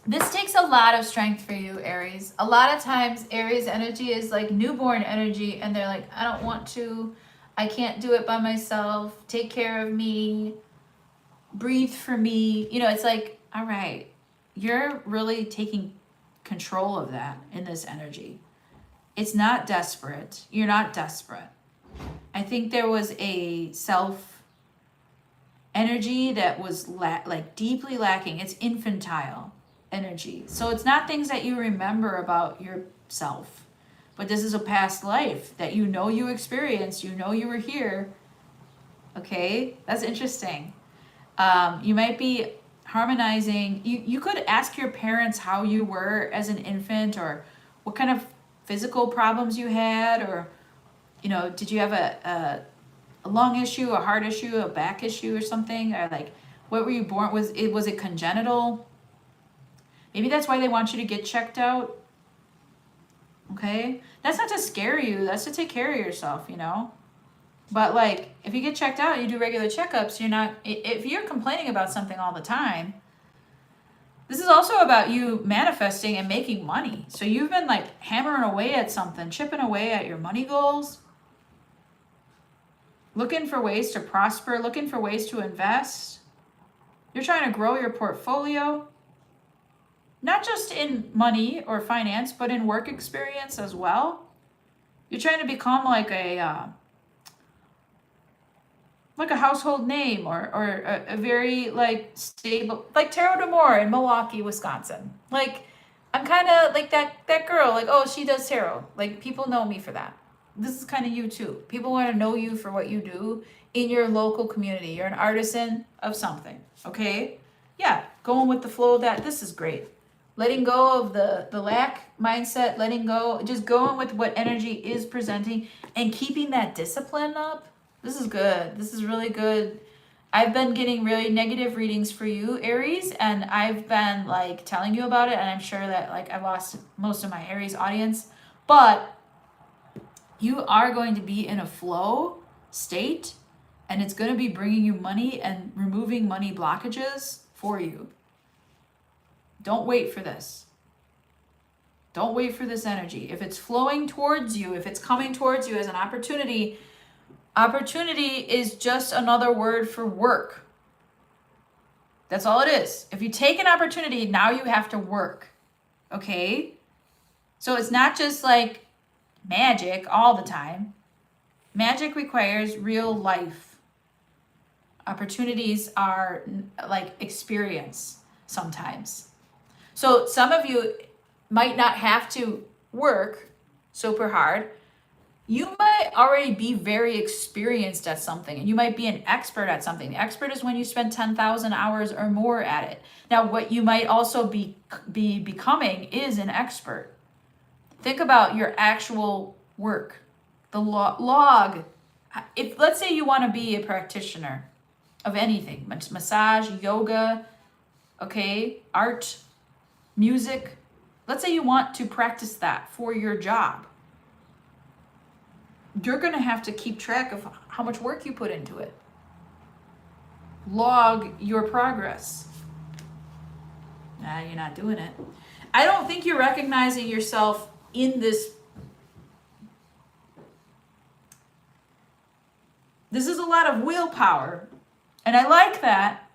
This takes a lot of strength for you, Aries. A lot of times, Aries energy is like newborn energy, and they're like, I don't want to. I can't do it by myself. Take care of me. Breathe for me. It's like, all right, you're really taking control of that in this energy. It's not desperate. You're not desperate. I think there was a self energy that was deeply lacking. It's infantile energy. So it's not things that you remember about yourself, but this is a past life that you experienced, you were here. Okay, that's interesting. You might be harmonizing. You could ask your parents how you were as an infant, or what kind of physical problems you had, or did you have a lung issue, a heart issue, a back issue, or something, or like what were you born, was it congenital? Maybe that's why they want you to get checked out. Okay, that's not to scare you, that's to take care of yourself, but like if you get checked out, you do regular checkups, if you're complaining about something all the time, this is also about you manifesting and making money. So you've been like hammering away at something, chipping away at your money goals, looking for ways to prosper, looking for ways to invest. You're trying to grow your portfolio, not just in money or finance, but in work experience as well. You're trying to become like a household name, or a very like stable, like Tarot D'Amour in Milwaukee, Wisconsin. Like I'm kind of like that girl, like, oh, she does tarot. Like people know me for that. This is kind of you too. People want to know you for what you do in your local community. You're an artisan of something, okay? Yeah, going with the flow of that. This is great. Letting go of the lack mindset, letting go, just going with what energy is presenting and keeping that discipline up. This is good. This is really good. I've been getting really negative readings for you, Aries, and I've been like telling you about it, and I'm sure that like I've lost most of my Aries audience, but you are going to be in a flow state, and it's going to be bringing you money and removing money blockages for you. Don't wait for this. Don't wait for this energy. If it's flowing towards you, if it's coming towards you as an opportunity is just another word for work. That's all it is. If you take an opportunity, now you have to work. Okay? So it's not just like magic all the time. Magic requires real life. Opportunities are like experience. sometimes. So some of you might not have to work super hard. You might already be very experienced at something, and you might be an expert at something. The expert is when you spend 10,000 hours or more at it. Now, what you might also be becoming is an expert. Think about your actual work, the log. If let's say you want to be a practitioner of anything, massage, yoga, okay, art, music. Let's say you want to practice that for your job. You're going to have to keep track of how much work you put into it. Log your progress. Nah, you're not doing it. I don't think you're recognizing yourself in this. This is a lot of willpower, and I like that.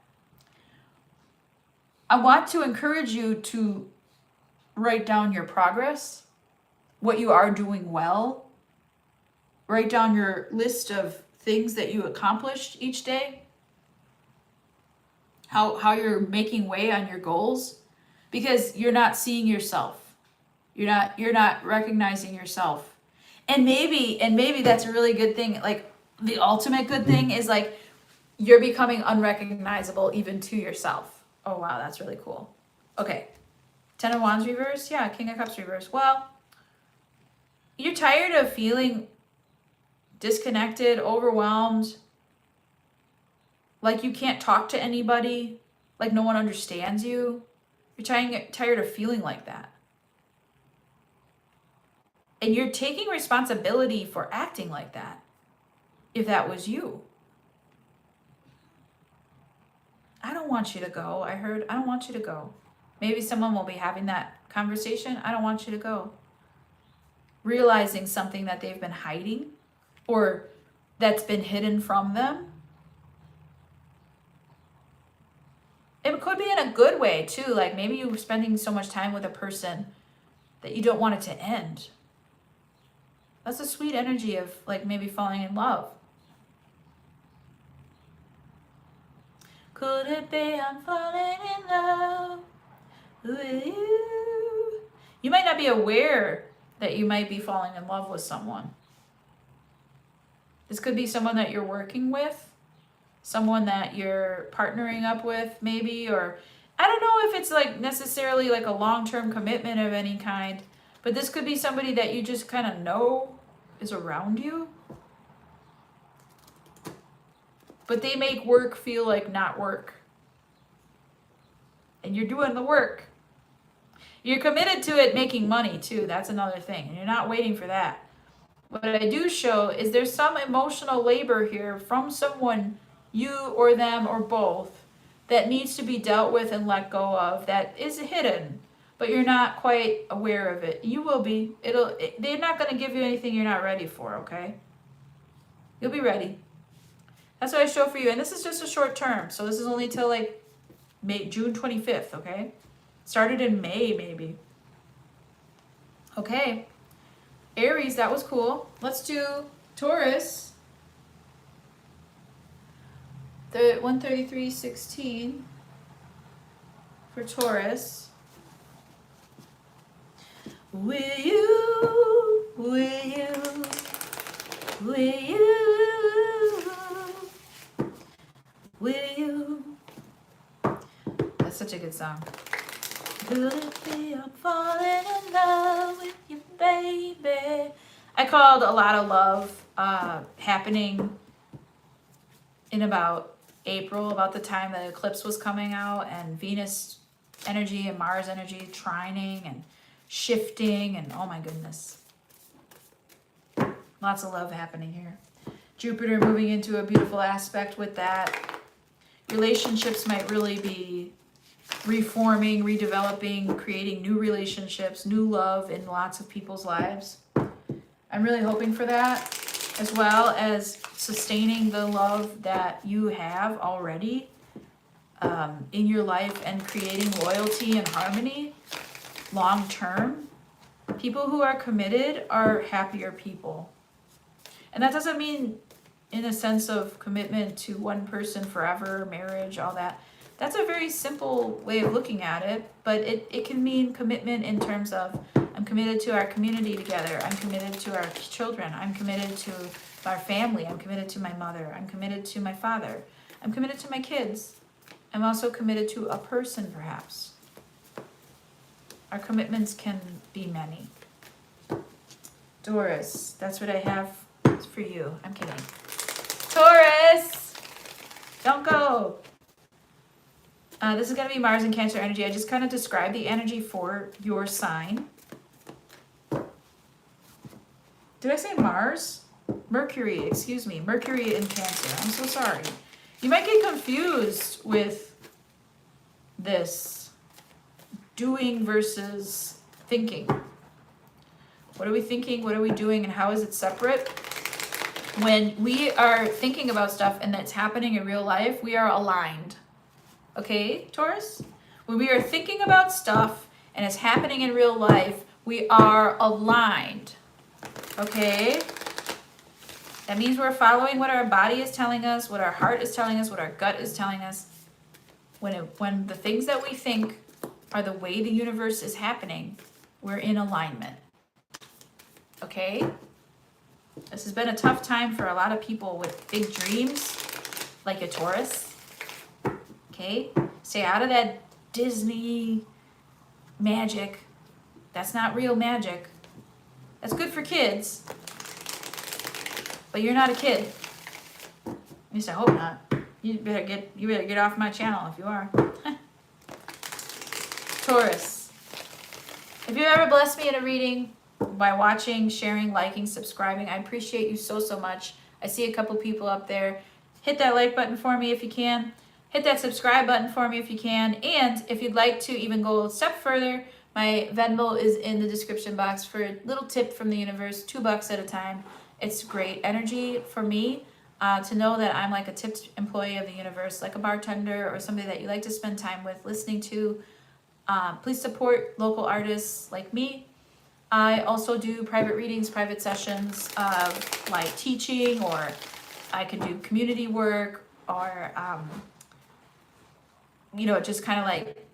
I want to encourage you to write down your progress, what you are doing well. Write down your list of things that you accomplished each day. How you're making way on your goals, because you're not seeing yourself. You're not recognizing yourself. And maybe that's a really good thing. Like the ultimate good thing is like you're becoming unrecognizable even to yourself. Oh wow, that's really cool. Okay. 10 of Wands reverse. Yeah, King of Cups reverse. Well, you're tired of feeling disconnected, overwhelmed, like you can't talk to anybody, like no one understands you. You're tired of feeling like that. And you're taking responsibility for acting like that, if that was you. I don't want you to go. I don't want you to go. Maybe someone will be having that conversation. I don't want you to go. Realizing something that they've been hiding, or that's been hidden from them. It could be in a good way too. Like maybe you're spending so much time with a person that you don't want it to end. That's a sweet energy of like maybe falling in love. Could it be I'm falling in love with you? You might not be aware that you might be falling in love with someone. This could be someone that you're working with, someone that you're partnering up with maybe, or I don't know if it's like necessarily like a long-term commitment of any kind, but this could be somebody that you just kind of know is around you. But they make work feel like not work. And you're doing the work. You're committed to it making money too. That's another thing. And you're not waiting for that. What I do show is there's some emotional labor here from someone, you or them or both, that needs to be dealt with and let go of, that is hidden, but you're not quite aware of it. You will be. They're not going to give you anything you're not ready for, okay? You'll be ready. That's what I show for you. And this is just a short term. So this is only till like June 25th, okay? Started in May, maybe. Okay. Aries, that was cool. Let's do Taurus. The 133.16 for Taurus. Will you, will you, will you, will you? That's such a good song. Could it be I'm falling in love with you, baby? I called a lot of love happening in about April, about the time the eclipse was coming out, and Venus energy and Mars energy trining and shifting, and oh my goodness. Lots of love happening here. Jupiter moving into a beautiful aspect with that. Relationships might really be reforming, redeveloping, creating new relationships, new love in lots of people's lives. I'm really hoping for that, as well as sustaining the love that you have already in your life and creating loyalty and harmony long term. People who are committed are happier people. And that doesn't mean in a sense of commitment to one person forever, marriage, all that. That's a very simple way of looking at it, but it can mean commitment in terms of I'm committed to our community together. I'm committed to our children. I'm committed to our family. I'm committed to my mother. I'm committed to my father. I'm committed to my kids. I'm also committed to a person, perhaps. Our commitments can be many. Taurus, that's what I have for you. I'm kidding. Taurus, don't go. This is going to be Mars and Cancer energy. I just kind of described the energy for your sign. Did I say Mars? Mercury, excuse me. Mercury in Cancer. I'm so sorry. You might get confused with this doing versus thinking. What are we thinking? What are we doing? And how is it separate? When we are thinking about stuff and that's happening in real life, we are aligned. Okay, Taurus? When we are thinking about stuff and it's happening in real life, we are aligned. Okay? That means we're following what our body is telling us, what our heart is telling us, what our gut is telling us. When the things that we think are the way the universe is happening, we're in alignment. Okay? This has been a tough time for a lot of people with big dreams, like a Taurus. Okay? Stay out of that Disney magic. That's not real magic. That's good for kids. But you're not a kid. At least I hope not. You better get off my channel if you are. Taurus. If you ever blessed me in a reading by watching, sharing, liking, subscribing, I appreciate you so much. I see a couple people up there. Hit that like button for me if you can. Hit that subscribe button for me if you can. And if you'd like to even go a step further, my Venmo is in the description box for a little tip from the universe, $2 at a time. It's great energy for me to know that I'm like a tipped employee of the universe, like a bartender or somebody that you like to spend time with, listening to. Please support local artists like me. I also do private readings, private sessions of like teaching, or I can do community work, or just kind of like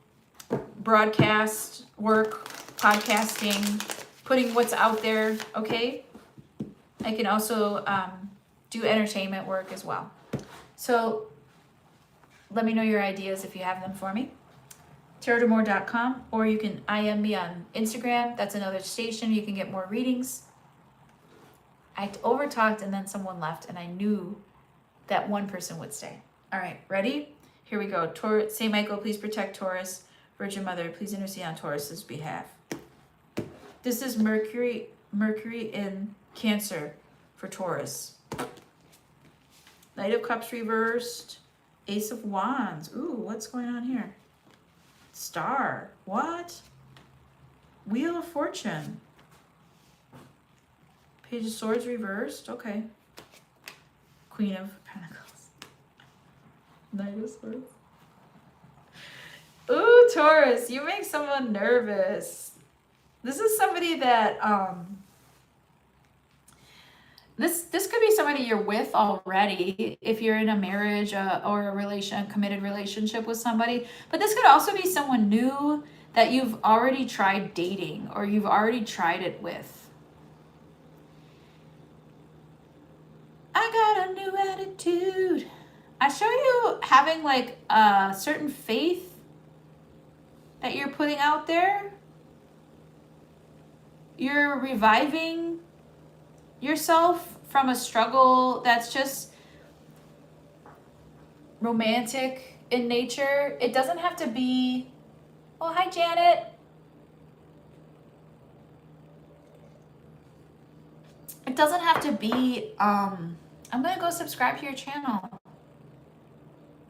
broadcast work, podcasting, putting what's out there, okay? I can also do entertainment work as well. So let me know your ideas if you have them for me. TarotDeMore.com, or you can IM me on Instagram. That's another station. You can get more readings. I overtalked and then someone left, and I knew that one person would stay. All right, ready? Here we go. Saint Michael, please protect Taurus. Virgin Mother, please intercede on Taurus's behalf. This is Mercury in Cancer for Taurus. Knight of Cups reversed. Ace of Wands. Ooh, what's going on here? Star. What? Wheel of Fortune. Page of Swords reversed. Okay. Queen of Pentacles. Knight of Swords. Ooh, Taurus, you make someone nervous. This is somebody that this could be somebody you're with already if you're in a marriage or a committed relationship with somebody. But this could also be someone new that you've already tried dating or you've already tried it with. I got a new attitude. I show you having like a certain faith that you're putting out there. You're reviving yourself from a struggle that's just romantic in nature. It doesn't have to be, oh, hi, Janet. It doesn't have to be, I'm going to go subscribe to your channel.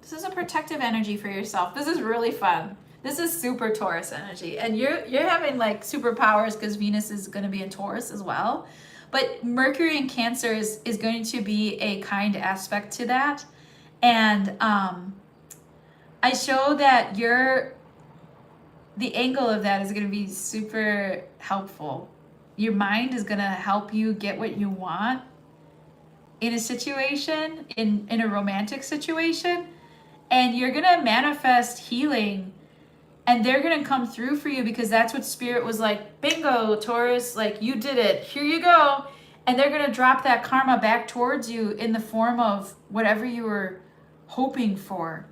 This is a protective energy for yourself. This is really fun. This is super Taurus energy. And you're having like superpowers because Venus is going to be in Taurus as well. But Mercury in Cancer is going to be a kind aspect to that. And I show that the angle of that is going to be super helpful. Your mind is going to help you get what you want in a situation, in a romantic situation. And you're going to manifest healing. And they're going to come through for you because that's what Spirit was like, bingo, Taurus, like you did it. Here you go. And they're going to drop that karma back towards you in the form of whatever you were hoping for.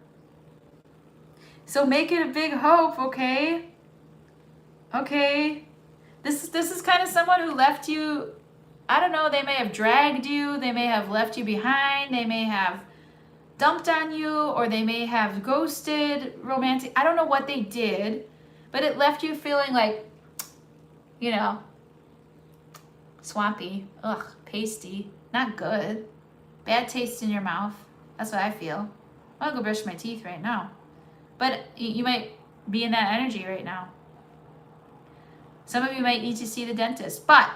So make it a big hope, okay? Okay. This is kind of someone who left you, I don't know, they may have dragged you, they may have left you behind, they may have dumped on you, or they may have ghosted, romantic. I don't know what they did, but it left you feeling like, you know, swampy, ugh, pasty, not good, bad taste in your mouth. That's what I feel. I'll go brush my teeth right now. But you might be in that energy right now. Some of you might need to see the dentist, but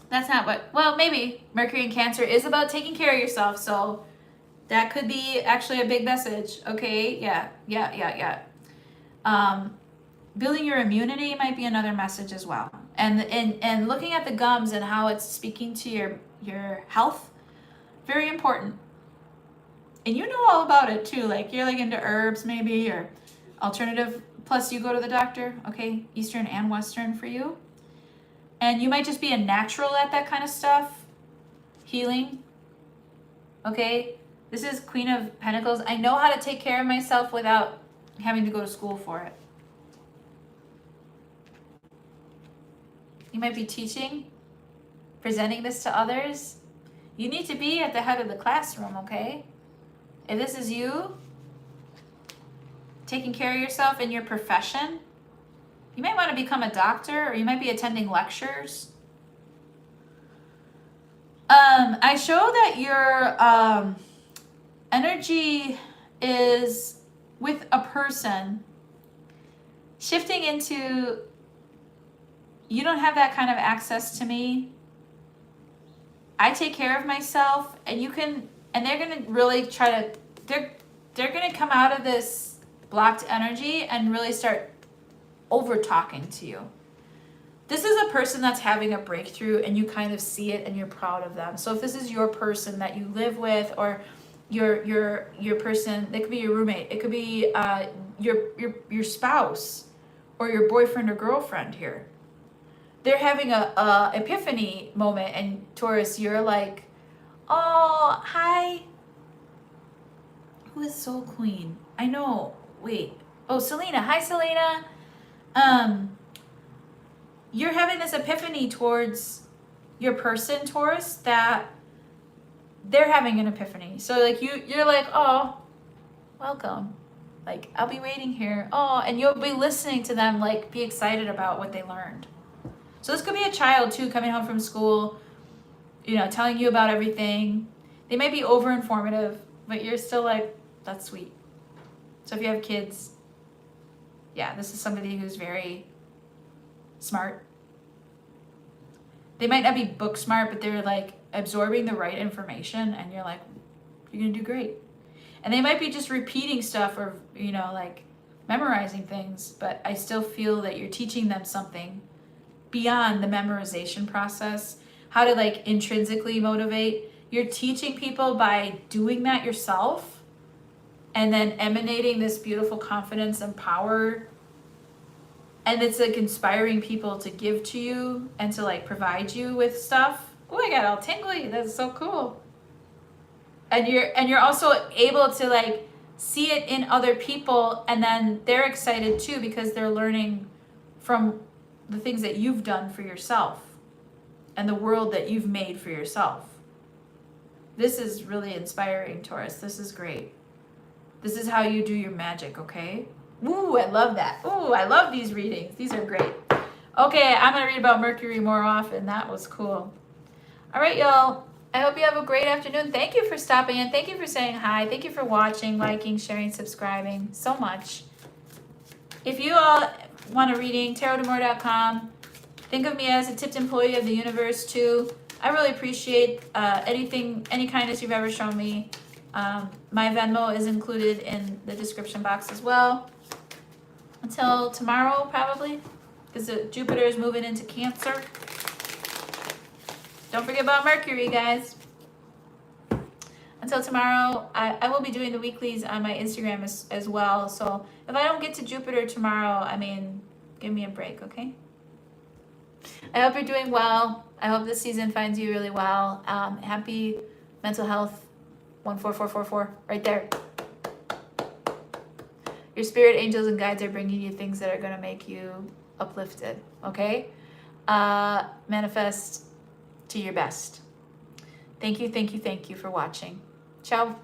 that's not what, well, maybe Mercury in Cancer is about taking care of yourself, so that could be actually a big message, okay? Yeah. Building your immunity might be another message as well. And looking at the gums and how it's speaking to your health, very important. And you know all about it too, like you're like into herbs maybe, or alternative, plus you go to the doctor, okay? Eastern and Western for you. And you might just be a natural at that kind of stuff. Healing, okay? This is Queen of Pentacles. I know how to take care of myself without having to go to school for it. You might be teaching, presenting this to others. You need to be at the head of the classroom, okay? If this is you, taking care of yourself in your profession, you might want to become a doctor, or you might be attending lectures. I show that your energy is with a person shifting into, you don't have that kind of access to me. I take care of myself, and you can, and they're going to really try to, they're going to come out of this blocked energy and really start over talking to you. This is a person that's having a breakthrough, and you kind of see it and you're proud of them. So if this is your person that you live with, or your person, it could be your roommate, it could be your spouse or your boyfriend or girlfriend here. They're having a epiphany moment, and Taurus, you're like, oh, hi. Who is Soul Queen? I know. Wait. Oh, Selena. Hi, Selena. You're having this epiphany towards your person, Taurus, that they're having an epiphany. So like you're like, oh, welcome. Like, I'll be waiting here. Oh, and you'll be listening to them, like, be excited about what they learned. So this could be a child too, coming home from school, you know, telling you about everything. They might be over informative, but you're still like, that's sweet. So if you have kids, yeah, this is somebody who's very smart. They might not be book smart, but they're like absorbing the right information, and you're like, you're gonna do great. And they might be just repeating stuff, or, you know, like memorizing things, but I still feel that you're teaching them something beyond the memorization process, how to like intrinsically motivate. You're teaching people by doing that yourself, and then emanating this beautiful confidence and power. And it's like inspiring people to give to you and to like provide you with stuff. Oh, I got all tingly. That's so cool. And you're also able to like see it in other people, and then they're excited too because they're learning from the things that you've done for yourself and the world that you've made for yourself. This is really inspiring, Taurus. This is great. This is how you do your magic, okay? Ooh, I love that. Ooh, I love these readings. These are great. Okay, I'm going to read about Mercury more often. That was cool. All right, y'all. I hope you have a great afternoon. Thank you for stopping in. Thank you for saying hi. Thank you for watching, liking, sharing, subscribing so much. If you all want a reading, tarotdamore.com. Think of me as a tipped employee of the universe too. I really appreciate any kindness you've ever shown me. My Venmo is included in the description box as well. Until tomorrow, probably, because Jupiter is moving into Cancer. Don't forget about Mercury, guys. Until tomorrow, I will be doing the weeklies on my Instagram as well. So if I don't get to Jupiter tomorrow, I mean, give me a break, okay? I hope you're doing well. I hope this season finds you really well. Happy mental health 14444 right there. Your spirit angels and guides are bringing you things that are going to make you uplifted, okay? Manifest to your best. Thank you for watching. Ciao.